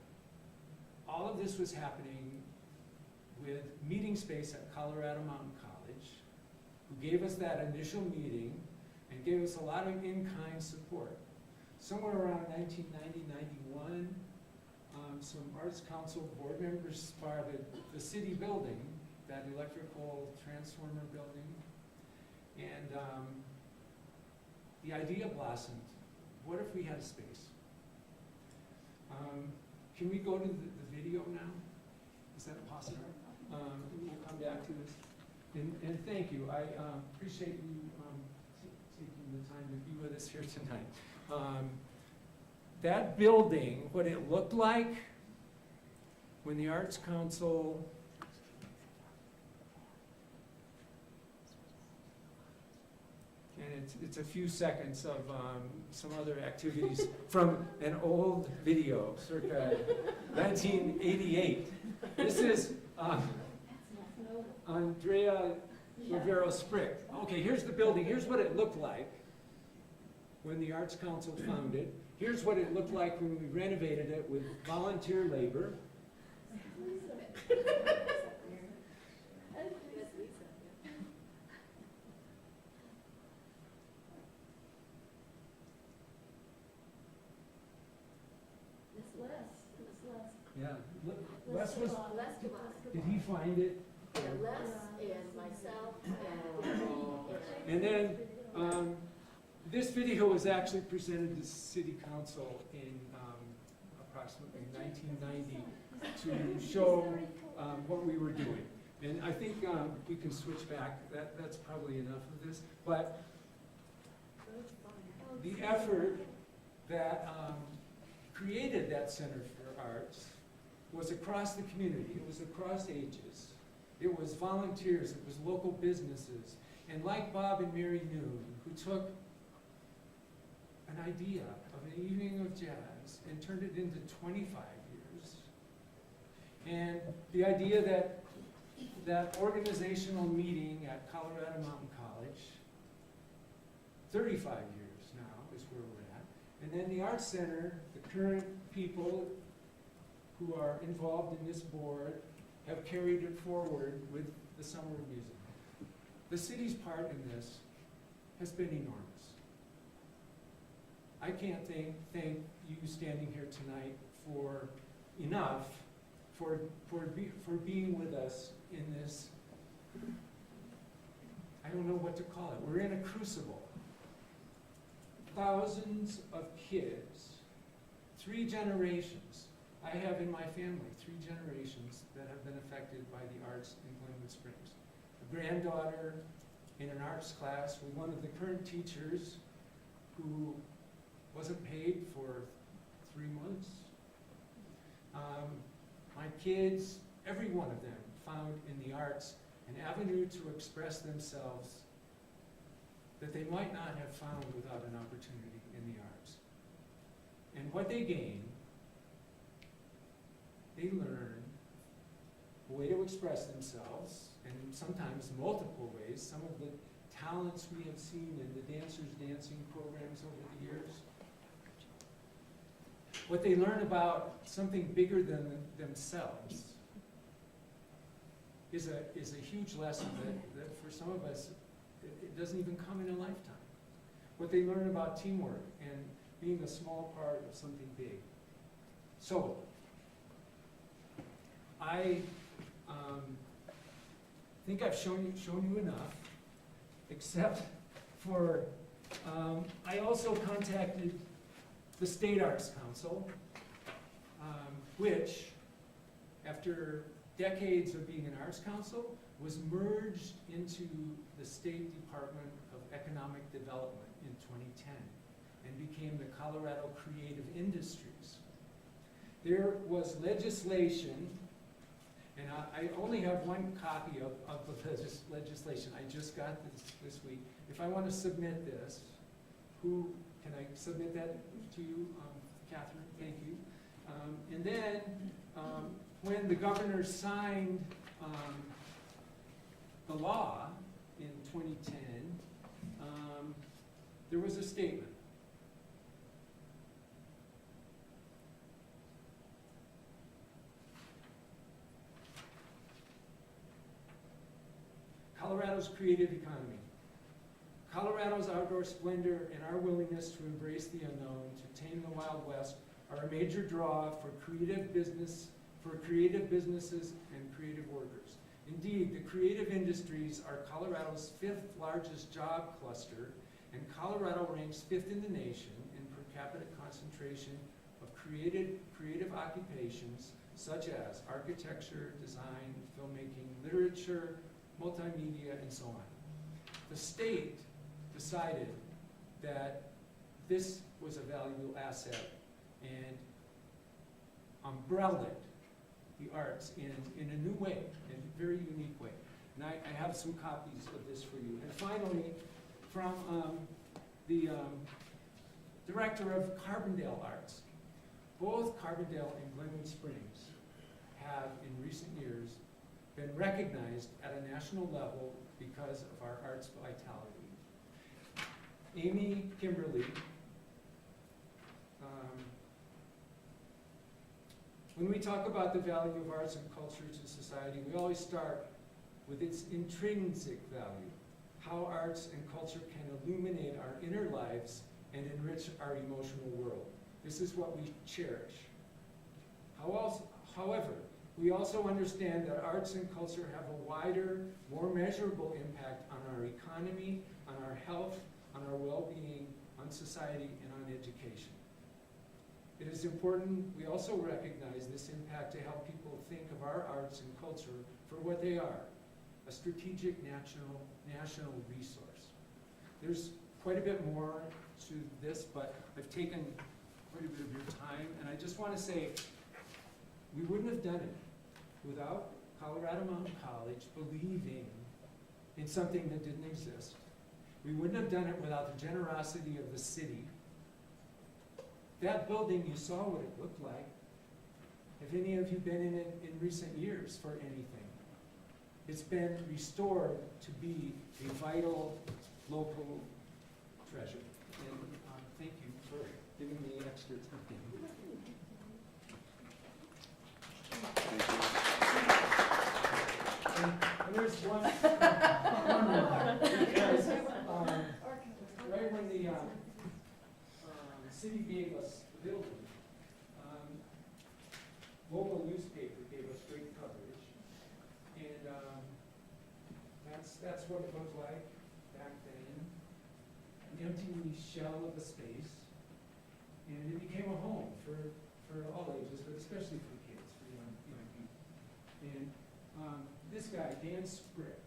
all of this was happening with Meeting Space at Colorado Mountain College, who gave us that initial meeting and gave us a lot of in-kind support. Somewhere around 1990, 91, some Arts Council board members spotted the city building, that electrical transformer building, and the idea blossomed. What if we had a space? Can we go to the video now? Is that possible? We'll come back to this. And thank you. I appreciate you taking the time to be with us here tonight. That building, what it looked like when the Arts Council and it's a few seconds of some other activities from an old video, circa 1988. This is Andrea Rivero Sprick. Okay, here's the building. Here's what it looked like when the Arts Council found it. Here's what it looked like when we renovated it with volunteer labor. Yeah, Les was, did he find it? Les and myself And then this video was actually presented to City Council in approximately 1990 to show what we were doing. And I think we can switch back. That's probably enough of this. But the effort that created that Center for Arts was across the community. It was across ages. It was volunteers. It was local businesses. And like Bob and Mary Noon, who took an idea of an evening of jazz and turned it into 25 years. And the idea that that organizational meeting at Colorado Mountain College, 35 years now is where we're at. And then the Arts Center, the current people who are involved in this board have carried it forward with the Summer of Music. The city's part in this has been enormous. I can't thank you standing here tonight for enough for being with us in this, I don't know what to call it. We're in a crucible. Thousands of kids, 3 generations. I have in my family 3 generations that have been affected by the arts in Glenwood Springs. A granddaughter in an arts class with one of the current teachers who wasn't paid for 3 months. My kids, every one of them, found in the arts an avenue to express themselves that they might not have found without an opportunity in the arts. And what they gain, they learn a way to express themselves, and sometimes multiple ways. Some of the talents we have seen in the Dancers Dancing programs over the years. What they learn about something bigger than themselves is a huge lesson that for some of us, it doesn't even come in a lifetime. what they learn about teamwork and being a small part of something big. So, I think I've shown you enough, except for, I also contacted the State Arts Council, which, after decades of being an arts council, was merged into the State Department of Economic Development in 2010 and became the Colorado Creative Industries. There was legislation, and I only have one copy of the legislation. I just got this week. If I want to submit this, can I submit that to you, Catherine? Thank you. And then, when the governor signed the law in 2010, there was a statement. Colorado's creative economy. Colorado's outdoor splendor and our willingness to embrace the unknown, to tame the Wild West, are a major draw for creative businesses and creative workers. Indeed, the creative industries are Colorado's 5th largest job cluster, and Colorado ranks 5th in the nation in per capita concentration of creative occupations such as architecture, design, filmmaking, literature, multimedia, and so on. The state decided that this was a valuable asset and umbrellaed the arts in a new way, in a very unique way. And I have some copies of this for you. And finally, from the director of Carbondale Arts. Both Carbondale and Glenwood Springs have, in recent years, been recognized at a national level because of our arts vitality. Amy Kimberly, when we talk about the value of arts and culture to society, we always start with its intrinsic value, how arts and culture can illuminate our inner lives and enrich our emotional world. This is what we cherish. However, we also understand that arts and culture have a wider, more measurable impact on our economy, on our health, on our well-being, on society, and on education. It is important we also recognize this impact to help people think of our arts and culture for what they are, a strategic national resource. There's quite a bit more to this, but I've taken quite a bit of your time, and I just want to say, we wouldn't have done it without Colorado Mountain College believing in something that didn't exist. We wouldn't have done it without the generosity of the city. That building, you saw what it looked like. Have any of you been in it in recent years for anything? It's been restored to be a vital local treasure. And thank you for giving me extra time. And there's one more, because right when the city gave us the building, local newspaper gave us great coverage, and that's what it looked like back then, an empty shell of a space, and it became a home for all ages, but especially for kids, for young people. And this guy, Dan Sprick,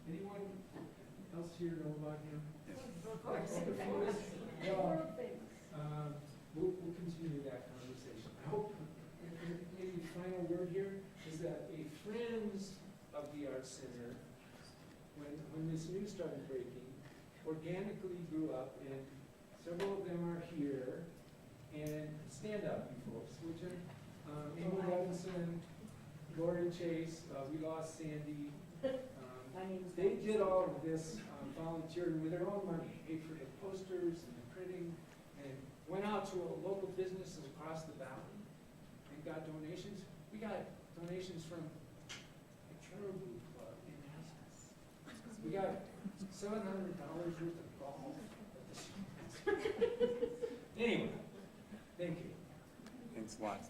anyone else here know about him? Of course. We'll continue that conversation. I hope, and maybe the final word here is that a Friends of the Arts Center, when this news started breaking, organically grew up, and several of them are here. And stand up, you folks, would you? Amy Robinson, Lauren Chase, we lost Sandy. They did all of this volunteering with their own money, paid for the posters and the printing, and went out to local businesses across the valley and got donations. We got donations from the Caribou Club in Aspen. We got $700 worth of golf. Lots.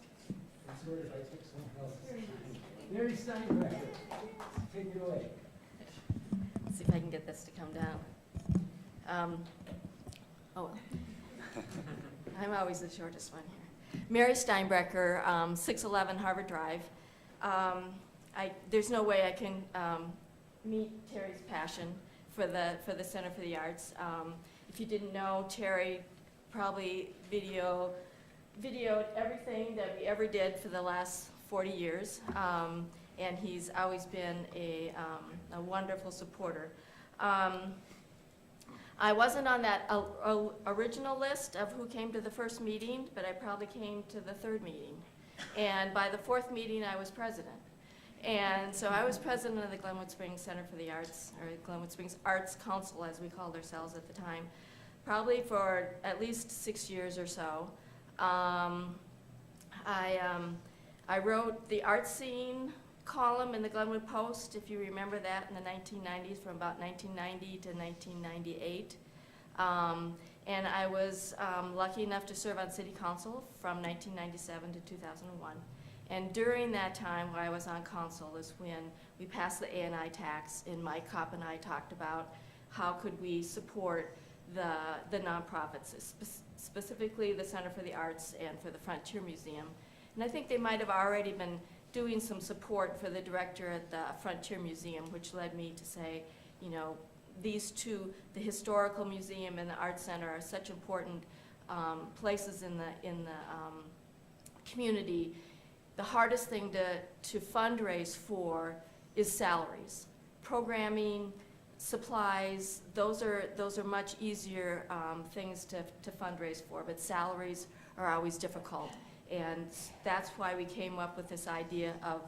Mary Steinbrecher, take it away. See if I can get this to come down. Oh, well. I'm always the shortest one here. Mary Steinbrecher, 611 Harvard Drive. There's no way I can meet Terry's passion for the Center for the Arts. If you didn't know, Terry probably videoed everything that we ever did for the last 40 years, and he's always been a wonderful supporter. I wasn't on that original list of who came to the first meeting, but I probably came to the third meeting. And by the fourth meeting, I was president. And so I was president of the Glenwood Springs Center for the Arts, or Glenwood Springs Arts Council, as we called ourselves at the time, probably for at least 6 years or so. I wrote the art scene column in the Glenwood Post, if you remember that, in the 1990s, from about 1990 to 1998. And I was lucky enough to serve on city council from 1997 to 2001. And during that time while I was on council is when we passed the A&I tax, and Mike Kopp and I talked about how could we support the nonprofits, specifically the Center for the Arts and for the Frontier Museum. And I think they might have already been doing some support for the director at the Frontier Museum, which led me to say, you know, these two, the Historical Museum and the Art Center, are such important places in the community. The hardest thing to fundraise for is salaries. Programming, supplies, those are much easier things to fundraise for, but salaries are always difficult. And that's why we came up with this idea of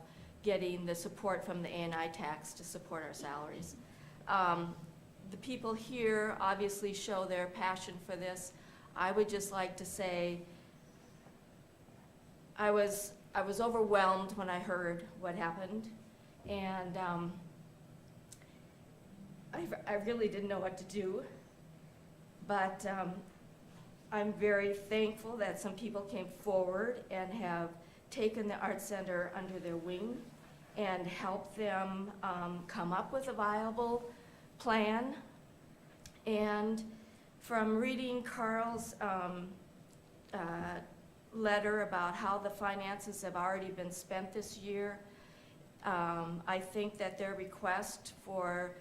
getting the support from the A&I tax to support our salaries. The people here obviously show their passion for this. I would just like to say I was overwhelmed when I heard what happened, and I really didn't know what to do, but I'm very thankful that some people came forward and have taken the Art Center under their wing and helped them come up with a viable plan. And from reading Carl's letter about how the finances have already been spent this year, I think that their request for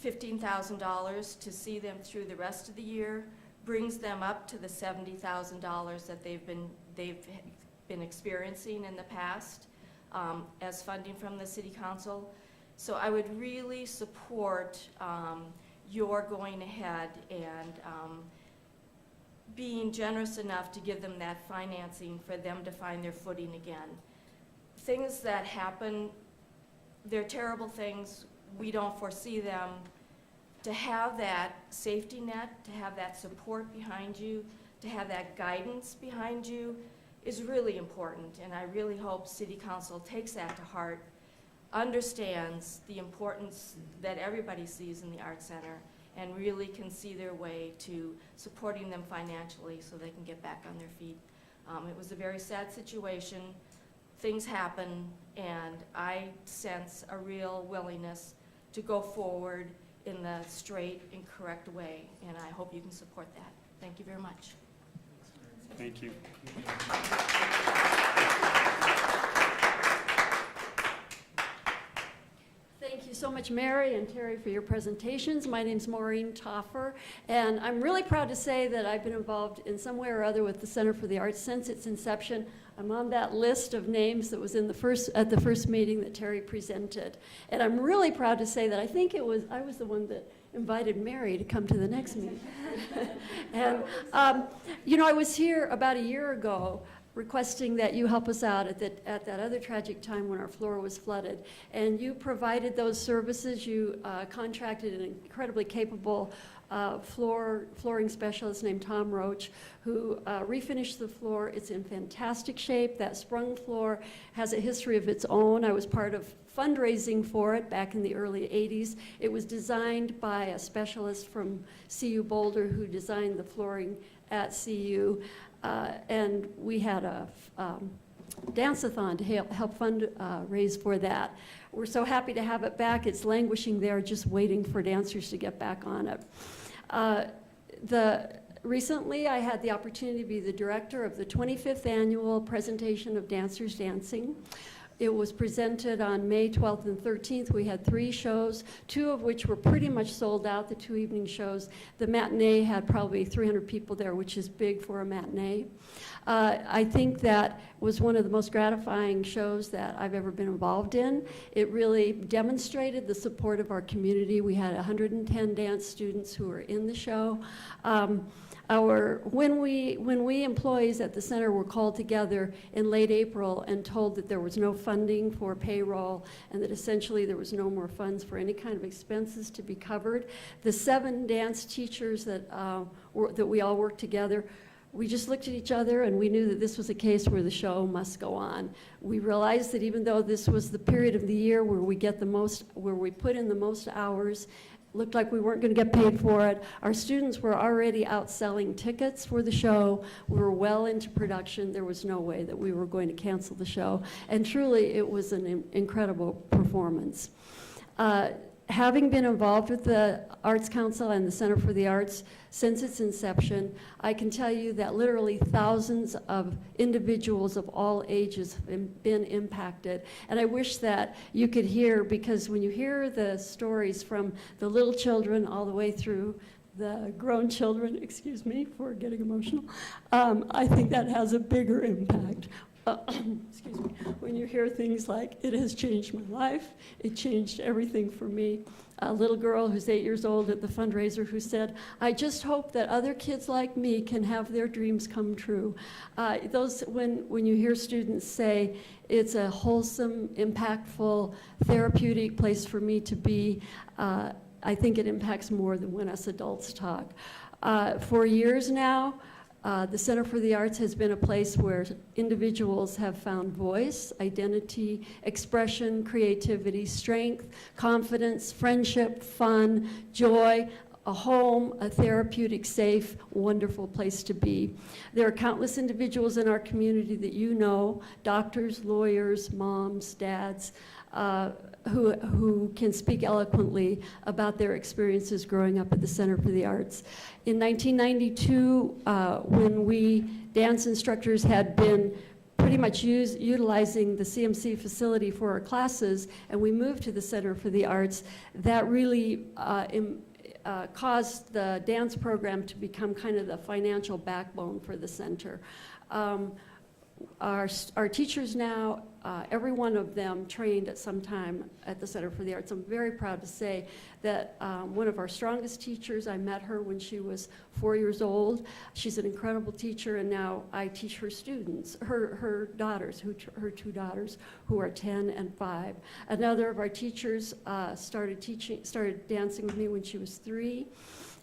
$15,000 to see them through the rest of the year brings them up to the $70,000 that they've been experiencing in the past as funding from the City Council. So I would really support your going ahead and being generous enough to give them that financing for them to find their footing again. Things that happen, they're terrible things. We don't foresee them. To have that safety net, to have that support behind you, to have that guidance behind you is really important. And I really hope City Council takes that to heart, understands the importance that everybody sees in the Art Center, and really can see their way to supporting them financially so they can get back on their feet. It was a very sad situation. Things happen, and I sense a real willingness to go forward in the straight and correct way, and I hope you can support that. Thank you very much. Thank you. Thank you so much, Mary and Terry, for your presentations. My name's Maureen Toffer, and I'm really proud to say that I've been involved in some way or other with the Center for the Arts since its inception. I'm on that list of names that was in at the first meeting that Terry presented. And I'm really proud to say that I was the one that invited Mary to come to the next meeting. And, you know, I was here about a year ago requesting that you help us out at that other tragic time when our floor was flooded. And you provided those services. You contracted an incredibly capable flooring specialist named Tom Roach, who refinished the floor. It's in fantastic shape. That sprung floor has a history of its own. I was part of fundraising for it back in the early 80s. It was designed by a specialist from CU Boulder who designed the flooring at CU. And we had a dance-a-thon to help raise for that. We're so happy to have it back. It's languishing there, just waiting for dancers to get back on it. Recently, I had the opportunity to be the director of the 25th annual presentation of Dancers Dancing. It was presented on May 12th and 13th. We had 3 shows, 2 of which were pretty much sold out, the 2 evening shows. The matinee had probably 300 people there, which is big for a matinee. I think that was one of the most gratifying shows that I've ever been involved in. It really demonstrated the support of our community. We had 110 dance students who were in the show. When we employees at the center were called together in late April and told that there was no funding for payroll and that essentially there was no more funds for any kind of expenses to be covered, the 7 dance teachers that we all worked together, we just looked at each other and we knew that this was a case where the show must go on. We realized that even though this was the period of the year where we put in the most hours, looked like we weren't going to get paid for it. Our students were already out selling tickets for the show. We were well into production. There was no way that we were going to cancel the show. And truly, it was an incredible performance. Having been involved with the Arts Council and the Center for the Arts since its inception, I can tell you that literally thousands of individuals of all ages have been impacted. And I wish that you could hear, because when you hear the stories from the little children all the way through the grown children, excuse me for getting emotional, I think that has a bigger impact. Excuse me, when you hear things like, it has changed my life, it changed everything for me. A little girl who's 8 years old at the fundraiser who said, I just hope that other kids like me can have their dreams come true. When you hear students say, it's a wholesome, impactful, therapeutic place for me to be, I think it impacts more than when us adults talk. For years now, the Center for the Arts has been a place where individuals have found voice, identity, expression, creativity, strength, confidence, friendship, fun, joy, a home, a therapeutic, safe, wonderful place to be. There are countless individuals in our community that you know, doctors, lawyers, moms, dads, who can speak eloquently about their experiences growing up at the Center for the Arts. In 1992, when we dance instructors had been pretty much utilizing the CMC facility for our classes, and we moved to the Center for the Arts, that really caused the dance program to become kind of the financial backbone for the center. Our teachers now, every one of them trained at some time at the Center for the Arts. I'm very proud to say that one of our strongest teachers, I met her when she was 4 years old. She's an incredible teacher, and now I teach her students, her daughters, her 2 daughters, who are 10 and 5. Another of our teachers started dancing with me when she was 3,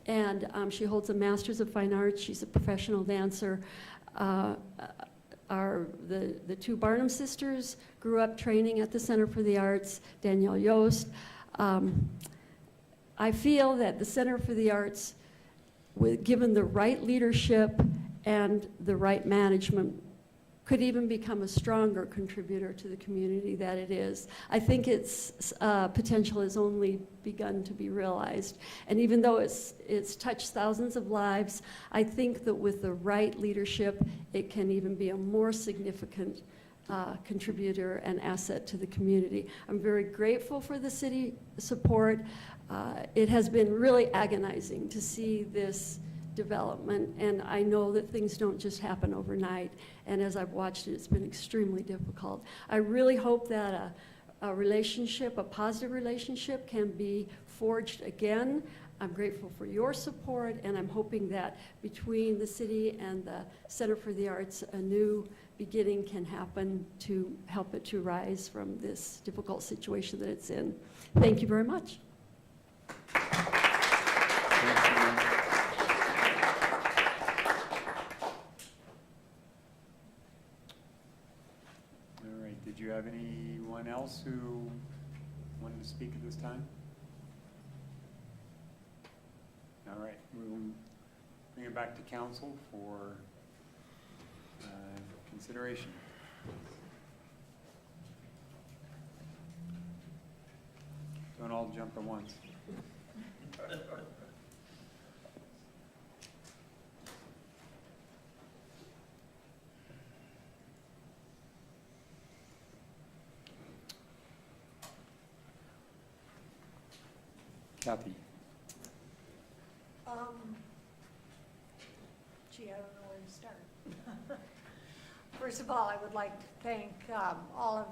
and she holds a Master's of Fine Arts. She's a professional dancer. The 2 Barnum sisters grew up training at the Center for the Arts, Danielle Yost. I feel that the Center for the Arts, given the right leadership and the right management, could even become a stronger contributor to the community that it is. I think its potential has only begun to be realized. And even though it's touched thousands of lives, I think that with the right leadership, it can even be a more significant contributor and asset to the community. I'm very grateful for the city support. It has been really agonizing to see this development, and I know that things don't just happen overnight, and as I've watched it, it's been extremely difficult. I really hope that a relationship, a positive relationship, can be forged again. I'm grateful for your support, and I'm hoping that between the city and the Center for the Arts, a new beginning can happen to help it to rise from this difficult situation that it's in. Thank you very much. Did you have anyone else who wanted to speak at this time? All right, we'll bring it back to council for Consideration. Don't all jump at once. Kathy. Gee, I don't know where to start. First of all, I would like to thank all of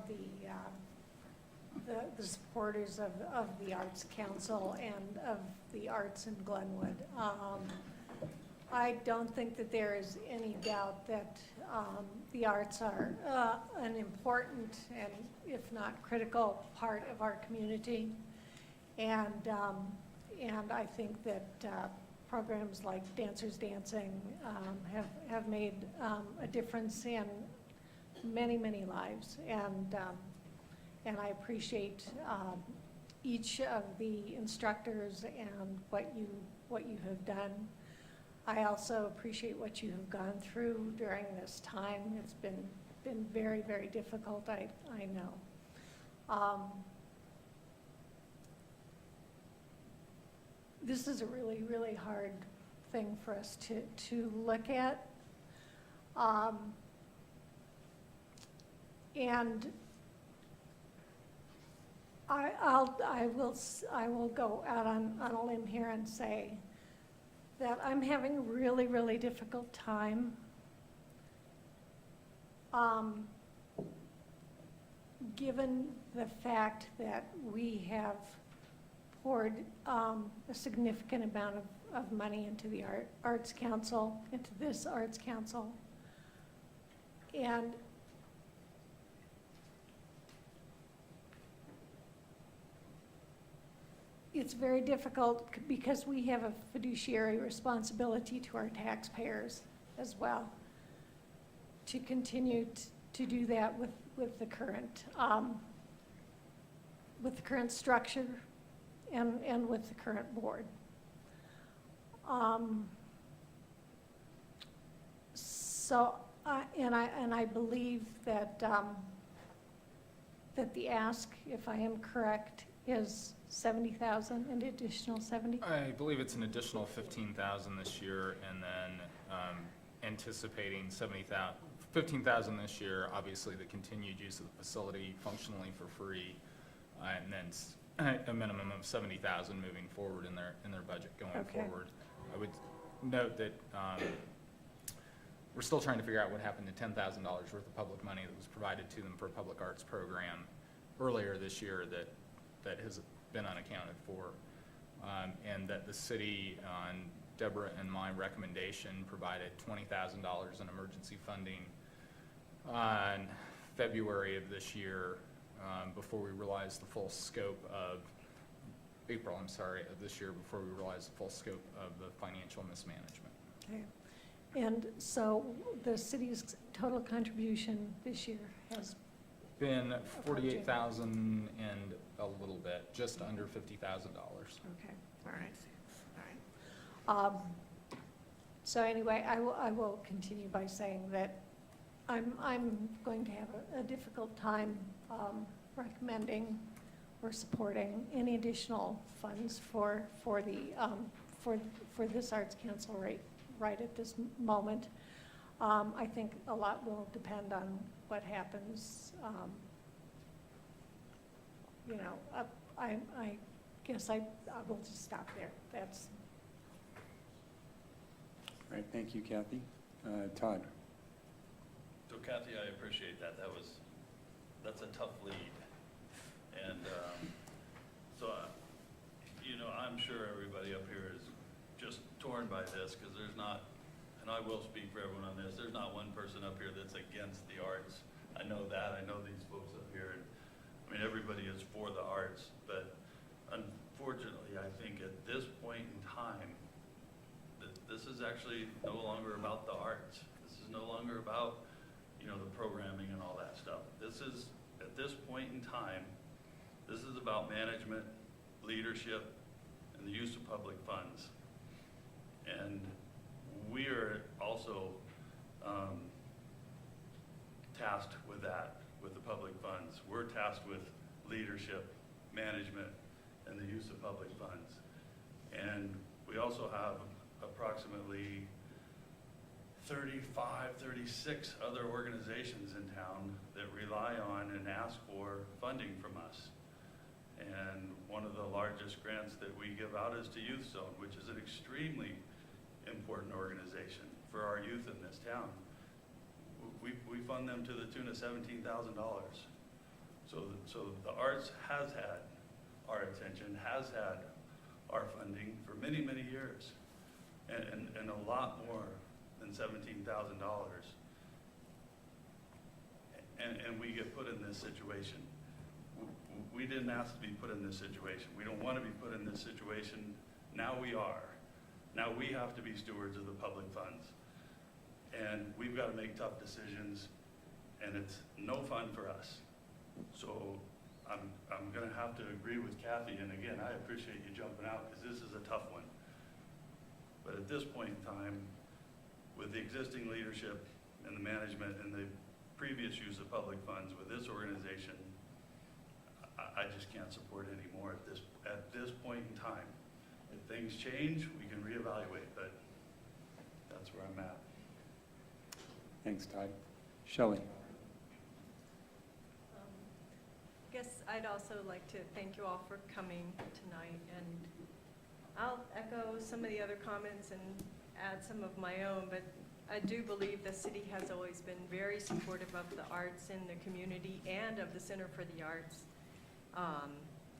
the supporters of the Arts Council and of the arts in Glenwood. I don't think that there is any doubt that the arts are an important and, if not critical, part of our community. And I think that programs like Dancers Dancing have made a difference in many, many lives. And I appreciate each of the instructors and what you have done. I also appreciate what you have gone through during this time. It's been very, very difficult, I know. This is a really, really hard thing for us to look at. And I will go out on a limb here and say that I'm having a really, really difficult time given the fact that we have poured a significant amount of money into the Arts Council, into this Arts Council. And it's very difficult because we have a fiduciary responsibility to our taxpayers as well to continue to do that with the current structure and with the current board. And I believe that that the ask, if I am correct, is 70,000, an additional 70? I believe it's an additional 15,000 this year, and then anticipating 15,000 this year, obviously the continued use of the facility functionally for free, and then a minimum of 70,000 moving forward in their budget going forward. I would note that we're still trying to figure out what happened to $10,000 worth of public money that was provided to them for a public arts program earlier this year that has been unaccounted for, and that the city, on Deborah and my recommendation, provided $20,000 in emergency funding on February of this year, before we realized the full scope of April, of this year, before we realized the full scope of the financial mismanagement. Okay. And so the city's total contribution this year has been 48,000 and a little bit, just under $50,000. Okay, all right. So anyway, I will continue by saying that I'm going to have a difficult time recommending or supporting any additional funds for this Arts Council right at this moment. I think a lot will depend on what happens. I guess I will just stop there. That's. All right, thank you, Kathy. Todd. So Kathy, I appreciate that. That's a tough lead. And I'm sure everybody up here is just torn by this, because there's not, and I will speak for everyone on this, there's not one person up here that's against the arts. I know that. I know these folks up here. And, everybody is for the arts, but unfortunately, I think at this point in time, this is actually no longer about the arts. This is no longer about, the programming and all that stuff. This is, at this point in time, this is about management, leadership, and the use of public funds. And we are also tasked with that, with the public funds. We're tasked with leadership, management, and the use of public funds. And we also have approximately 35, 36 other organizations in town that rely on and ask for funding from us. And one of the largest grants that we give out is to Youth Zone, which is an extremely important organization for our youth in this town. We fund them to the tune of $17,000. So the arts has had our attention, has had our funding for many, many years, and a lot more than $17,000. And we get put in this situation. We didn't ask to be put in this situation. We don't want to be put in this situation. Now we are. Now we have to be stewards of the public funds. And we've got to make tough decisions, and it's no fun for us. So I'm going to have to agree with Kathy, and again, I appreciate you jumping out because this is a tough one. But at this point in time, with the existing leadership and the management and the previous use of public funds with this organization, I just can't support it anymore at this point in time. If things change, we can reevaluate, but that's where I'm at. Thanks, Todd. Shelley. I guess I'd also like to thank you all for coming tonight, and I'll echo some of the other comments and add some of my own, but I do believe the city has always been very supportive of the arts in the community and of the Center for the Arts.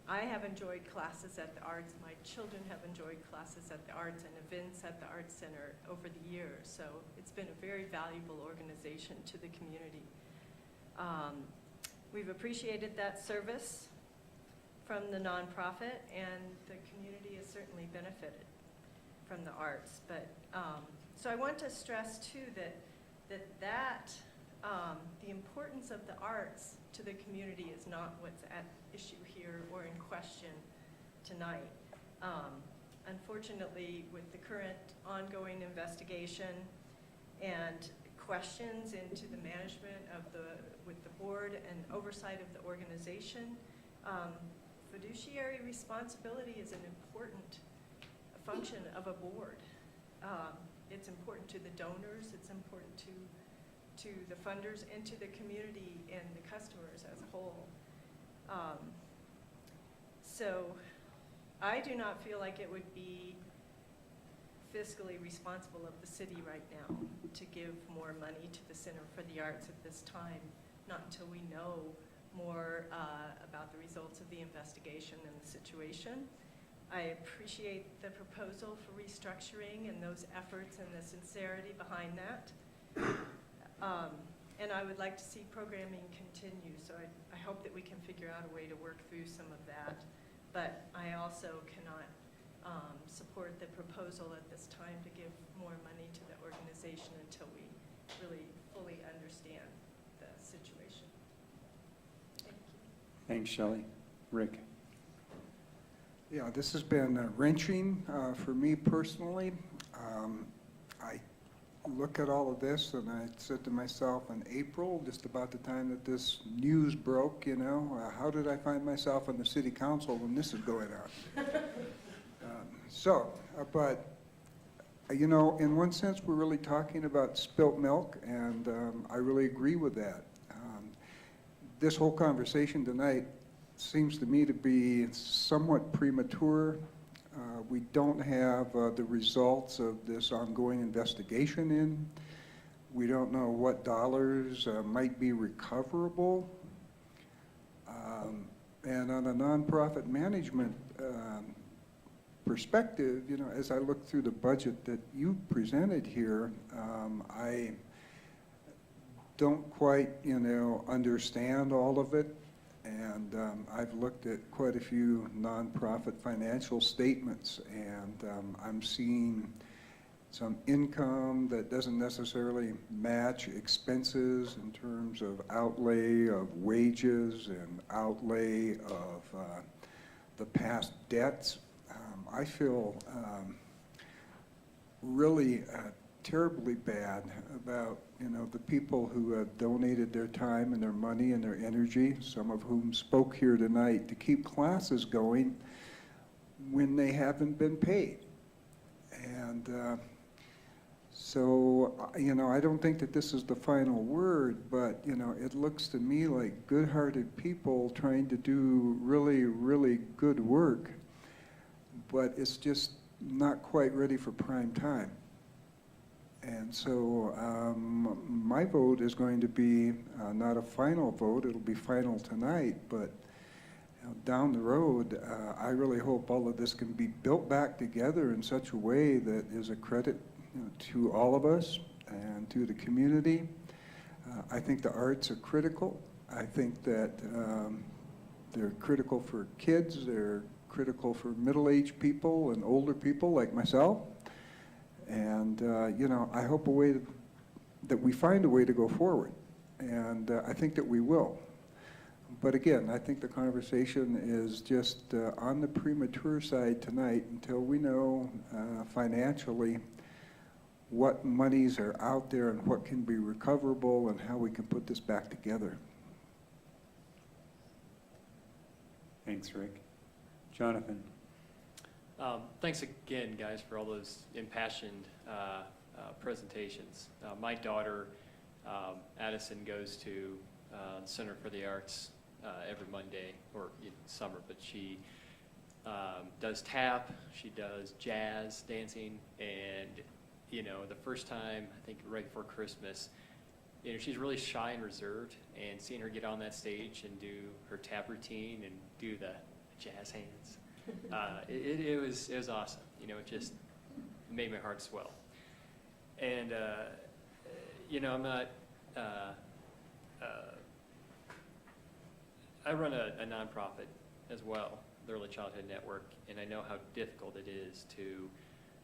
I have enjoyed classes at the Arts. My children have enjoyed classes at the Arts and events at the Arts Center over the years, so it's been a very valuable organization to the community. We've appreciated that service from the nonprofit, and the community has certainly benefited from the arts. But so I want to stress too that the importance of the arts to the community is not what's at issue here or in question tonight. Unfortunately, with the current ongoing investigation and questions into the management of with the board and oversight of the organization, fiduciary responsibility is an important function of a board. It's important to the donors, it's important to the funders, and to the community and the customers as a whole. So I do not feel like it would be fiscally responsible of the city right now to give more money to the Center for the Arts at this time, not until we know more about the results of the investigation and the situation. I appreciate the proposal for restructuring and those efforts and the sincerity behind that. And I would like to see programming continue, so I hope that we can figure out a way to work through some of that. But I also cannot support the proposal at this time to give more money to the organization until we really fully understand the situation. Thank you. Thanks, Shelley. Rick. Yeah, this has been wrenching for me personally. I look at all of this and I said to myself in April, just about the time that this news broke, how did I find myself on the city council when this is going on? But in one sense, we're really talking about spilt milk, and I really agree with that. This whole conversation tonight seems to me to be somewhat premature. We don't have the results of this ongoing investigation in. We don't know what dollars might be recoverable. And on a nonprofit management perspective, as I look through the budget that you presented here, I don't quite, understand all of it. And I've looked at quite a few nonprofit financial statements, and I'm seeing some income that doesn't necessarily match expenses in terms of outlay of wages and outlay of the past debts. I feel really terribly bad about, the people who have donated their time and their money and their energy, some of whom spoke here tonight, to keep classes going when they haven't been paid. And so, I don't think that this is the final word, but, it looks to me like good-hearted people trying to do really, really good work, but it's just not quite ready for prime time. And so my vote is going to be not a final vote, it'll be final tonight, but down the road, I really hope all of this can be built back together in such a way that is a credit to all of us and to the community. I think the arts are critical. I think that they're critical for kids, they're critical for middle-aged people and older people like myself. And, I hope that we find a way to go forward. And I think that we will. But again, I think the conversation is just on the premature side tonight until we know financially what monies are out there and what can be recoverable and how we can put this back together. Thanks, Rick. Jonathan. Thanks again, guys, for all those impassioned presentations. My daughter, Addison, goes to the Center for the Arts every Monday, or in summer, but she does tap, she does jazz dancing, and the first time, I think right before Christmas, she's really shy and reserved, and seeing her get on that stage and do her tap routine and do the jazz hands, it was awesome. It just made my heart swell. And I'm not. I run a nonprofit as well, the Early Childhood Network, and I know how difficult it is to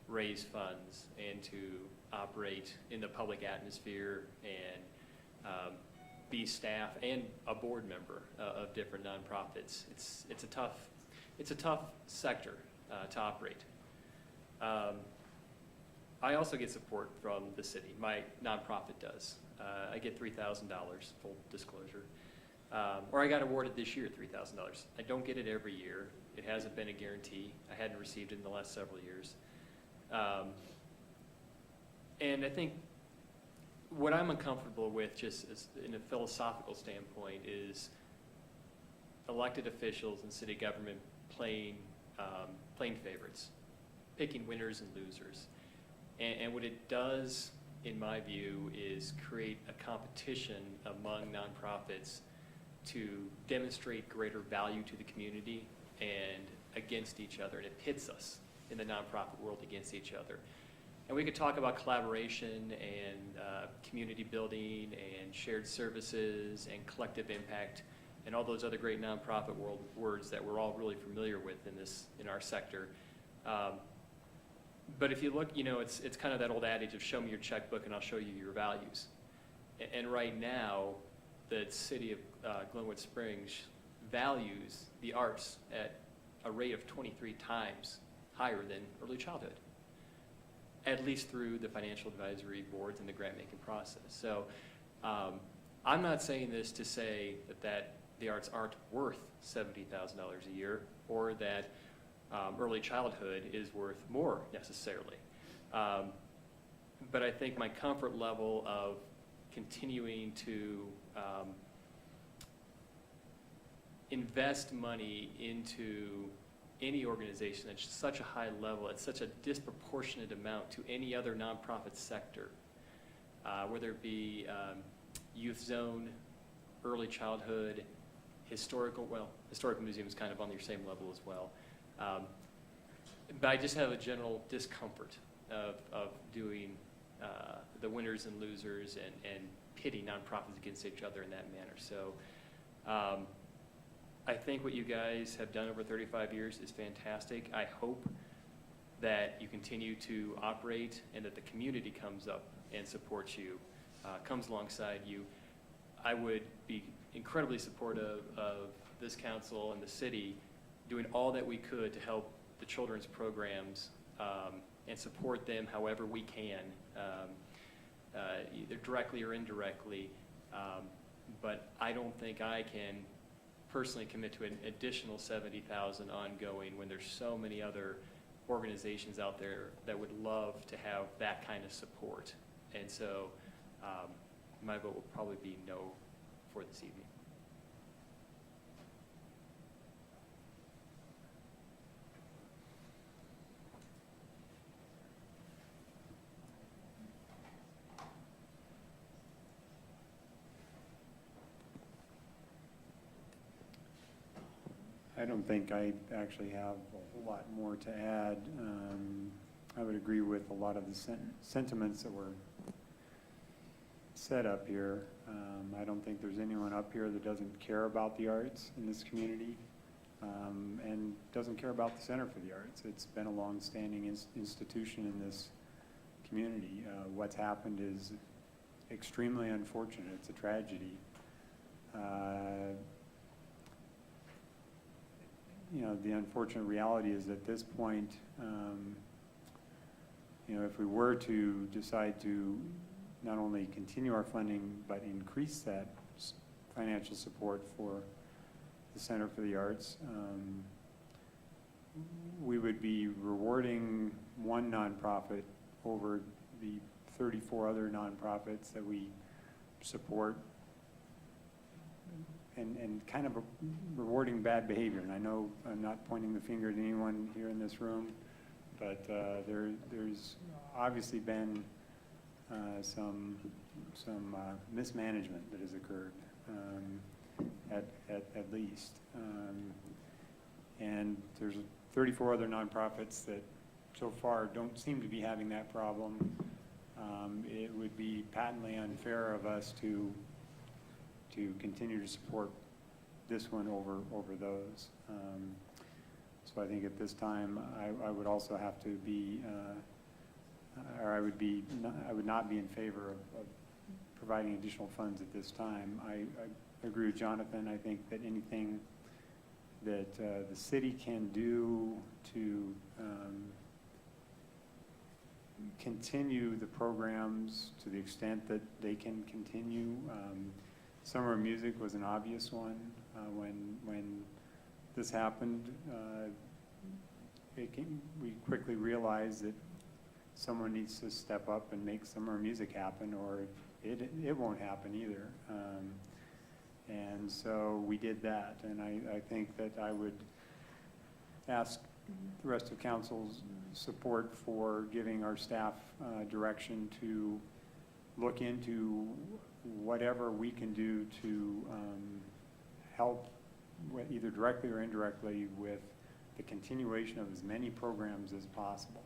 raise funds and to operate in the public atmosphere and be staff and a board member of different nonprofits. It's a tough sector to operate. I also get support from the city. My nonprofit does. I get $3,000, full disclosure. Or I got awarded this year $3,000. I don't get it every year. It hasn't been a guarantee. I hadn't received it in the last several years. And I think what I'm uncomfortable with, just as in a philosophical standpoint, is elected officials and city government playing favorites, picking winners and losers. And what it does, in my view, is create a competition among nonprofits to demonstrate greater value to the community and against each other. And it pits us in the nonprofit world against each other. And we could talk about collaboration and community building and shared services and collective impact and all those other great nonprofit words that we're all really familiar with in our sector. But if you look, it's kind of that old adage of show me your checkbook and I'll show you your values. And right now, the city of Glenwood Springs values the arts at a rate of 23 times higher than early childhood, at least through the financial advisory boards and the grant-making process. So I'm not saying this to say that the arts aren't worth $70,000 a year or that early childhood is worth more necessarily. But I think my comfort level of continuing to invest money into any organization at such a high level, at such a disproportionate amount to any other nonprofit sector, whether it be youth zone, early childhood, historical museum is kind of on your same level as well. But I just have a general discomfort of doing the winners and losers and pitting nonprofits against each other in that manner. So I think what you guys have done over 35 years is fantastic. I hope that you continue to operate and that the community comes up and supports you, comes alongside you. I would be incredibly supportive of this council and the city doing all that we could to help the children's programs and support them however we can, either directly or indirectly. But I don't think I can personally commit to an additional 70,000 ongoing when there's so many other organizations out there that would love to have that kind of support. And so my vote will probably be no for this evening. I don't think I actually have a whole lot more to add. I would agree with a lot of the sentiments that were said up here. I don't think there's anyone up here that doesn't care about the arts in this community, and doesn't care about the Center for the Arts. It's been a long-standing institution in this community. What's happened is extremely unfortunate. It's a tragedy. You know, the unfortunate reality is at this point, you know, if we were to decide to not only continue our funding, but increase that financial support for the Center for the Arts, we would be rewarding one nonprofit over the 34 other nonprofits that we support, and kind of rewarding bad behavior. And I know I'm not pointing the finger at anyone here in this room, but there's obviously been some mismanagement that has occurred, at least. And there's 34 other nonprofits that so far don't seem to be having that problem. It would be patently unfair of us to continue to support this one over those. So I think at this time, I would also have to be, or I would not be in favor of providing additional funds at this time. I agree with Jonathan. I think that anything that the city can do to continue the programs to the extent that they can continue. Summer of Music was an obvious one. When this happened, we quickly realized that someone needs to step up and make Summer of Music happen, or it won't happen either. And so we did that, and I think that I would ask the rest of council's support for giving our staff direction to look into whatever we can do to help, either directly or indirectly, with the continuation of as many programs as possible.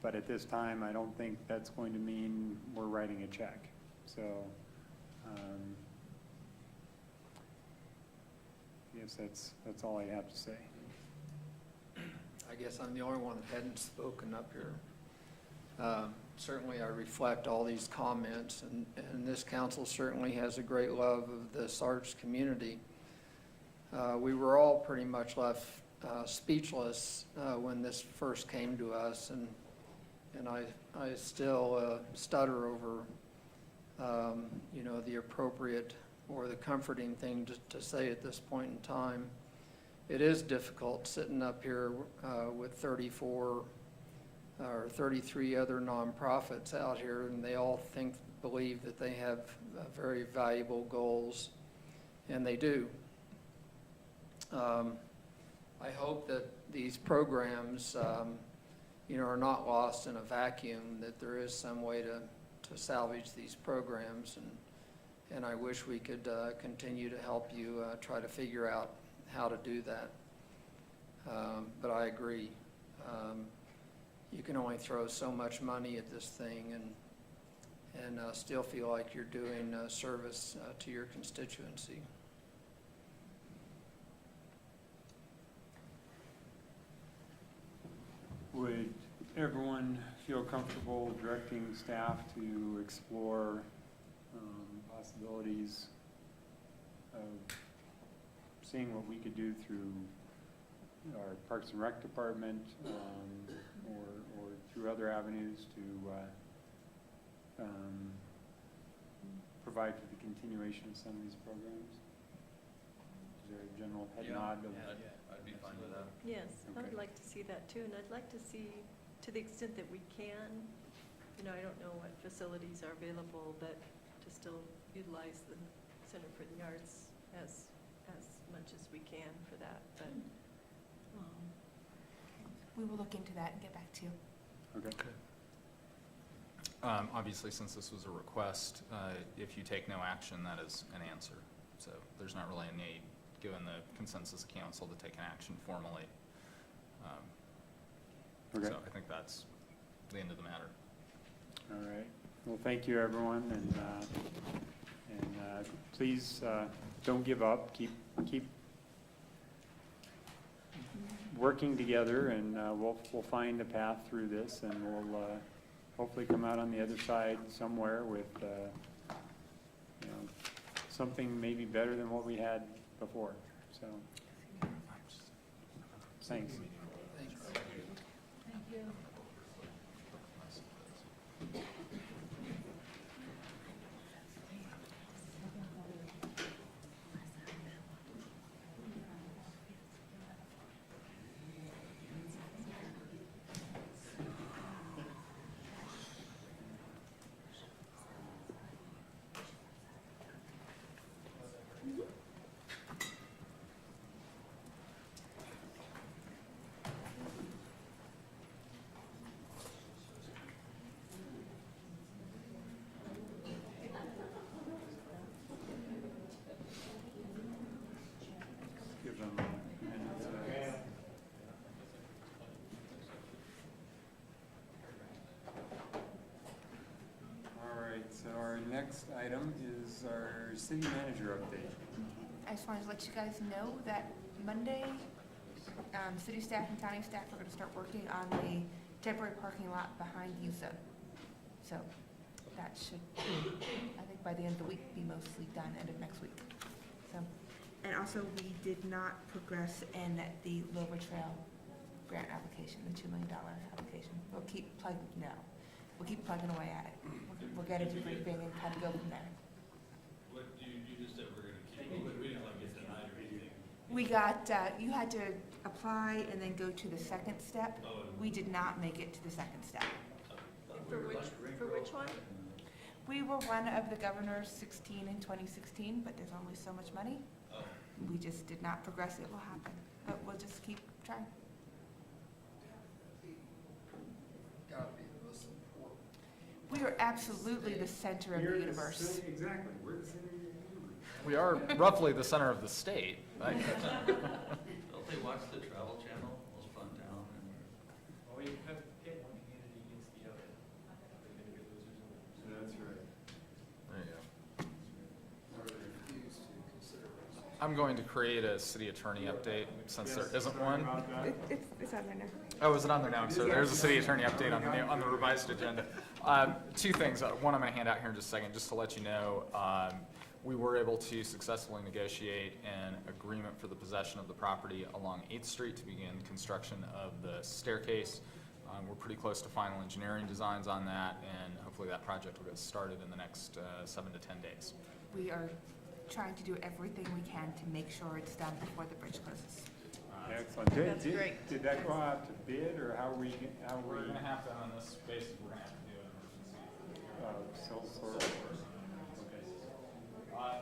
But at this time, I don't think that's going to mean we're writing a check. So I guess that's all I have to say. I guess I'm the only one that hadn't spoken up here. Certainly I reflect all these comments, and this council certainly has a great love of this arts community. We were all pretty much left speechless when this first came to us, and I still stutter over you know, the appropriate or the comforting thing to say at this point in time. It is difficult sitting up here with 34 or 33 other nonprofits out here, and they all believe that they have very valuable goals, and they do. I hope that these programs, you know, are not lost in a vacuum, that there is some way to salvage these programs, and I wish we could continue to help you try to figure out how to do that. But I agree. You can only throw so much money at this thing and still feel like you're doing service to your constituency. Would everyone feel comfortable directing staff to explore possibilities of seeing what we could do through our Parks and Rec Department, or through other avenues to provide for the continuation of some of these programs? Is there a general head nod? I'd be fine with that. Yes, I would Okay. like to see that too, and I'd like to see, to the extent that we can, I don't know what facilities are available, but to still utilize the Center for the Arts as much as we can for that, but. We will look into that and get back to you. Okay. Obviously, since this was a request, if you take no action, that is an answer. So there's not really a need, given the consensus of council, to take an action formally. Okay. So I think that's the end of the matter. All right. Well, thank you, everyone, and please don't give up. Keep working together, and we'll find a path through this, and we'll hopefully come out on the other side somewhere with something maybe better than what we had before. So, thanks. Thank you. Give them a minute. All right, so our next item is our city manager update. I just wanted to let you guys know that Monday, city staff and county staff are going to start working on the temporary parking lot behind USO. So that should, I think by the end of the week, be mostly done, end of next week. So, and also, we did not progress in the Lover Trail grant application, the $2 million application. We'll keep plugging away at it. We'll get a debriefing and kind of go from there. What, you just said we're gonna keep it, but we didn't like get denied or anything. We got, you had to apply and then go to the second step. We did not make it to the second step. For which one? We were one of the governor's 16 in 2016, but there's only so much money. We just did not progress. It will happen, but we'll just keep trying. Gotta be the most important. We are absolutely the center of the universe. Exactly, we're the center of the universe. We are roughly the center of the state. Don't they watch the Travel Channel, most fun town? Well, we have hit one community against the other. They're gonna be losers and winners. That's right. There you go. Refuse to consider it. I'm going to create a city attorney update since there isn't one. It's on there now. Oh, is it on there now? So there's a city attorney update on the revised agenda. Two things. One I'm going to hand out here in just a second, just to let you know. We were able to successfully negotiate an agreement for the possession of the property along 8th Street to begin construction of the staircase. We're pretty close to final engineering designs on that, and hopefully that project will get started in the next 7 to 10 days. We are trying to do everything we can to make sure it's done before the bridge closes. Excellent. That's great. Did that go out to bid, or how we? We're going to have to, on this basis, we're going to have to do an emergency. Sole source.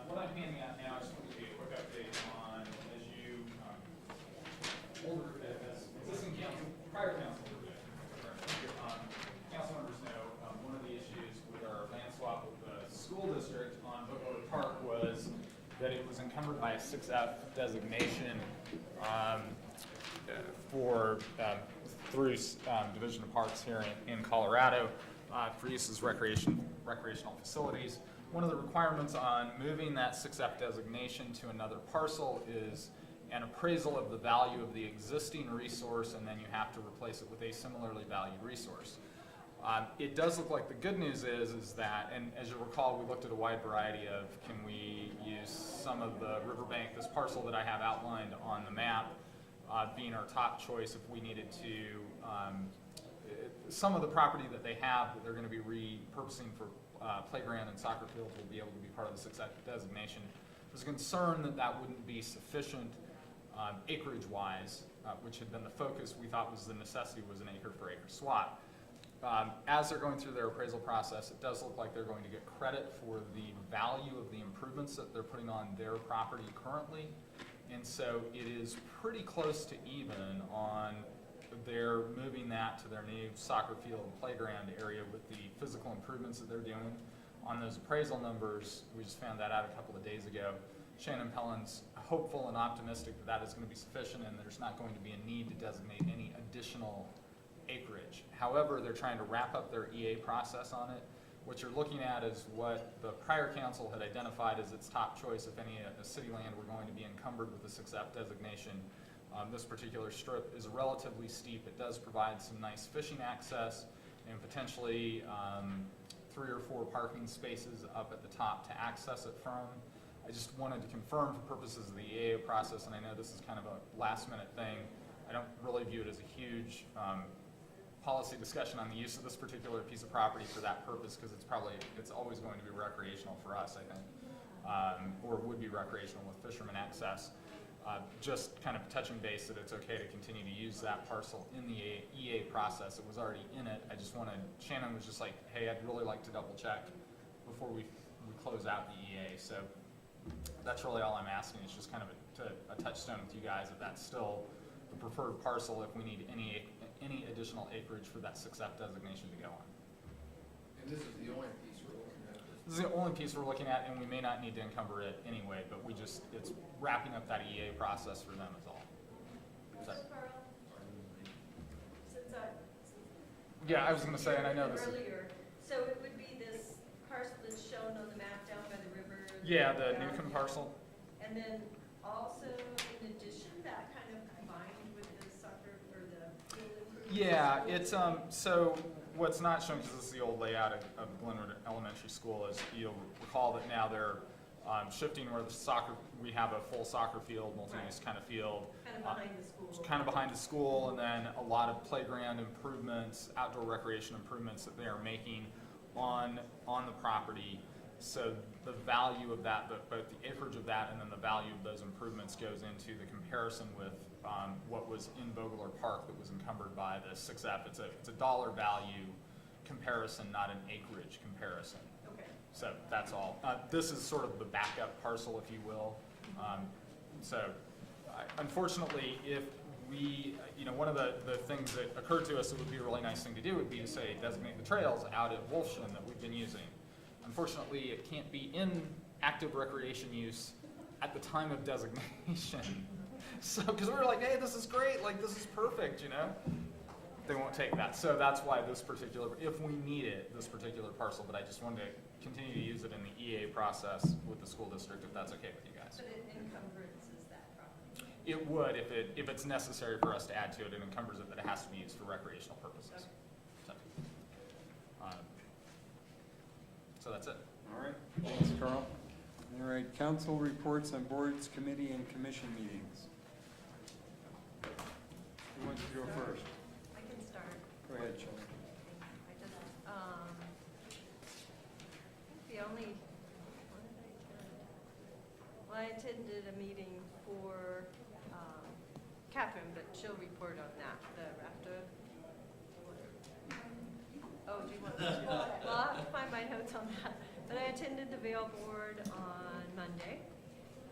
What I'm handing out now is going to be a quick update on, as you, as existing council, prior council members know, one of the issues with our land swap with the school district on Bookwood Park was that it was encumbered by a 6F designation through Division of Parks here in Colorado for use as recreational facilities. One of the requirements on moving that 6F designation to another parcel is an appraisal of the value of the existing resource, and then you have to replace it with a similarly valued resource. It does look like the good news is that, and as you recall, we looked at a wide variety of, can we use some of the riverbank, this parcel that I have outlined on the map, being our top choice if we needed to. Some of the property that they have that they're going to be repurposing for playground and soccer fields will be able to be part of the success designation. There's a concern that that wouldn't be sufficient acreage-wise, which had been the focus. We thought was the necessity was an acre-for-acre swap. As they're going through their appraisal process, it does look like they're going to get credit for the value of the improvements that they're putting on their property currently. And so it is pretty close to even on their moving that to their new soccer field playground area with the physical improvements that they're doing. On those appraisal numbers, we just found that out a couple of days ago. Shannon Pellin's hopeful and optimistic that that is going to be sufficient and there's not going to be a need to designate any additional acreage. However, they're trying to wrap up their EA process on it. What you're looking at is what the prior council had identified as its top choice if any city land were going to be encumbered with the 6F designation. This particular strip is relatively steep. It does provide some nice fishing access and potentially 3 or 4 parking spaces up at the top to access it from. I just wanted to confirm for purposes of the EA process, and I know this is kind of a last minute thing. I don't really view it as a huge policy discussion on the use of this particular piece of property for that purpose, because it's always going to be recreational for us, I think, or would be recreational with fisherman access. Just kind of touching base that it's okay to continue to use that parcel in the EA process. It was already in it. I just wanted, Shannon was just like, hey, I'd really like to double check before we close out the EA. So that's really all I'm asking. It's just kind of a touchstone with you guys that that's still the preferred parcel if we need any additional acreage for that 6F designation to go on. And this is the only piece we're looking at. This is the only piece we're looking at, and we may not need to encumber it anyway, but it's wrapping up that EA process for them is all. Yeah, I was going to say, and I know this earlier, so it would be this parcel that's shown on the map down by the river. Yeah, the Newcomb parcel. And then also, in addition, that kind of combined with the soccer or the field improvements? Yeah, it's so what's not shown, because this is the old layout of Glenwood Elementary School, is you'll recall that now they're shifting where we have a full soccer field, multi-use kind of field. Kind of behind the school. Kind of behind the school, and then a lot of playground improvements, outdoor recreation improvements that they are making on the property. So the value of that, both the acreage of that and then the value of those improvements goes into the comparison with what was in Vogler Park that was encumbered by the 6F. It's a dollar value comparison, not an acreage comparison. Okay. So that's all. This is sort of the backup parcel, if you will. Unfortunately, if we, one of the things that occurred to us that would be a really nice thing to do would be to say designate the trails out at Wolfson that we've been using. Unfortunately, it can't be in active recreation use at the time of designation. So, because we were like, hey, this is great, like this is perfect, They won't take that. So that's why this particular, if we need it, this particular parcel, but I just wanted to continue to use it in the EA process with the school district, if that's okay with you guys. But it encumbrances that property? It would, if it's necessary for us to add to it, it encumbers it that it has to be used for recreational purposes. So that's it. All right, thanks, Carl. All right, council reports on boards, committee, and commission meetings. Who wants to go first? I can start. Go ahead, Shelley. I attended a meeting for Catherine, but she'll report on that, the RAFTA. Oh, do you want me to? Well, I'll have to find my notes on that. But I attended the Vail Board on Monday,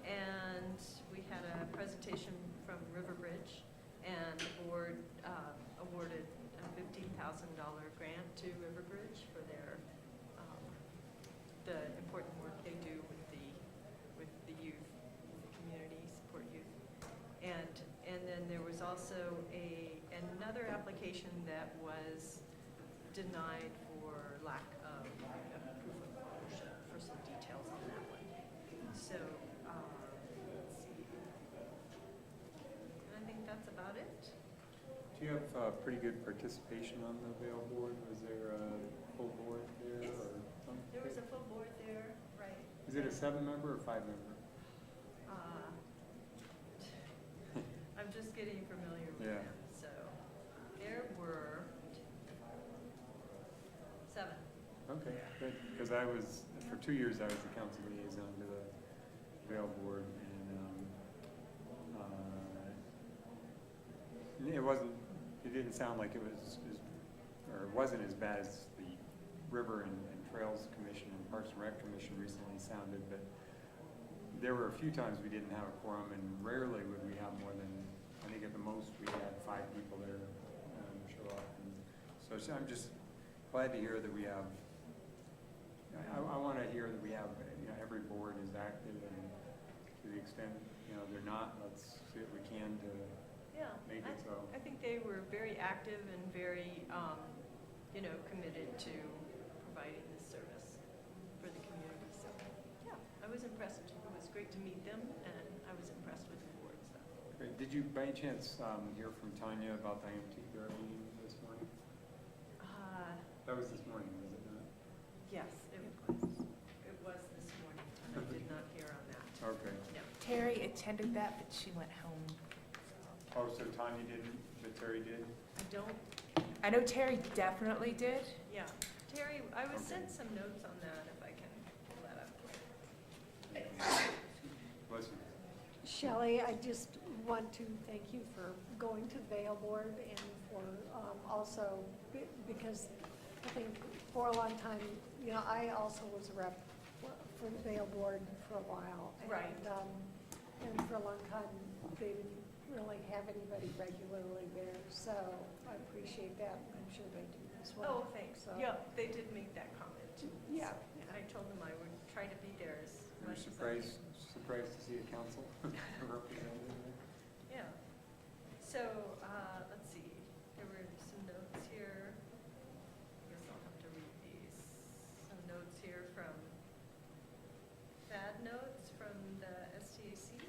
and we had a presentation from Riverbridge, and the board awarded a $15,000 grant to Riverbridge for their the important work they do with the youth, the community, support youth. And then there was also another application that was denied for lack of proof of ownership, for some details on that one. So, let's see. I think that's about it. Do you have pretty good participation on the Vail Board? Was there a full board there? Yes. Or something? There was a full board there, right? Is it a 7-member or 5-member? I'm just getting from I was, for 2 years, I was the council liaison to the Vail Board, and it didn't sound like it was, or it wasn't as bad as the River and Trails Commission and Parks and Rec Commission recently sounded, but there were a few times we didn't have a quorum, and rarely would we have more than, I think at the most, we had 5 people there show up. And so I'm just glad to hear that we have, I want to hear that we have, every board is active, and to the extent, they're not, let's see what we can to make it so. I think they were very active and very, committed to providing this service for the community. So, yeah, I was impressed. It was great to meet them, and I was impressed with the board stuff. Great. Did you, by any chance, hear from Tanya about the IMT meeting this morning? That was this morning, was it not? Yes, it was. It was this morning. I did not hear on that. Okay. No. Terry attended that, but she went home. Oh, so Tanya didn't, but Terry did? I know Terry definitely did. Yeah. Terry, I was sent some notes on that, if I can pull that up. Bless you. Shelley, I just want to thank you for going to the Vail Board and for also, because I think for a long time, I also was a rep for the Vail Board for a while. Right. And for a long time, they didn't really have anybody regularly there, so I appreciate that. I'm sure they do as well. Oh, thanks. So- Yeah, they did make that comment. Yeah. And I told them I would try to be there as You're much as I could. surprised to see a council representative there? Yeah. So, let's see, there were some notes here. I guess I'll have to read these. Some notes here from, bad notes from the STAC.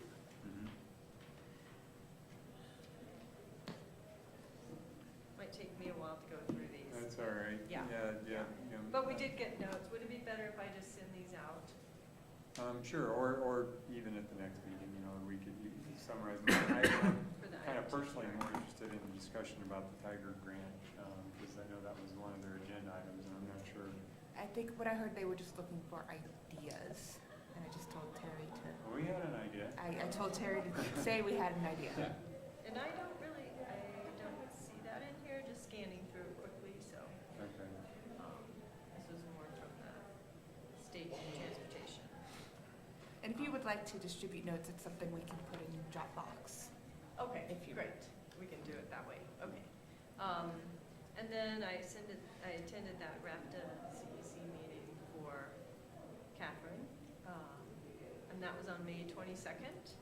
Might take me a while to go through these. That's all right. Yeah. Yeah. But we did get notes. Would it be better if I just send these out? Sure, or even at the next meeting, we could summarize. I'm kind of personally more interested in the discussion about the Tiger Grant, because I know that was one of their agenda items, and I'm not sure. I think what I heard, they were just looking for ideas, and I just told Terry to. Well, we had an idea. I told Terry to say we had an idea. And I don't see that in here, just scanning through it quickly, so. Okay. This was more from the state transportation. And if you would like to distribute notes, it's something we can put in your Dropbox. Okay, great. We can do it that way. Okay. And then I attended that RAPTA CEC meeting for Catherine, and that was on May 22nd.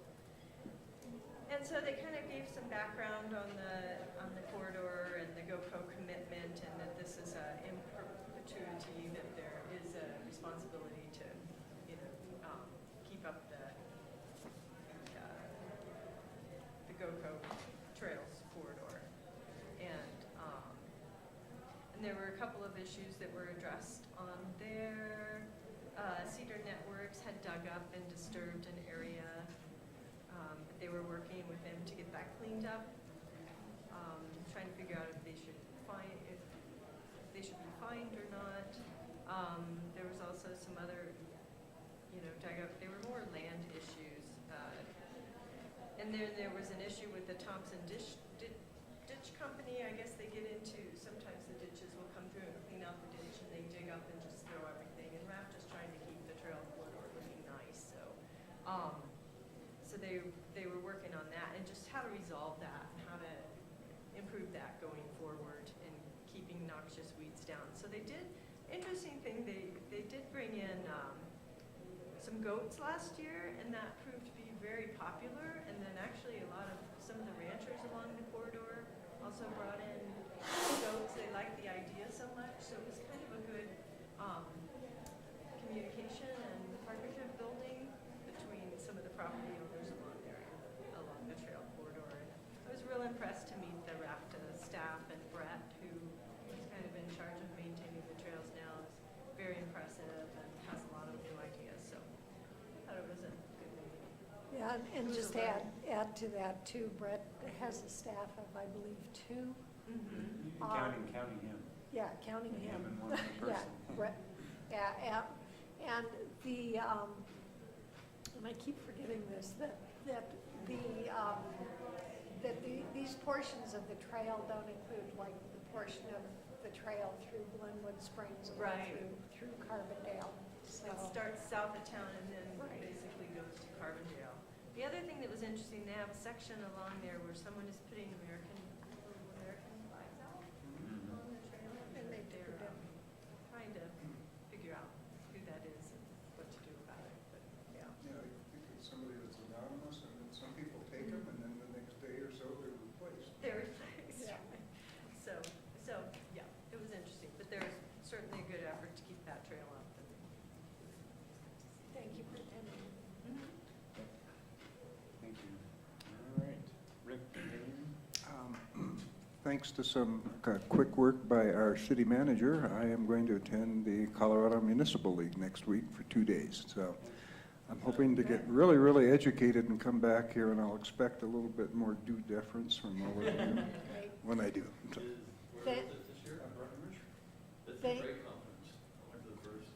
And so they kind of gave some background on the corridor and the GoCo commitment, and that this is in perpetuity, that there is a responsibility to, keep up the GoCo Trails corridor. And there were a couple of issues that were addressed on there. Cedar Networks had dug up and disturbed an area, but they were working with them to get that cleaned up. Trying to figure out if they should be fined or not. There was also some other, dug up. They were more land issues. And there was an issue with the Thompson Ditch Company. I guess they get into, sometimes the ditches will come through and clean out the ditch, and they dig up and just throw everything. And RAF just trying to keep the trail corridor looking nice. So, so they were working on that and just how to resolve that and how to improve that going forward and keeping noxious weeds down. So they did, interesting thing, they did bring in some goats last year, and that proved to be very popular. And then actually some of the ranchers along the corridor also brought in goats. They liked the idea so much, so it was kind of a good communication and partnership building between some of the property owners along the trail corridor. And I was real impressed to meet the RAPTA staff, and Brett, who is kind of in charge of maintaining the trails now, is very impressive and has a lot of new ideas. So I thought it was a good meeting. Yeah, and just add to that too, Brett has a staff of, I believe, 2. Counting him. Yeah, counting him. Him and one other Yeah, person. Brett. And the, and I keep forgetting this, these portions of the trail don't include like the portion of the trail through Glenwood Springs and Right. through Carbondale. So, It starts south of town and then Right. basically goes to Carbondale. The other thing that was interesting, they have a section along there where someone is putting American flags out on the trail. And they're trying to figure out who that is and what to do about it, but, yeah. Yeah, I think it's somebody that's anonymous, and then some people take them, and then the next day or so, they're replaced. They're replaced, right. So, yeah, it was interesting, but there's certainly a good effort to keep that trail up. thank you for attending. Thank you. All right. Rick? Thanks to some quick work by our city manager, I am going to attend the Colorado Municipal League next week for 2 days. So I'm hoping to get really, really educated and come back here, and I'll expect a little bit more due deference from all of you when I do. So, Where was it this year? It's a They- great conference. I went to the first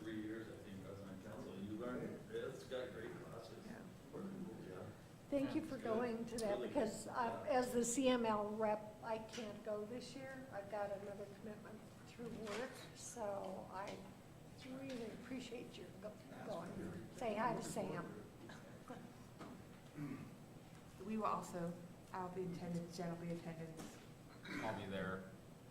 3 years, I think, I was on council. You learn, it's got great classes. Yeah. Thank you for going to that, because as the CML rep, I can't go this year. I've got another commitment through work, so I really appreciate your going. Say hi to Sam. We will also, I'll be attendance, Jen will be attendance. I'll be there.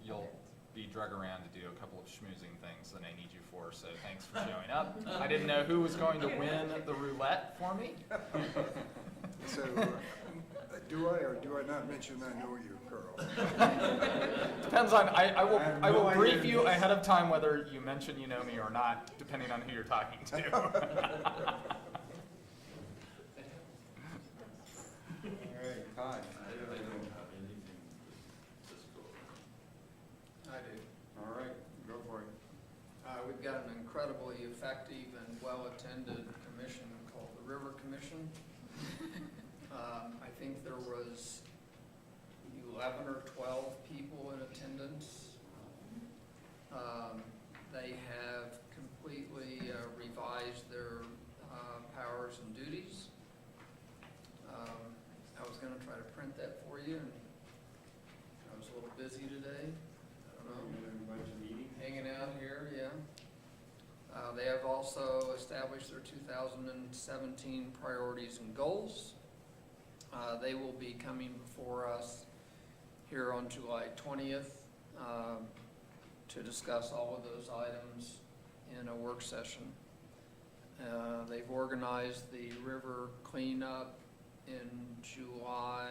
You'll be drug around to do a couple of schmoozing things that I need you for, so thanks for showing up. I didn't know who was going to win the roulette for me. So, do I or do I not mention I know you, Carl? Depends on, I will no idea brief who you this is. ahead of time whether you mention you know me or not, depending on who you're talking to. All right, Todd? I don't have anything fiscal. I do. All right, go for it. We've got an incredibly effective and well-attended commission called the River Commission. I think there was 11 or 12 people in attendance. They have completely revised their powers and duties. I was going to try to print that for you, and I was a little busy today. I don't know. Hanging out here, yeah. They have also established their 2017 priorities and goals. They will be coming before us here on July 20th to discuss all of those items in a work session. They've organized the river cleanup in July,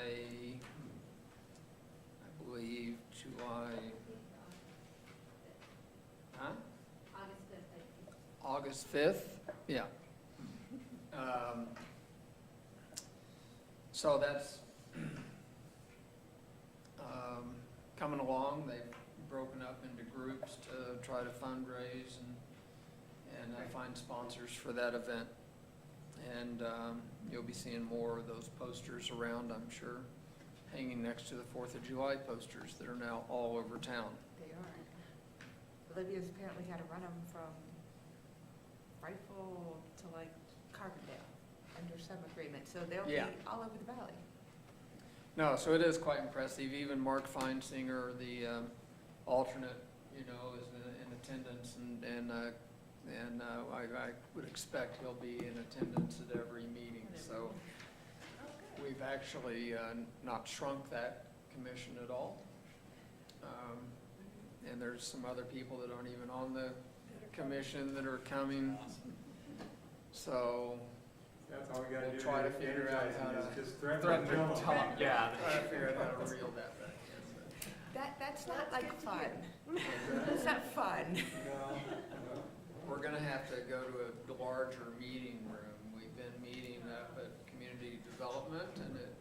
I believe July, huh? August 5th, yeah. So that's coming along. They've broken up into groups to try to fundraise and find sponsors for that event. And you'll be seeing more of those posters around, I'm sure, hanging next to the 4th of July posters that are now all over town. They are. Olivia's apparently had to run them from Rifle to like Carbondale under some agreement, so they'll be Yeah. all over the valley. No, so it is quite impressive. Even Mark Feinsinger, the alternate, is in attendance, and I would expect he'll be in attendance at every meeting. So we've actually not shrunk that commission at all. And there's some other people that aren't even on the commission that are coming. So That's all we gotta do. we'll try to figure out how to Just threaten to to tell them, yeah, Yeah. try to figure out how to reel that back in. That's not like fun. It's not fun. We're gonna have to go to a larger meeting room. We've been meeting up at community development, and it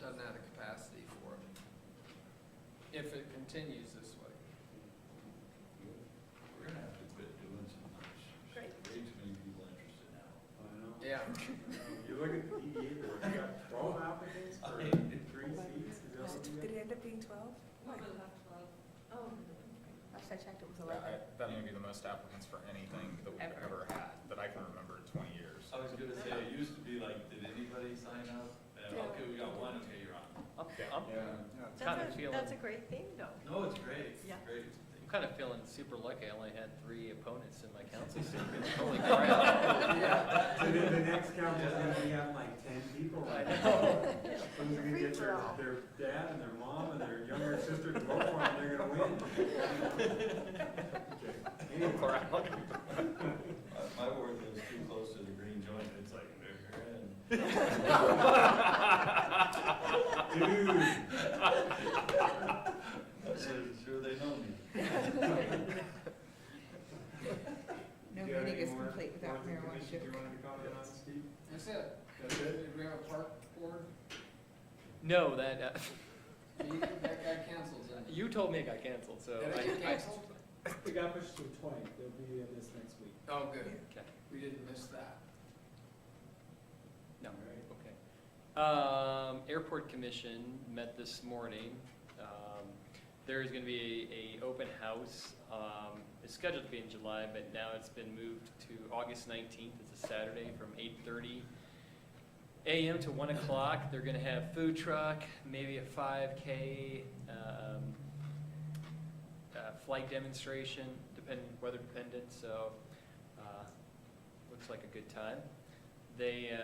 doesn't have the capacity for it, if it continues this way. We're gonna have to quit doing so much. Great. Way too many people interested now. Yeah. You look at the DDA board, you got 12 applicants for 3 seats. Is that what you got? Did it end up being 12? Oh, Last I checked, it was Yeah, 11. that think it'd be the most applicants for anything that we've ever had, that I can remember in 20 years. I was gonna say, it used to be like, did anybody sign up? And, okay, we got one, okay, you're on. Okay, I'm Yeah. kind of feeling, That's a great thing, though. No, it's great, Yeah. it's great. I'm kind of feeling super lucky. I only had 3 opponents in my council seat. Holy crap. So then the next council's gonna be having like 10 people. I know. Someone's gonna get their dad and their mom and their younger sister to vote for them, they're gonna win. Okay. Anyway. My ward lives too close to the green joint, it's like, they're in. Dude. I'm sure they know me. No Do you have meeting any is more complete without boards and marijuana. commissions you wanted to comment on, Steve? That's it. That's it? Do we have a park board? No, that, That got canceled, didn't it? you told me it got canceled, so Did it get canceled? It got pushed to 20, they'll be in this next week. Oh, good. Okay. We didn't miss that. No, All right. okay. Airport Commission met this morning. There's gonna be a open house. It's scheduled to be in July, but now it's been moved to August 19th. It's a Saturday from 8:30 a.m. to 1 o'clock. They're gonna have food truck, maybe a 5K, flight demonstration, weather dependent, so, looks like a good time. The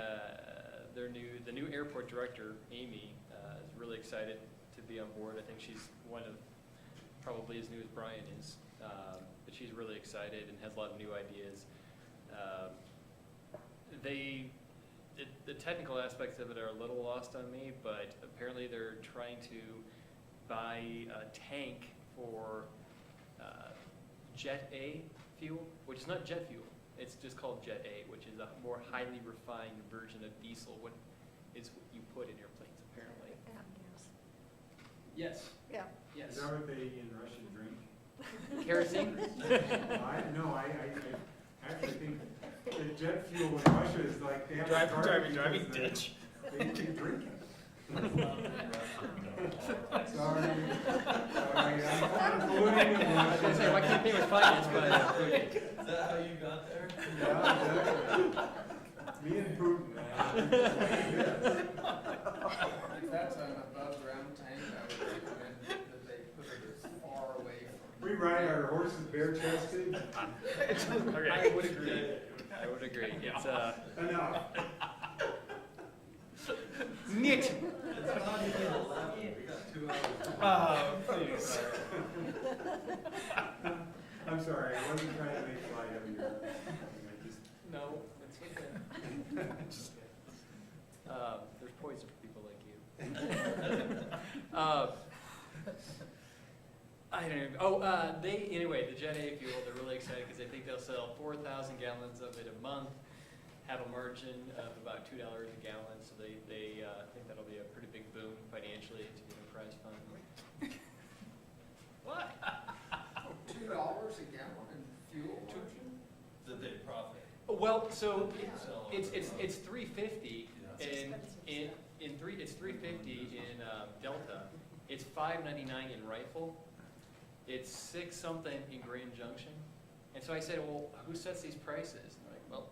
new airport director, Amy, is really excited to be on board. I think she's probably as new as Brian is, but she's really excited and has a lot of new ideas. The technical aspects of it are a little lost on me, but apparently they're trying to buy a tank for Jet A fuel, which is not jet fuel. It's just called Jet A, which is a more highly refined version of diesel. What is what you put in airplanes, apparently. Yes. Yeah. Yes. Is that what they in Russia drink? Kerosene? No, I actually think the jet fuel in Russia is like they have a Driving because ditch. They drink it. Sorry, I'm concluding with I was gonna say, why can't it be with finance, but Is that how you got there? Yeah, exactly. Me and Putin, man. If that's an above-ground tank, I would recommend that they put it as far away from. We ride our horses bare-chested. I would agree. I would agree. It's Enough. neat. It's not even 11, we got 2 hours. Please. I'm sorry, I wasn't trying to make light of your, I just, No, it's okay. There's poison for people like you. I don't know. Anyway, the Jet A fuel, they're really excited because they think they'll sell 4,000 gallons of it a month, have a margin of about $2 a gallon, so they think that'll be a pretty big boom financially to the enterprise fund. What? $2 a gallon in fuel margin? Did they profit? Well, so So- it's $3.50 Yeah. it's $3.50 in Delta. It's $5.99 in Rifle. It's $6 something in Grand Junction. And so I said, well, who sets these prices? And they're like, well,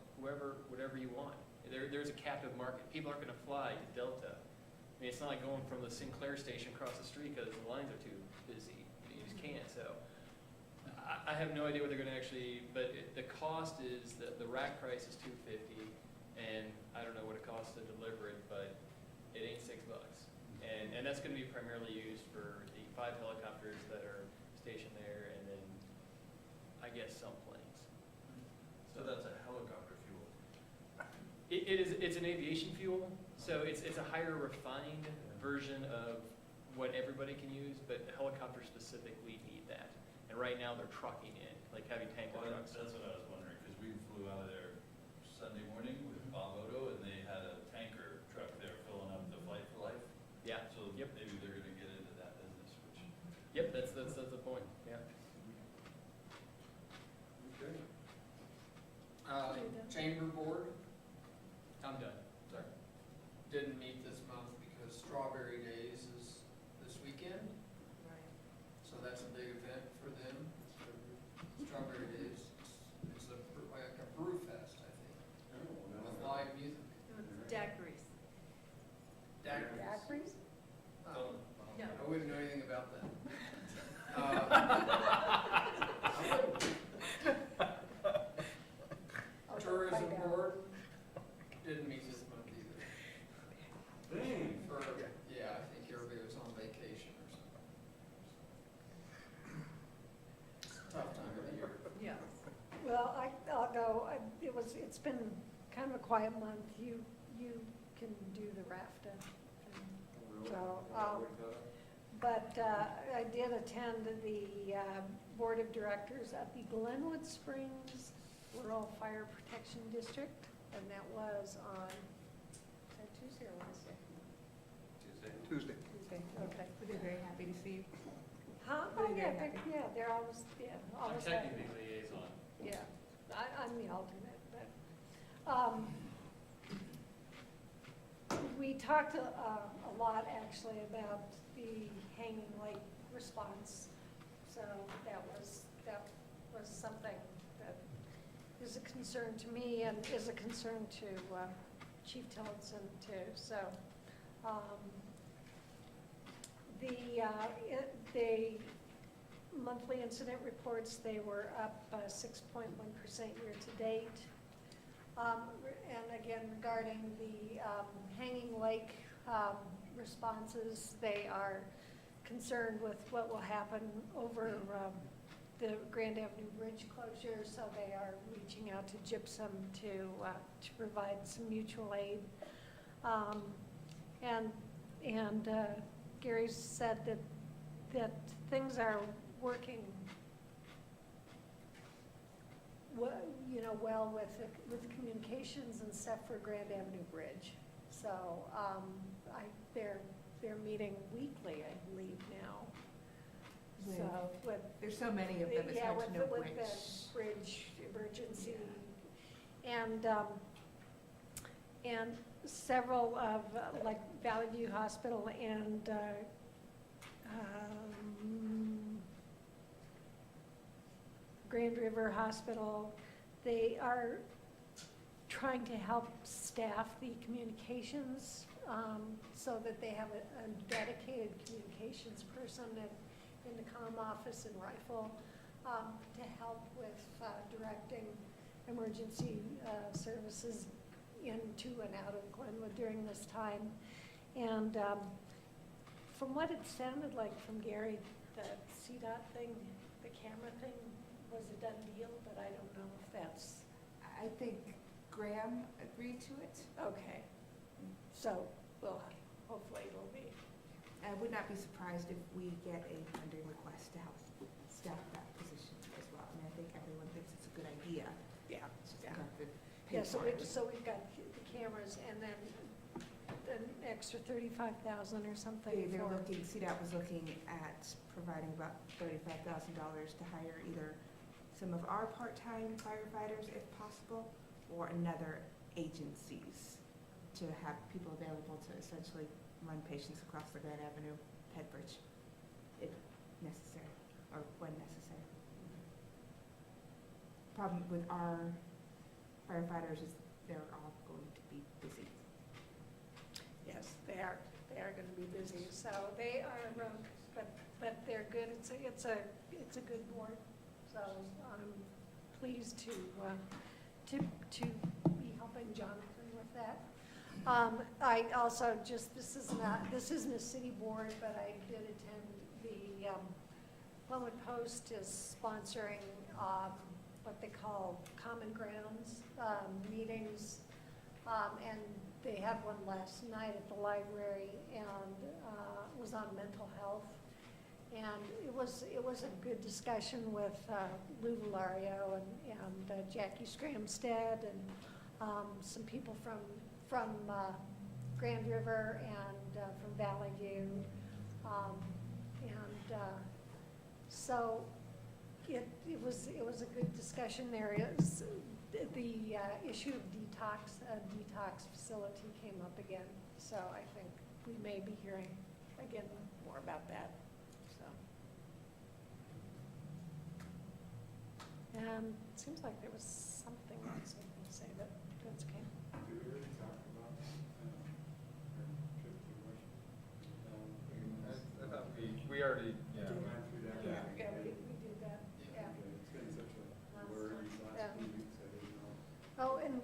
whatever you want. There's a captive market. People aren't going to fly to Delta. I mean, it's not like going from the Sinclair station across the street because the lines are too busy. You just can't. So I have no idea what they're going to actually, but the cost is, the rack price is $2.50, and I don't know what it costs to deliver it, but it ain't $6. And that's going to be primarily used for the 5 helicopters that are stationed there, and then I guess some planes. So that's a helicopter fuel. It's an aviation fuel, so it's a higher refined version of what everybody can use, but helicopters specifically need that. And right now they're trucking in, like heavy tanker Well, trucks. that's what I was wondering, because we flew out of there Sunday morning with Bob Odo, and they had a tanker truck there filling up the Flight for Life. Yeah. So Yep. maybe they're gonna get into that business, which. Yep, that's the point, yeah. Okay. Chamber board I'm done, sorry. didn't meet this month because Strawberry Days is this weekend. So that's a big event for them. Strawberry about that. Tourism board didn't meet this month either. Or, yeah, I think everybody was on vacation or something. Tough time of the year. Yeah. Well, I'll go. It's been kind of a quiet month. You can do the RAFTA. So, but I did attend the Board of Directors at the Glenwood Springs Rural Fire Protection District, and that was on, is that Tuesday or Wednesday? Tuesday. Tuesday, okay. They're very happy to see you. Huh? Really Oh, very yeah, happy. they're always, I'm always happy. technically liaison. Yeah, I'm the alternate, but, we talked a lot actually about the hanging light response. So that was something that is a concern to me and is a concern to Chief Tillotson too. So the monthly incident reports, they were up 6.1% year to date. And again, regarding the hanging lake responses, they are concerned with what will happen over the Grand Avenue Bridge closure, so they are reaching out to Gypsum to provide some mutual aid. And Gary said that things are working well with communications and stuff for Grand Avenue Bridge. So they're meeting weekly, I believe now. So There's so many of them, it's hard to know with which. the bridge emergency, and several of like Valley View Hospital and Grand River Hospital, they are trying to help staff the communications so that they have a dedicated communications person in the comm office in Rifle to help with directing emergency services into and out of Glenwood during this time. And from what it sounded like from Gary, the CDOT thing, the camera thing, was a done deal, but I don't know if that's. I think Graham agreed to it. Okay. So, well, hopefully it'll be. I would not be surprised if we get a funding request to help staff that position as well. I mean, I think everyone thinks it's a good idea. Yeah. It's just Yeah. we have to pay Yeah, so for it. we've got the cameras and then an extra 35,000 or something. They're for- looking, CDOT was looking at providing about $35,000 to hire either some of our part-time firefighters, if possible, or another agencies to have people available to essentially run patients across the Grand Avenue Head Bridge, if necessary, or when necessary. Problem with our firefighters is they're all going to be busy. Yes, they are going to be busy. So they are, but they're good. It's a good board. So I'm pleased to be helping Jonathan with that. I also this isn't a city board, but I did attend the Glenwood Post is sponsoring what they call Common Grounds meetings, and they had one last night at the library, and it was on mental health. And it was a good discussion with Lou Valario and Jackie Scramstead and some people from Grand River and from Valley View. So it was a good discussion there. The issue of detox facility came up again. So I think we may be hearing again more about that. And it seems like there was something else I was going to say that Vince came. Did we already talk about our trip to Washington? I thought we We already, yeah. Yeah, we did that, yeah. It's been such a blur these last few weeks, I didn't know. Oh, and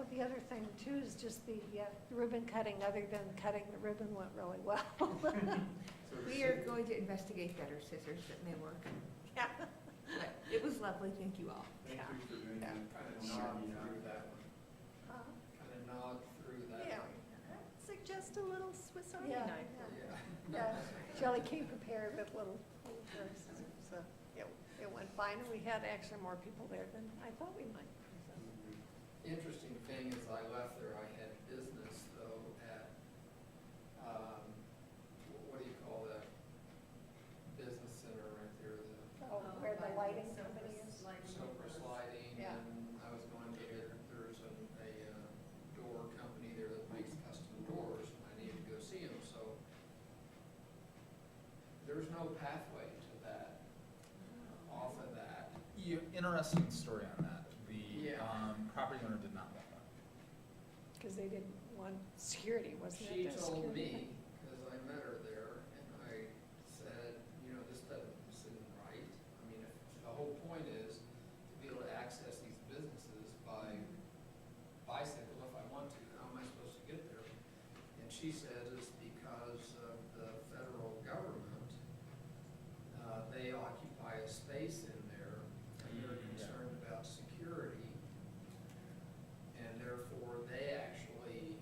the other thing too is just the ribbon cutting, other than cutting the ribbon went really well. We are going to investigate better scissors that may work. Yeah. But it was lovely, thank you all. Thank you for doing that. Kind of nod through that one. Huh? Kind of nod through that Yeah. one. Suggest a little Swiss Army Yeah, knife. yeah. Shelley came prepared with little verses, so it went fine, and we had actually more people there than I thought we might. So. Interesting thing is I left there, I had business though at, what do you call that? Business center right there, Oh, where the lighting company is? Silver Sliding, Yeah. and I was going to get, there's a door company there that makes custom doors, and I needed to go see them, so there's no pathway to that, off of that. Interesting story on that. The Yeah. property owner did not want that. Because they didn't want security, wasn't it? She There's told security. me, because I met her there, and I said, this isn't right. I mean, the whole point is to be able to access these businesses by bicycle if I want to. How am I supposed to get there? And she said it's because of the federal government. They occupy a space in there, and they're concerned about security. And therefore, they actually,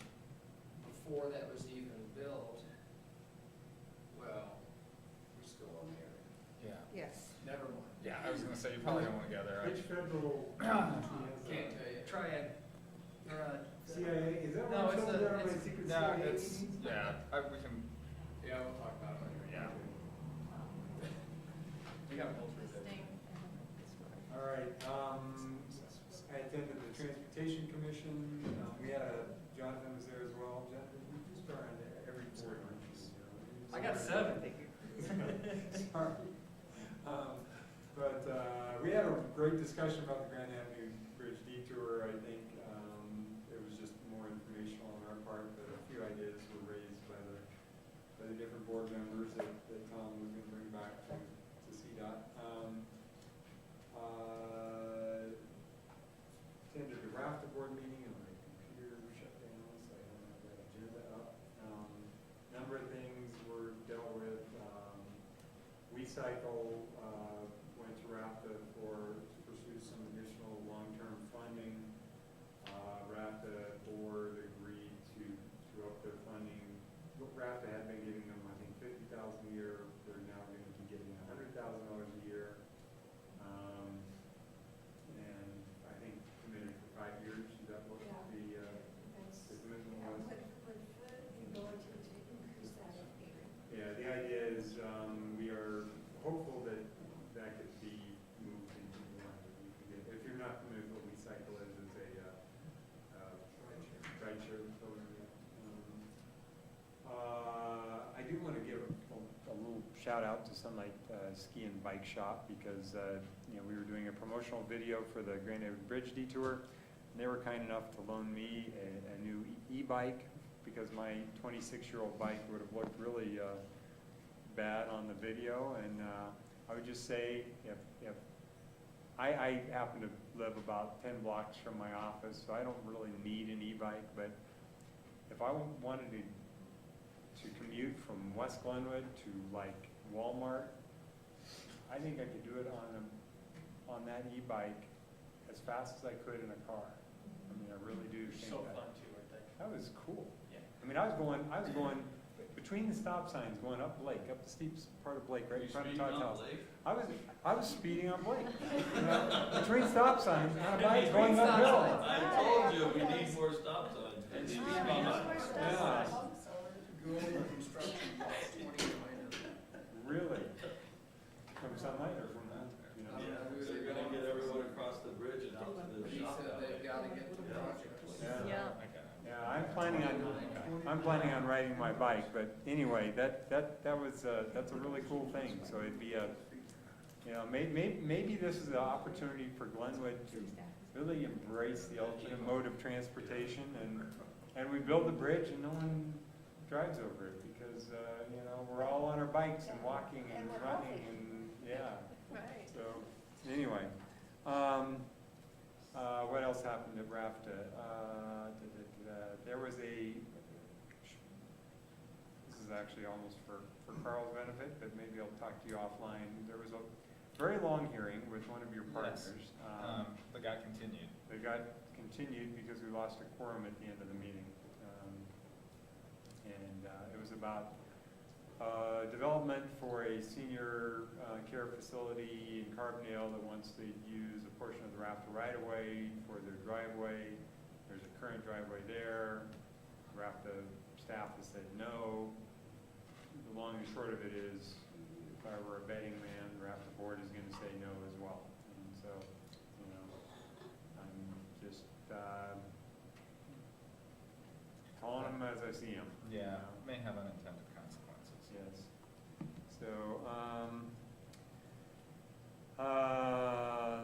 before that was even built, well, we're still on the area. Yeah. Yes. Never mind. Yeah, I was gonna say, you probably don't wanna go there. Which federal? Can't tell you. Triad. CIA, is that No, what it's I'm a- told there on my it's- secret No, CIA it's, meetings? yeah, we can, Yeah, we'll talk about it later. yeah. We got multiple. All right, I attended the Transportation Commission, we had Jonathan was there as well. Jonathan, you just are on every board, aren't you? I got 7. Sorry. But we had a great discussion about the Grand Avenue Bridge detour. I think it was just more informational on our part, but a few ideas were raised by the different board members that Tom was going to bring back to CDOT. Attended the RAFTA board meeting and my computer shut down, so I don't have that agenda up. Number of things were dealt with. WeCycle went to RAFTA to pursue some additional long-term funding. RAFTA board agreed to up their funding. RAFTA had been giving them, I think, $50,000 a year. They're now going to be getting $100,000 a year. And I think committed for 5 years. Is that what the commitment was? Yeah, the idea is we are hopeful that that could be moved into one that we can get. If you're not familiar with what WeCycle is, it's a rideshare program. I do want to give a little shout out to Sunlight Ski and Bike Shop because we were doing a promotional video for the Grand Avenue Bridge detour. And they were kind enough to loan me a new e-bike because my 26-year-old bike would have looked really bad on the video. And I would just say, if I happen to live about 10 blocks from my office, so I don't really need an e-bike, but if I wanted to commute from West Glenwood to like Walmart, I think I could do it on that e-bike as fast as I could in a car. I mean, I really do think So that. fun too, aren't they? That was cool. Yeah. I mean, I was going between the stop signs, going up Blake, up the steep part of Blake, right in front of Todd's house. I was speeding on Blake. Between stop signs, on a bike going uphill. I told you, we need more stop signs. And speed bumps. Yeah. Go over construction costs 29. Really? From Sunlight or from that? Yeah, they're gonna get everyone across the bridge and out to the He shop. said they've got to get the project. Yeah, I'm planning on riding my bike, but anyway, that's a really cool thing. So it'd be maybe this is the opportunity for Glenwood to really embrace the alternate mode of transportation, and we build the bridge and no one drives over it because, you know, we're all on our bikes and walking and And we're running healthy. and, yeah. Right. So, anyway, what else happened at RAFTA? There was this is actually almost for Carl's benefit, but maybe I'll talk to you offline. There was a very long hearing with one of your partners. That got continued. That got continued because we lost a quorum at the end of the meeting. It was about development for a senior care facility in Carbondale that wants to use a portion of the RAFTA right-of-way for their driveway. There's a current driveway there. RAFTA staff has said no. The long and short of it is, if I were a betting man, the RAFTA board is going to say no as well. And so, you know, I'm just calling them as I see them. Yeah, may have unintended consequences. Yes. So,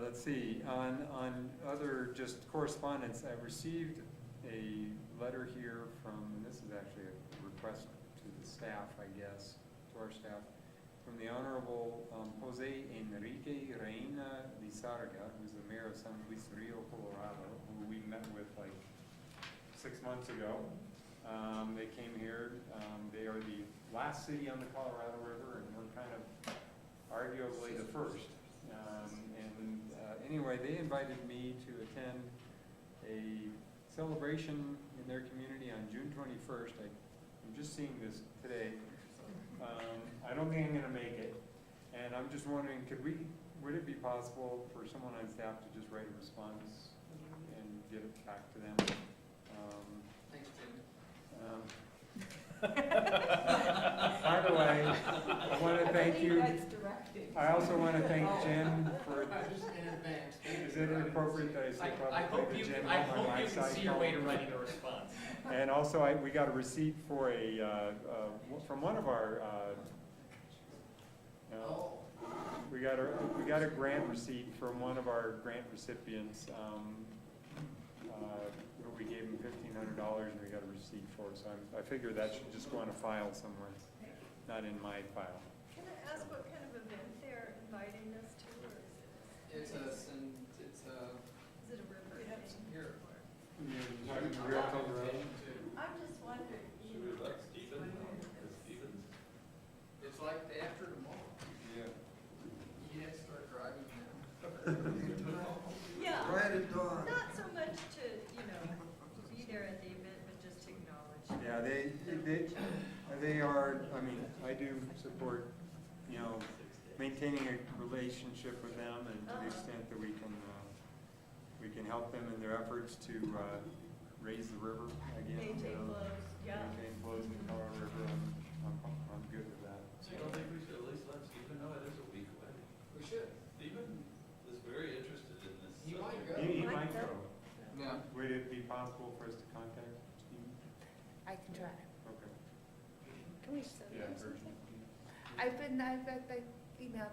let's see, on other just correspondence, I received a letter here from, and this is actually a request to the staff, I guess, to our staff, from the Honorable Jose Enrique Reina Lizarga, who's the mayor of San Luis Rio, Colorado, who we met with like 6 months ago. They came here. They are the last city on the Colorado River, and we're kind of arguably the first. Anyway, they invited me to attend a celebration in their community on June 21st. I'm just seeing this today. I don't think I'm going to make it, and I'm just wondering, would it be possible for someone on staff to just write a response and get it back to them? Thanks, Jim. By the way, I want to thank you. I also want to thank Jen for. Is it inappropriate that I say publicly to Jen on my side? writing a response. And also, we got a receipt for from one of our. We got a grant receipt from one of our grant recipients. We gave him $1,500 and we got a receipt for it. So I figure that should just go on a file somewhere, not in my file. Can I ask what kind of event they're inviting us to, or is it a river thing? Here. Real Colorado? I'm just wondering. Should we let Stephen? It's like the after tomorrow. Yeah. You have to start driving now. Yeah. Go ahead and dawn. Not so much to, you know, be there at the event, but just to acknowledge. Yeah, they are, I mean, I do support, you know, maintaining a relationship with them, and to the extent that we can help them in their efforts to raise the river again. Maintain flows, yeah. Maintain flows in the Colorado River, I'm good with that. So you don't think we should at least let Stephen know it is a week away? We should. Stephen is very interested in this. He might go. He might go. Yeah. Would it be possible for us to contact Steve? I can try. Okay. Can we send Yeah, them something? I've emailed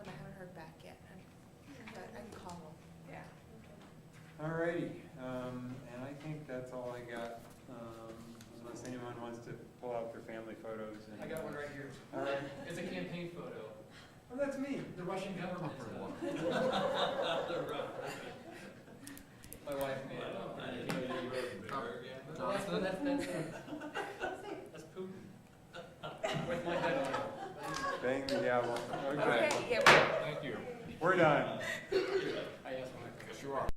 them, I haven't heard back yet, but I can call them. Yeah. All righty, and I think that's all I got, unless anyone wants to pull out their family photos. I got one right here. All right. It's a campaign photo. Oh, that's me. The Russian government. My wife made it. That's Putin. With my head on it. Bang the gavel. Okay. Okay, yeah. Thank you. We're done. I asked my. Yes, you are.